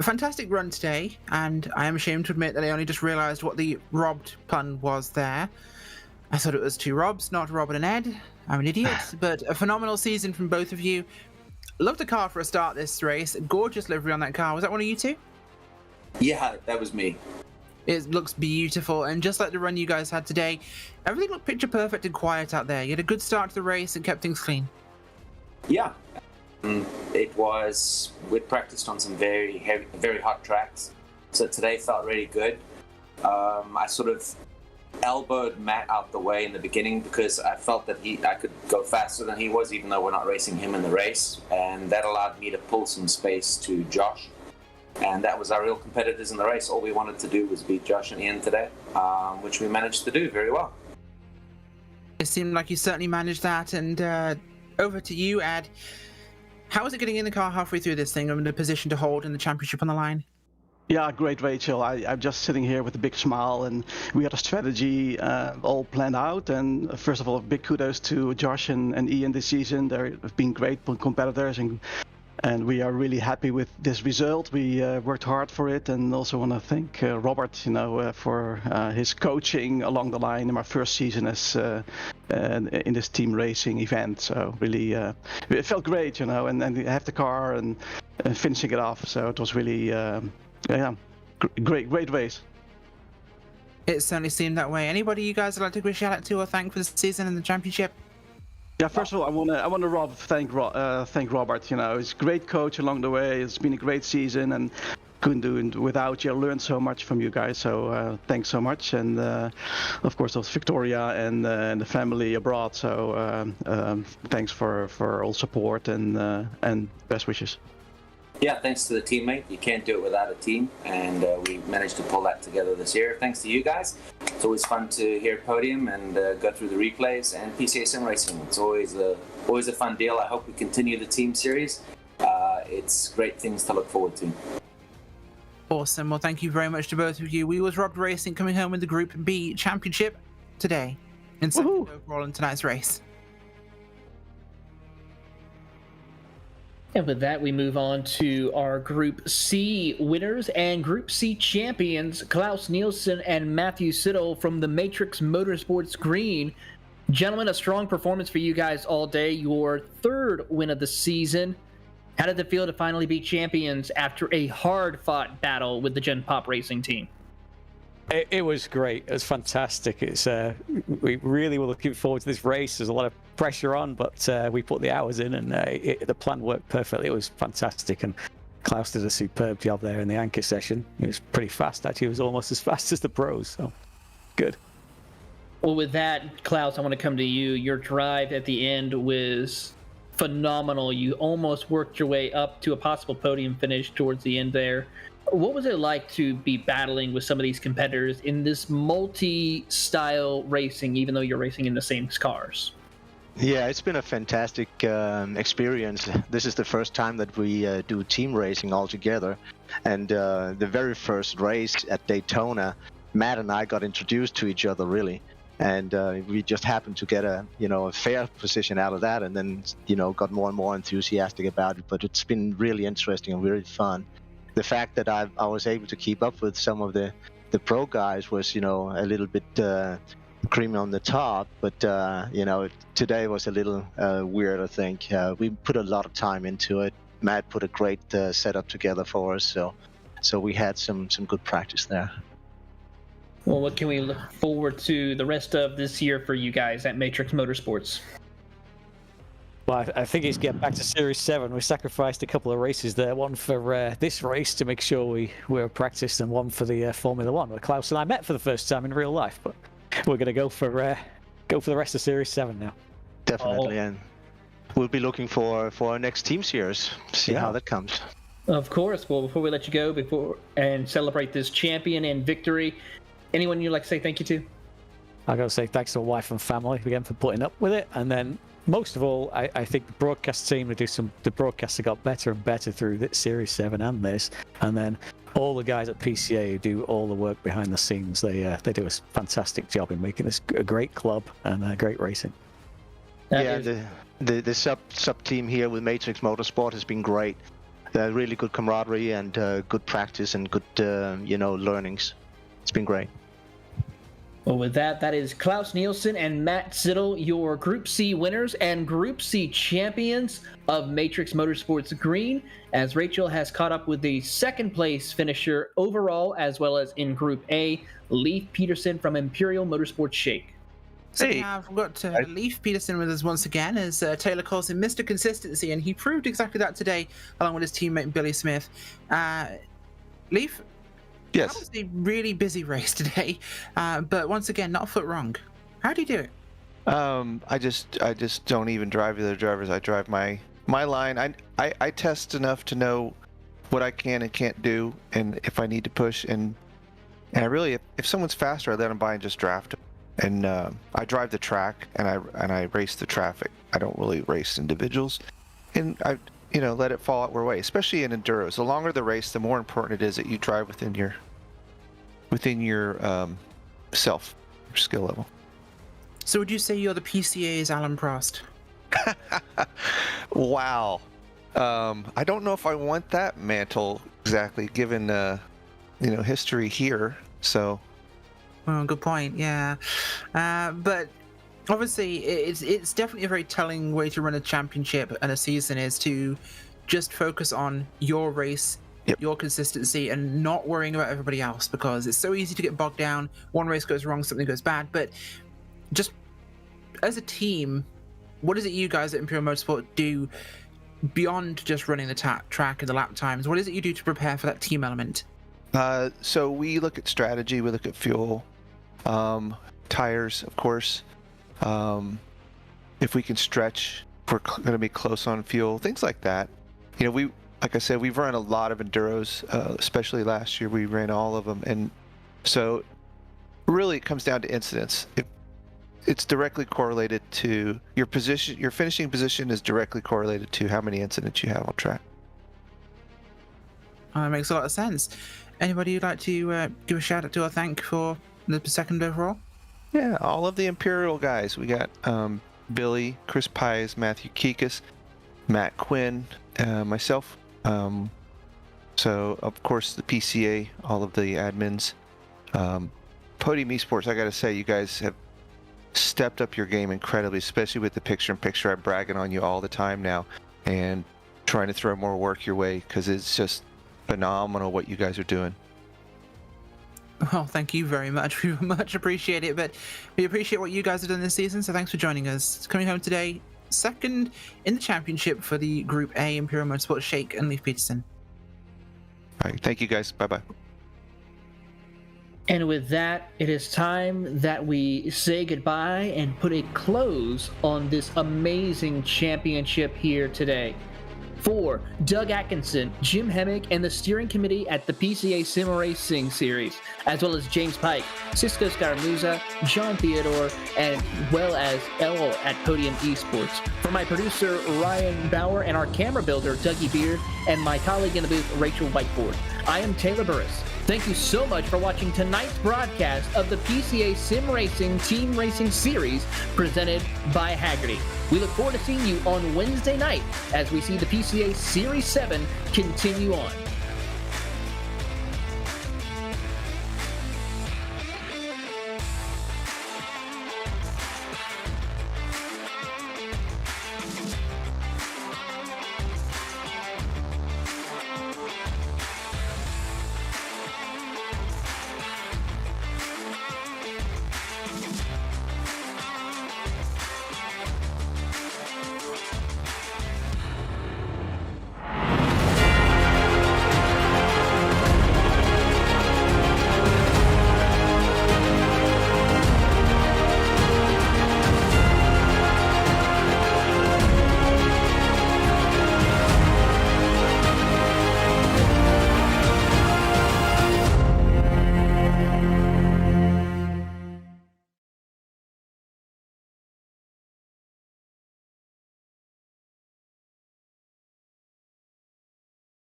Fantastic run today, and I am ashamed to admit that I only just realized what the robbed pun was there. I thought it was 2 Robs, not Robert and Ed. I'm an idiot, but a phenomenal season from both of you. Loved the car for a start this race. Gorgeous livery on that car. Was that one of you two? Yeah, that was me. It looks beautiful, and just like the run you guys had today, everything looked picture perfect and quiet out there. You had a good start to the race and kept things clean. Yeah. We'd practiced on some very heavy, very hot tracks, so today felt really good. I sort of elbowed Matt out the way in the beginning because I felt that I could go faster than he was, even though we're not racing him in the race, and that allowed me to pull some space to Josh, and that was our real competitors in the race. All we wanted to do was beat Josh and Ian today, which we managed to do very well. It seemed like you certainly managed that, and over to you, Ed. How was it getting in the car halfway through this thing? I'm in a position to hold in the championship on the line. Yeah, great, Rachel. I'm just sitting here with a big smile, and we had a strategy all planned out. And first of all, big kudos to Josh and Ian this season. They've been great competitors, and we are really happy with this result. We worked hard for it, and also want to thank Robert, for his coaching along the line in my first season as in this team racing event. So really, it felt great, and have the car and finishing it off. So it was really. Great race. It certainly seemed that way. Anybody you guys would like to give a shout out to or thank for the season and the championship? Yeah, first of all, I want to thank Robert. He's a great coach along the way. It's been a great season, and couldn't do it without you. I learned so much from you guys, so thanks so much. And of course, also Victoria and the family abroad. So thanks for all support and best wishes. Yeah, thanks to the teammate. You can't do it without a team, and we managed to pull that together this year. Thanks to you guys. It's always fun to hear podium and go through the replays, and PCA Sim Racing. It's always a fun deal. I hope we continue the team series. It's great things to look forward to. Awesome. Well, thank you very much to both of you. We was Robbed Racing coming home with the Group B championship today in second overall in tonight's race. And with that, we move on to our Group C winners and Group C champions, Klaus Nielsen and Matthew Siddle from the Matrix Motorsports Green. Gentlemen, a strong performance for you guys all day. Your third win of the season. How did it feel to finally be champions after a hard-fought battle with the Gen Pop Racing team? It was great. It was fantastic. We really were looking forward to this race. There's a lot of pressure on, but we put the hours in, and the plan worked perfectly. It was fantastic, and Klaus did a superb job there in the anchor session. It was pretty fast, actually. It was almost as fast as the pros, so good. Well, with that, Klaus, I want to come to you. Your drive at the end was phenomenal. You almost worked your way up to a possible podium finish towards the end there. What was it like to be battling with some of these competitors in this multi-style racing, even though you're racing in the same cars? Yeah, it's been a fantastic experience. This is the first time that we do team racing all together. And the very first race at Daytona, Matt and I got introduced to each other, really. And we just happened to get a fair position out of that, and then, got more and more enthusiastic about it. But it's been really interesting and really fun. The fact that I was able to keep up with some of the pro guys was, a little bit cream on the top, but today was a little weird, I think. We put a lot of time into it. Matt put a great setup together for us, so we had some good practice there. Well, what can we look forward to the rest of this year for you guys at Matrix Motorsports? Well, I think it's getting back to Series 7. We sacrificed a couple of races there, one for this race to make sure we were practiced, and one for the Formula 1, where Klaus and I met for the first time in real life. But we're going to go for the rest of Series 7 now. Definitely, and we'll be looking for our next team series, see how that comes. Of course. Well, before we let you go and celebrate this champion and victory, anyone you'd like to say thank you to? I got to say thanks to my wife and family again for putting up with it, and then most of all, I think the broadcast team the broadcasts have got better and better through this Series 7 and this, and then all the guys at PCA who do all the work behind the scenes, they do a fantastic job in making this a great club and great racing. The sub team here with Matrix Motorsport has been great. Really good camaraderie and good practice and good learnings. It's been great. Well, with that is Klaus Nielsen and Matt Siddle, your Group C winners and Group C champions of Matrix Motorsports Green, as Rachel has caught up with the second place finisher overall, as well as in Group A, Leif Peterson from Imperial Motorsports Shake. So we have got Leif Peterson with us once again, as Taylor calls him Mr. Consistency, and he proved exactly that today, along with his teammate Billy Smith. Leif? Yes. That was a really busy race today, but once again, not a foot wrong. How do you do it? I just don't even drive the other drivers. I drive my line. I test enough to know what I can and can't do, and if I need to push. And I really, if someone's faster, I let them by and just draft them. And I drive the track, and I race the traffic. I don't really race individuals, and I let it fall out our way. Especially in enduros, the longer the race, the more important it is that you drive within your self, your skill level. So would you say you're the PCA's Alan Prost? Wow. I don't know if I want that mantle exactly, given history here. So. Well, good point. Yeah, but obviously, it's definitely a very telling way to run a championship and a season is to just focus on your race, your consistency, and not worrying about everybody else, because it's so easy to get bogged down. One race goes wrong, something goes bad. But just as a team, what is it you guys at Imperial Motorsport do beyond just running the track and the lap times? What is it you do to prepare for that team element? So we look at strategy, we look at fuel, tires, of course. If we can stretch, if we're going to be close on fuel, things like that. Like I said, we've run a lot of enduros, especially last year. We ran all of them, and so really it comes down to incidents. It's directly correlated to your position. Your finishing position is directly correlated to how many incidents you have on track. Makes a lot of sense. Anybody you'd like to give a shout out to or thank for the second overall? Yeah, all of the Imperial guys. We got Billy, Chris Pies, Matthew Kikas, Matt Quinn, myself. So, of course, the PCA, all of the admins. Podium Esports, I got to say, you guys have stepped up your game incredibly, especially with the picture-in-picture. I'm bragging on you all the time now and trying to throw more work your way because it's just phenomenal what you guys are doing. Well, thank you very much. We much appreciate it, but we appreciate what you guys have done this season, so thanks for joining us. Coming home today, second in the championship for the Group A Imperial Motorsports, Shake and Leif Peterson. All right, thank you guys. Bye-bye. And with that, it is time that we say goodbye and put a close on this amazing championship here today. For Doug Atkinson, Jim Hemmick, and the steering committee at the PCA Sim Racing series, as well as James Pike, Cisco Scaramuza, John Theodore, and well as Elo at Podium Esports. For my producer, Ryan Bauer, and our camera builder, Dougie Beard, and my colleague in the booth, Rachel Whiteboard. I am Taylor Burris. Thank you so much for watching tonight's broadcast of the PCA Sim Racing Team Racing Series presented by Haggerty. We look forward to seeing you on Wednesday night as we see the PCA Series 7 continue on.